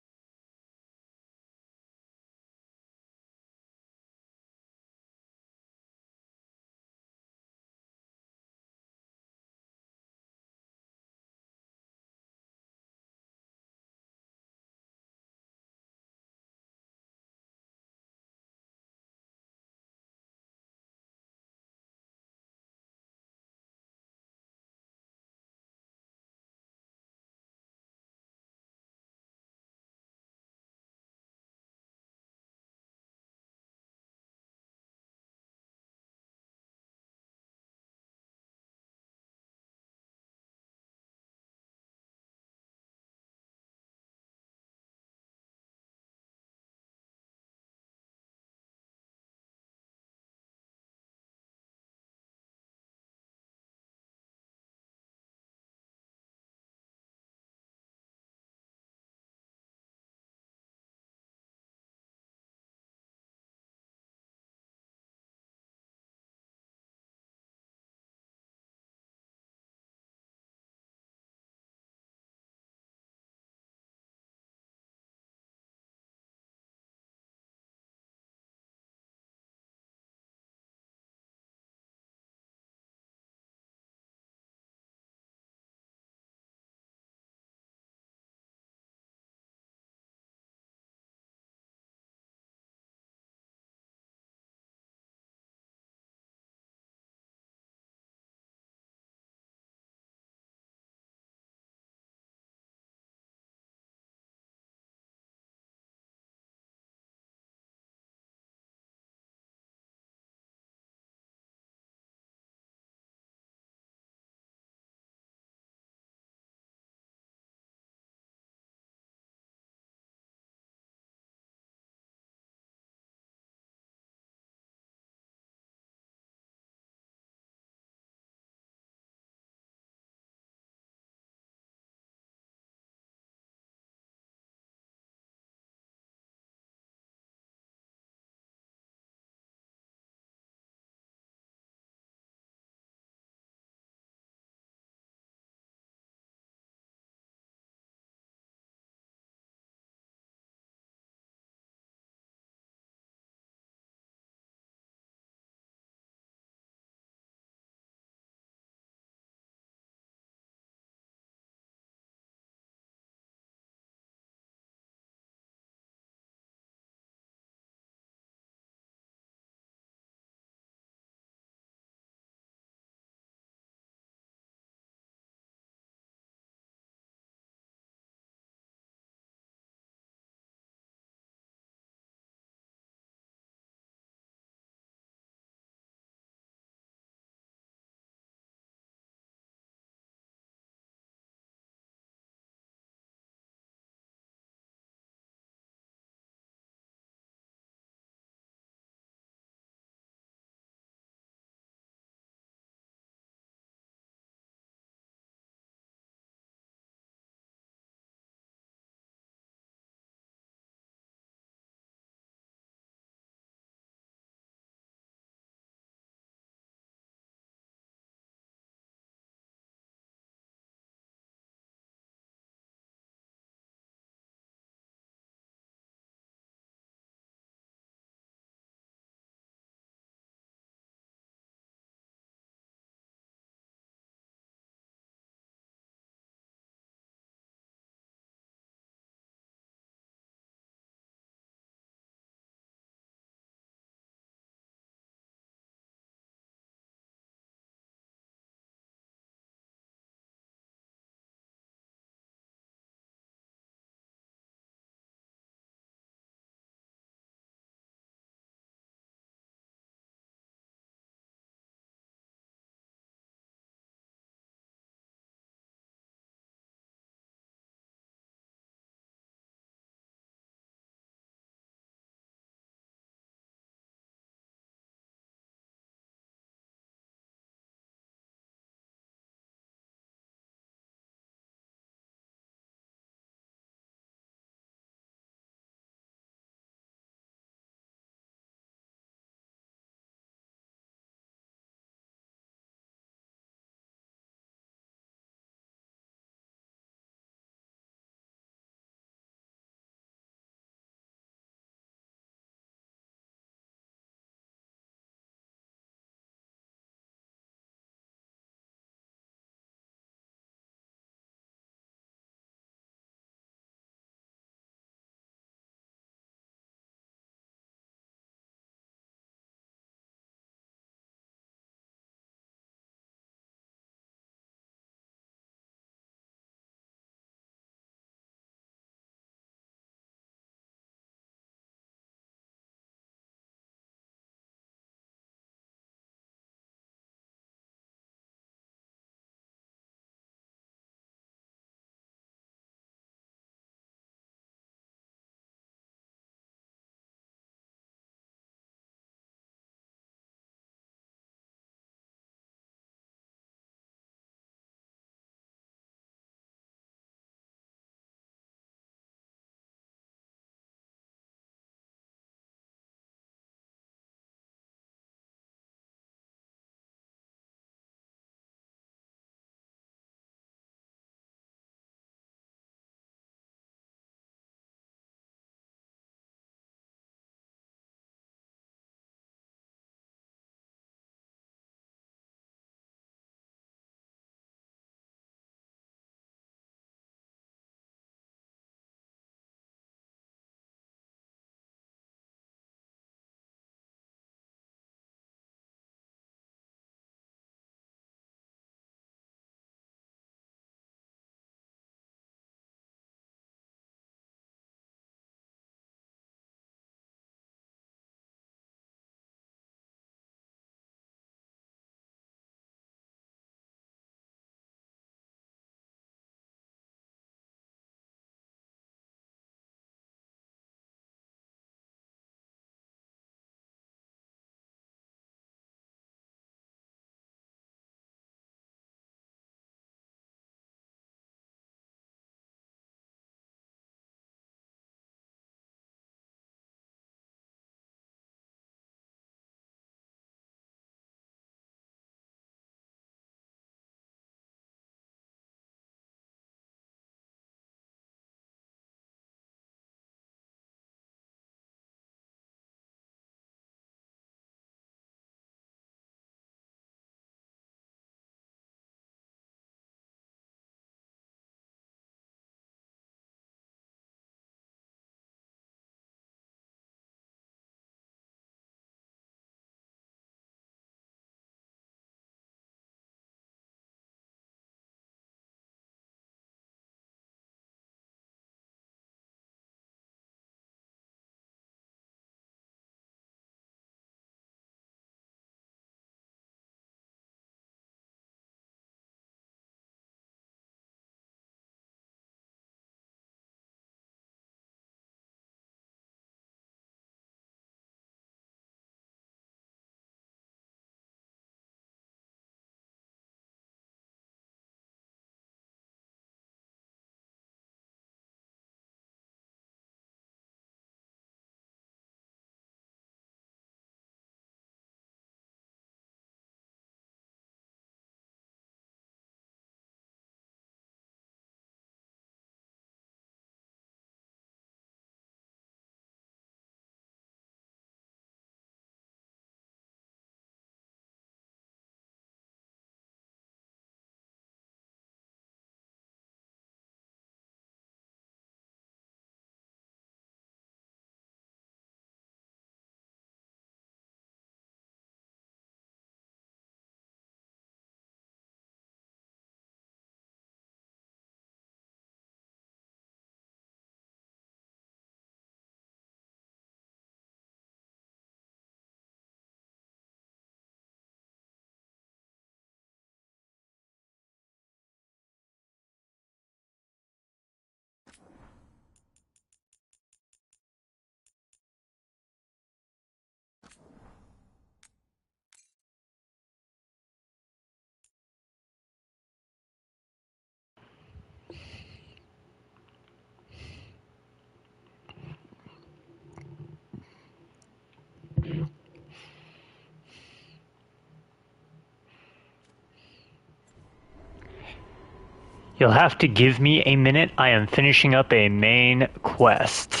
You'll have to give me a minute. I am finishing up a main quest.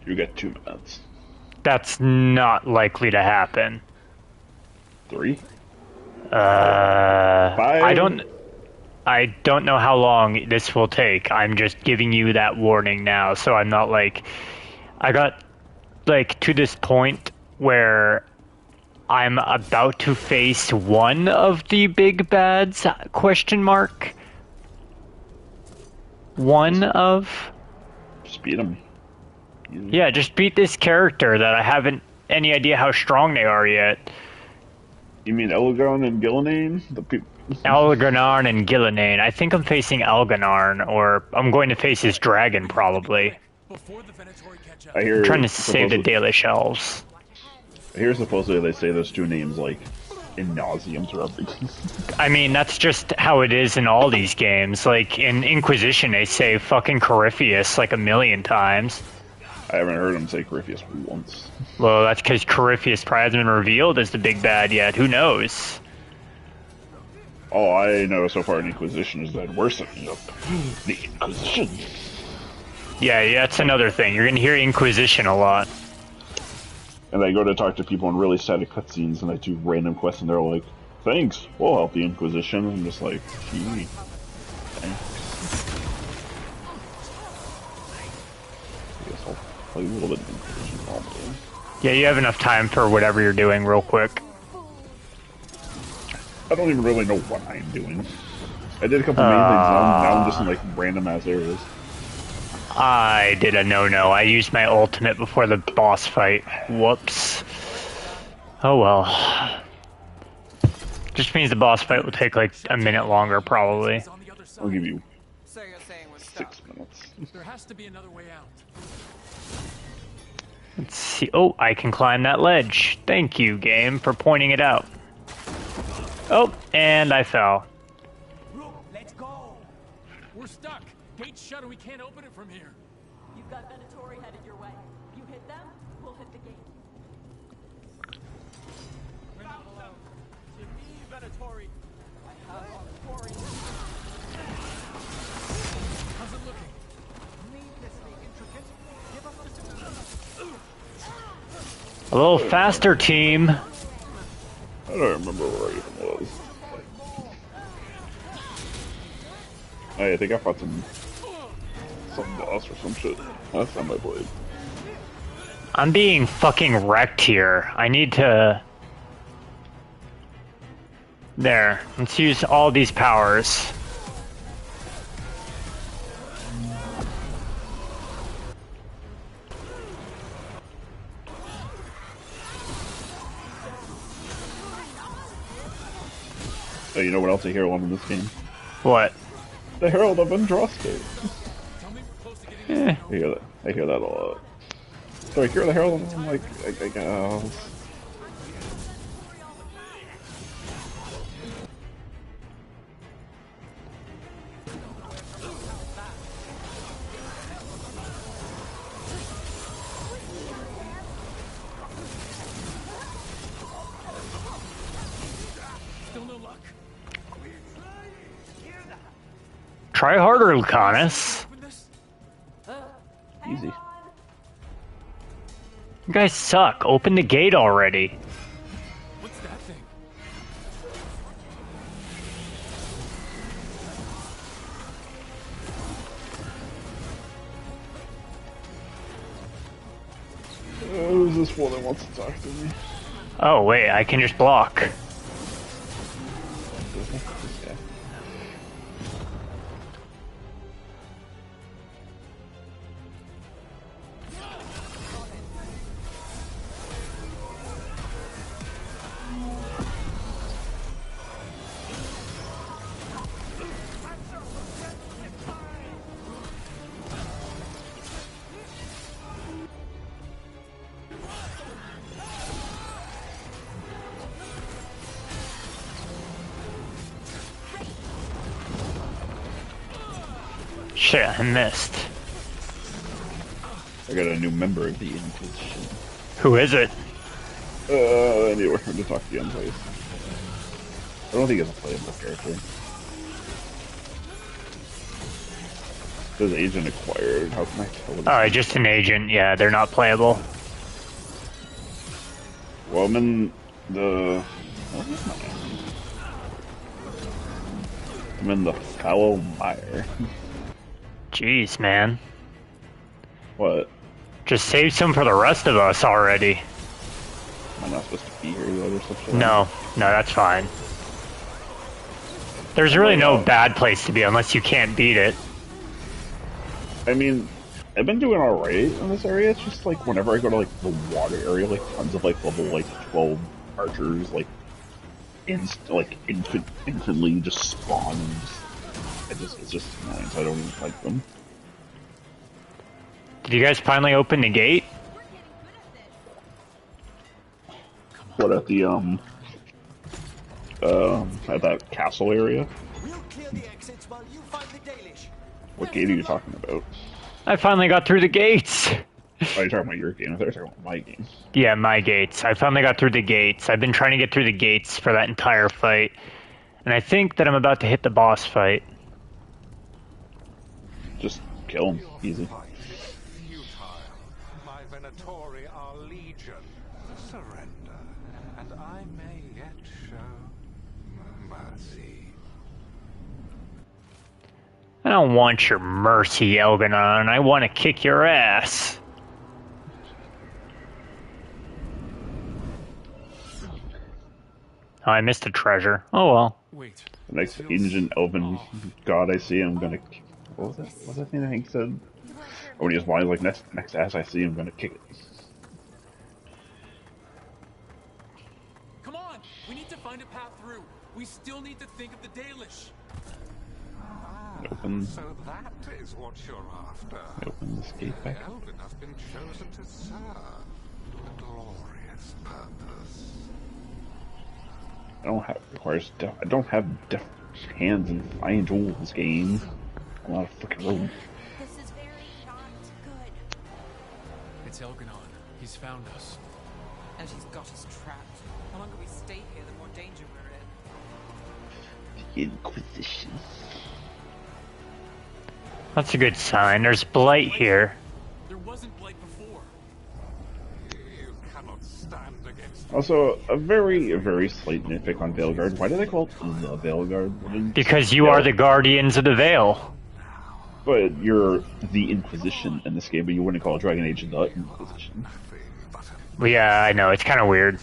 You get 2 minutes. That's not likely to happen. 3? 5? I don't know how long this will take. I'm just giving you that warning now, so I'm not like... I got, like, to this point where I'm about to face one of the big bads, question mark? One of? Just beat him. Yeah, just beat this character that I haven't any idea how strong they are yet. You mean Elgarn and Gillenane? Elgarn and Gillenane. I think I'm facing Elgarn, or I'm going to face his dragon, probably. I'm trying to save the Dalish elves. I hear supposedly they say those 2 names, like, in nauseam throughout the game. I mean, that's just how it is in all these games. Like, in Inquisition, they say fucking Corypheus like 1,000,000 times. I haven't heard him say Corypheus once. Well, that's because Corypheus probably hasn't been revealed as the big bad yet. Who knows? All I know so far in Inquisition is that we're setting up the Inquisition. Yeah, that's another thing. You're gonna hear Inquisition a lot. And I go to talk to people in really static cutscenes, and I do random quests, and they're like, "Thanks, we'll help the Inquisition." I'm just like, gee, thanks. I guess I'll play a little bit of Inquisition while I'm doing. Yeah, you have enough time for whatever you're doing real quick. I don't even really know what I'm doing. I did a couple main things, now I'm just in like random ass areas. I did a no-no. I used my ultimate before the boss fight. Whoops. Oh well. Just means the boss fight will take like a minute longer, probably. I'll give you 6 minutes. There has to be another way out. Let's see. Oh, I can climb that ledge. Thank you, game, for pointing it out. Oh, and I fell. Let's go. We're stuck. Gate's shut and we can't open it from here. You've got Venatori headed your way. You hit them, we'll hit the gate. To me, Venatori. I have our quarry. How's it looking? Needlessly intricate. Give us A little faster, team. I don't remember where I even was. I think I fought some boss or some shit. Last time I played. I'm being fucking wrecked here. I need to... There. Let's use all these powers. Oh, you know what else I hear a lot in this game? What? The Herald of Andraste. I hear that a lot. So I hear the Herald and I'm like, I guess. Try harder, Lucanus. Easy. You guys suck. Open the gate already. What's that thing? Who's this one that wants to talk to me? Oh, wait, I can just block. Shit, I missed. I got a new member of the Inquisition. Who is it? I need to talk to you in place. I don't think he's a playable character. says agent acquired. How can I tell? Just an agent. Yeah, they're not playable. Well, I'm in the... I'm in the fallow mire. Jeez, man. What? Just save some for the rest of us already. Am I not supposed to be here yet or something? No, that's fine. There's really no bad place to be unless you can't beat it. I mean, I've been doing alright in this area. It's just like whenever I go to like the water area, like tons of like level like 12 archers like instantly just spawn. And it's just annoying. So I don't even like them. Did you guys finally open the gate? What at the at that castle area? What gate are you talking about? I finally got through the gates. Oh, you're talking about your game. I thought you were talking about my game. Yeah, my gates. I finally got through the gates. I've been trying to get through the gates for that entire fight. And I think that I'm about to hit the boss fight. Just kill him. Easy. My Venatori are legion. Surrender, and I may yet show mercy. I don't want your mercy, Elganon. I want to kick your ass. Oh, I missed a treasure. Oh well. Wait. The next ancient elven god I see, I'm gonna... What was that? What was that thing I think said? When he was wise, like, next ass I see, I'm gonna kick it. Come on! We need to find a path through. We still need to think of the Dalish. Open. So that is what you're after. Open this gate back. The Elven have been chosen to serve a glorious purpose. I don't have deft hands in fine tools game. I'm not a freaking rogue. This is very not good. It's Elganon. He's found us. And he's got us trapped. The longer we stay here, the more danger we're in. The Inquisition. That's a good sign. There's blight here. There wasn't blight before. You cannot stand against. Also, a very slight nitpick on Veilguard. Why do they call it the Veilguard? Because you are the guardians of the Veil. But you're the Inquisition in this game, but you wouldn't call Dragon Age the Inquisition. Well, yeah, I know. It's kind of weird.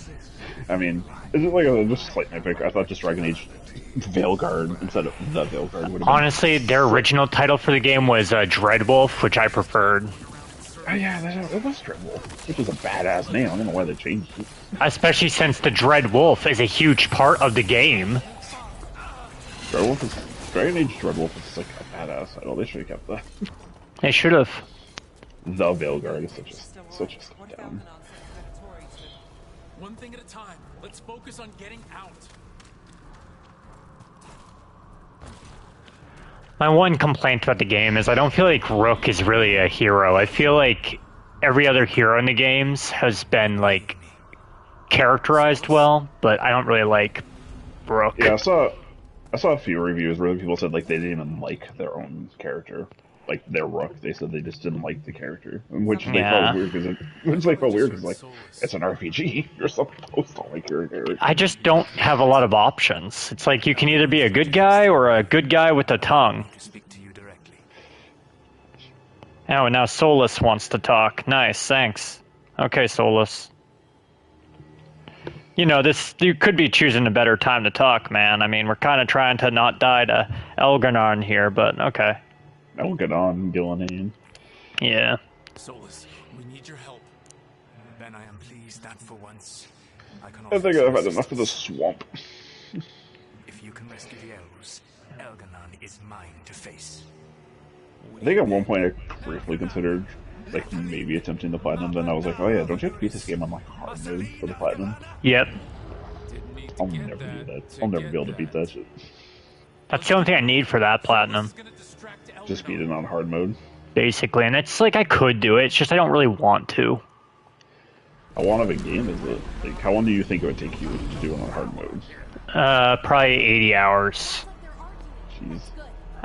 I mean, is it like just a slight nitpick? I thought just Dragon Age Veilguard instead of the Veilguard would have been. Honestly, their original title for the game was Dreadwolf, which I preferred. Oh yeah, that was Dreadwolf, which is a badass name. I don't know why they changed it. Especially since the Dreadwolf is a huge part of the game. Dragon Age Dreadwolf is like a badass title. They should have kept that. They should have. The Veilguard is such a step down. One thing at a time. Let's focus on getting out. My one complaint about the game is I don't feel like Rook is really a hero. I feel like every other hero in the games has been, like, characterized well, but I don't really like Rook. Yeah, I saw a few reviews where people said, like, they didn't even like their own character. Like, their Rook. They said they just didn't like the character. Which they felt weird because like, it's an RPG. You're supposed to like your character. I just don't have a lot of options. It's like you can either be a good guy or a good guy with a tongue. Oh, and now Solus wants to talk. Nice, thanks. Okay, Solus. You know, you could be choosing a better time to talk, man. I mean, we're kind of trying to not die to Elganon here, but okay. Elganon, Gillenane. Yeah. Solus, we need your help. Then I am pleased that for once I can. I think I've had enough of the swamp. If you can rescue the elves, Elganon is mine to face. I think at one point I briefly considered, like, maybe attempting the platinum. Then I was like, oh yeah, don't you have to beat this game on like hard mode for the platinum? Yep. I'll never do that. I'll never be able to beat that shit. That's the only thing I need for that platinum. Just beat it on hard mode. Basically, and it's like I could do it, it's just I don't really want to. How long of a game is it? Like, how long do you think it would take you to do it on hard mode? Probably 80 hours. Jeez.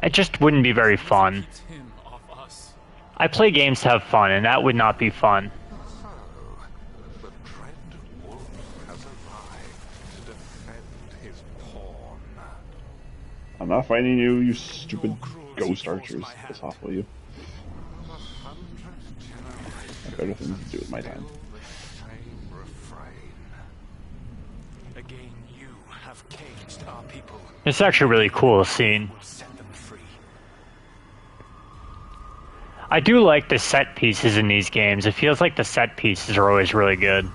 It just wouldn't be very fun. I play games to have fun, and that would not be fun. I'm not fighting you, you stupid ghost archers. Piss off, will you? I have better things to do with my time. Again, you have caged our people. It's actually a really cool scene. I do like the set pieces in these games. It feels like the set pieces are always really good.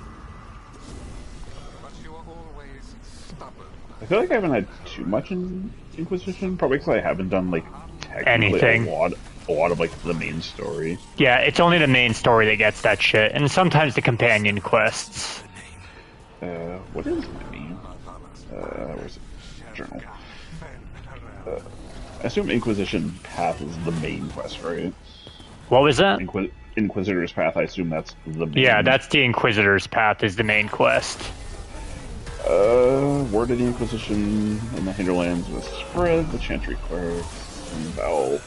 I feel like I haven't had too much in Inquisition, probably because I haven't done like anything. A lot of like the main story. Yeah, it's only the main story that gets that shit, and sometimes the companion quests. What is my name? Where's it? Journal. I assume Inquisition Path is the main quest, right? What was that? Inquisitor's Path. I assume that's the main. Yeah, that's the Inquisitor's Path is the main quest. Word of the Inquisition in the Hinterlands was spread. The Chantry clerics and Val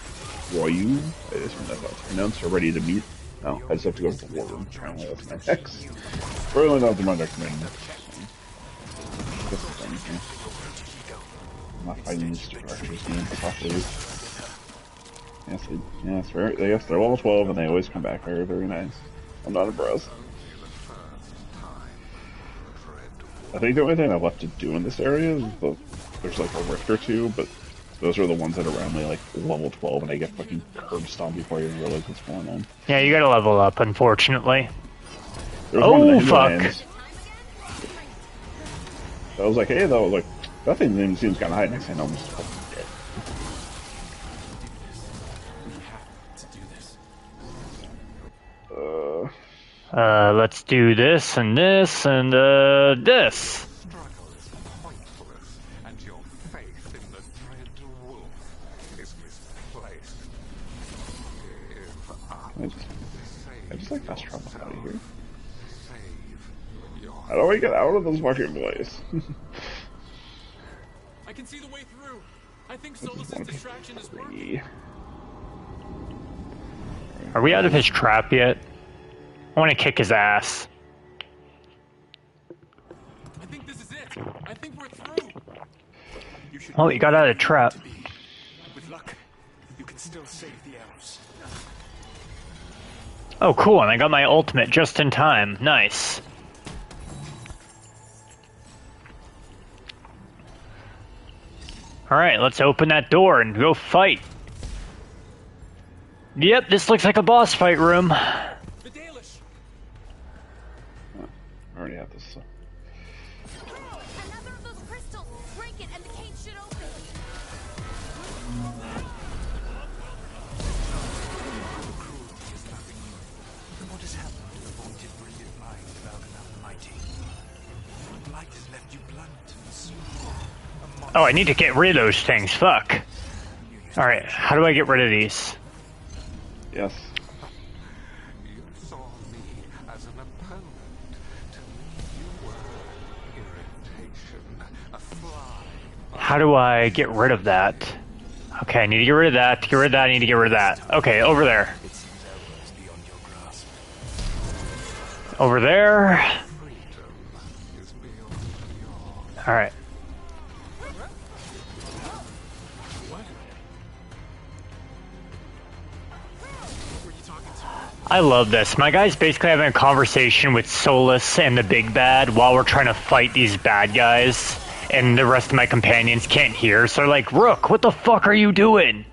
Royu, I assume that's how it's pronounced, are ready to meet. No, I just have to go to the war room. Apparently that's my hex. Really not the Mother Commander. I'm not fighting these stupid archers game, properly. Yes, they're level 12 and they always come back very, very nice. I'm not impressed. I think the only thing I've left to do in this area is there's like a rift or two, but those are the ones that are around me like level 12 and I get fucking curb stomped before I even realize what's going on. Yeah, you gotta level up, unfortunately. Oh, fuck! I was like, hey, though, like, that thing seems kind of high. Next thing I know, I'm just fucking dead. Let's do this and this and this. And your faith in the dread wolf is misplaced. I just like fast travel out of here. How do I get out of this fucking place? I can see the way through. I think Solus's distraction is working. Are we out of his trap yet? I want to kick his ass. I think this is it. I think we're through. Oh, he got out of the trap. With luck, you can still save the elves. Oh, cool, and I got my ultimate just in time. Nice. Alright, let's open that door and go fight. Yep, this looks like a boss fight room. I already have this. Another of those crystals. Break it and the cage should open. What has happened to the vaunted brilliant mind of Algernon the Mighty? Light has left you blunt and smooth. Oh, I need to get rid of those things. Fuck. Alright, how do I get rid of these? Yes. You saw me as an opponent. To me, you were irritation, a fly. How do I get rid of that? Okay, I need to get rid of that. To get rid of that, I need to get rid of that. Okay, over there. Over there. Alright. I love this. My guy's basically having a conversation with Solus and the big bad while we're trying to fight these bad guys, and the rest of my companions can't hear, so they're like, Rook, what the fuck are you doing?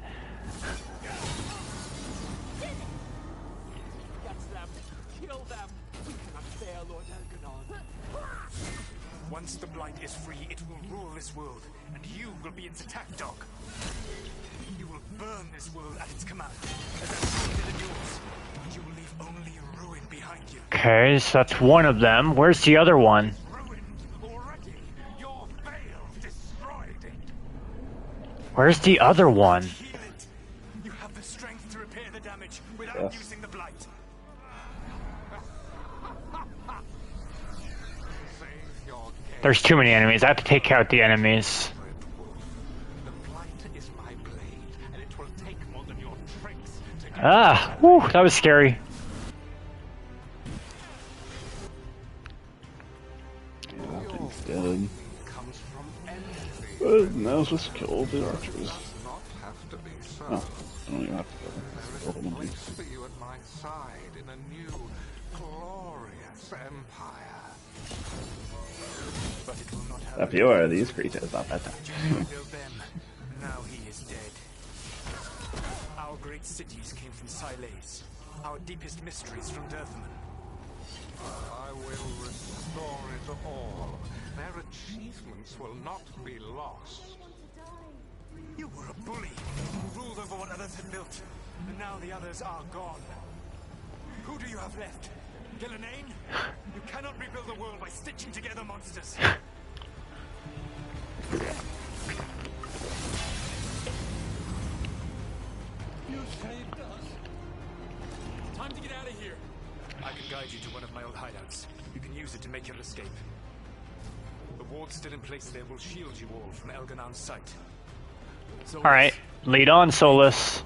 Once the blight is free, it will rule this world, and you will be its attack dog. You will burn this world at its command, as I did in yours. You will leave only ruin behind you. Okay, so that's one of them. Where's the other one? Where's the other one? You have the strength to repair the damage without using the blight. There's too many enemies. I have to take out the enemies. Ah, whew, that was scary. He's dead. But now let's just kill the archers. Oh, I don't even have to go. Place for you at my side in a new, glorious empire. But it will not have A few of these creatures, not bad. Now he is dead. Our great cities came from Sileys. Our deepest mysteries from Dirthaman. I will restore it all. Their achievements will not be lost. You were a bully who ruled over what others had built, and now the others are gone. Who do you have left? Gillenane? You cannot rebuild the world by stitching together monsters. You saved us. Time to get out of here. I can guide you to one of my old hideouts. You can use it to make your escape. The ward's still in place there will shield you all from Elganan's sight. Alright, lead on, Solus.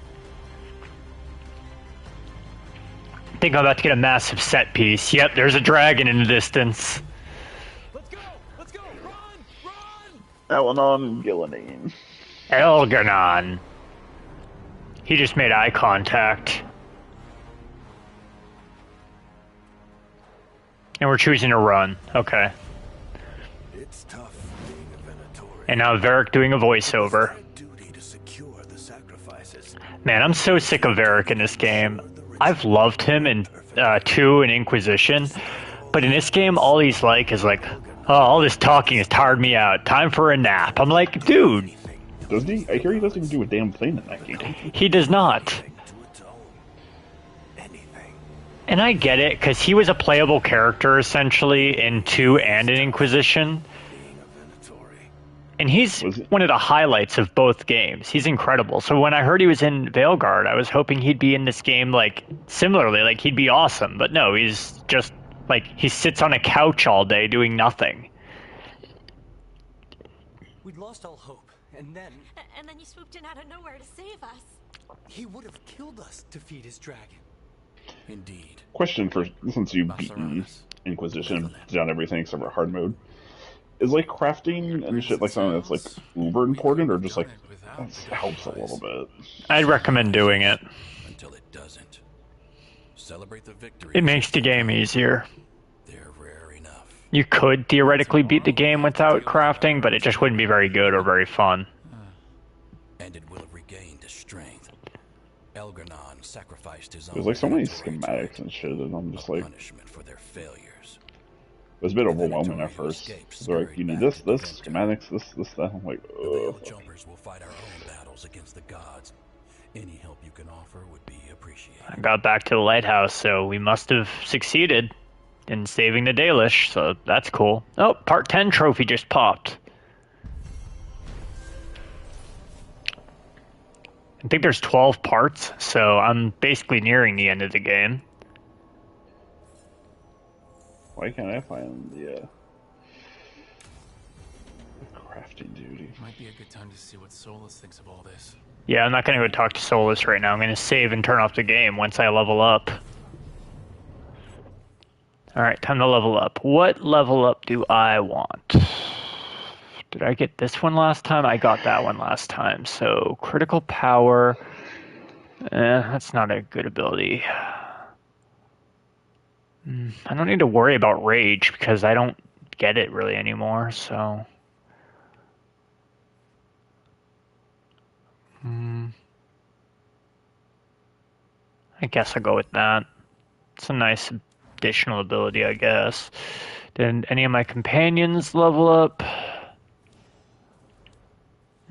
I think I'm about to get a massive set piece. Yep, there's a dragon in the distance. Elganon Gillenane. Elganon. He just made eye contact. And we're choosing to run. Okay. It's tough being a Venatori. And now Varric doing a voiceover. Man, I'm so sick of Varric in this game. I've loved him in 2 and Inquisition, but in this game, all he's like is like, oh, all this talking has tired me out. Time for a nap. I'm like, dude. Doesn't he? I hear he doesn't do a damn thing in that game. He does not. And I get it, because he was a playable character, essentially, in 2 and in Inquisition. And he's one of the highlights of both games. He's incredible. So when I heard he was in Veilguard, I was hoping he'd be in this game, like, similarly, like, he'd be awesome. But no, he's just, like, he sits on a couch all day doing nothing. We'd lost all hope, and then... And then you swooped in out of nowhere to save us. He would have killed us to feed his dragon. Indeed. Question for, since you've beaten Inquisition, done everything except for hard mode, is like crafting and shit like something that's like uber important, or just like that helps a little bit? I'd recommend doing it. Until it doesn't. Celebrate the victory. It makes the game easier. They're rare enough. You could theoretically beat the game without crafting, but it just wouldn't be very good or very fun. And it will have regained its strength. Elganon sacrificed his own. There's like so many schematics and shit, and I'm just like, punishment for their failures. It was a bit overwhelming at first. They're like, you need this, schematics, this, that. I'm like, ugh. Jumpers will fight our own battles against the gods. Any help you can offer would be appreciated. I got back to the lighthouse, so we must have succeeded in saving the Dalish, so that's cool. Oh, part 10 trophy just popped. I think there's 12 parts, so I'm basically nearing the end of the game. Why can't I find the crafting duty? Might be a good time to see what Solus thinks of all this. Yeah, I'm not going to go talk to Solus right now. I'm going to save and turn off the game once I level up. Alright, time to level up. What level up do I want? Did I get this one last time? I got that one last time. So, critical power. That's not a good ability. I don't need to worry about rage because I don't get it really anymore, so... I guess I'll go with that. It's a nice additional ability, I guess. Did any of my companions level up?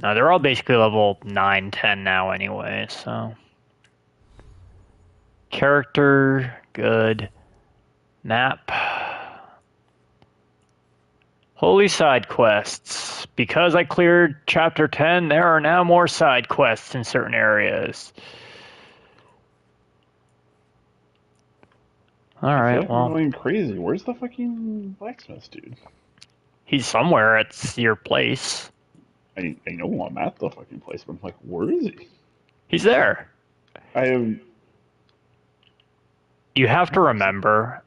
No, they're all basically level 9, 10 now anyway, so... Character, good. Map. Holy side quests. Because I cleared chapter 10, there are now more side quests in certain areas. Alright, well... I'm going crazy. Where's the fucking blacksmith dude? He's somewhere at your place. I know I'm at the fucking place, but I'm like, where is he? He's there. I have you have to remember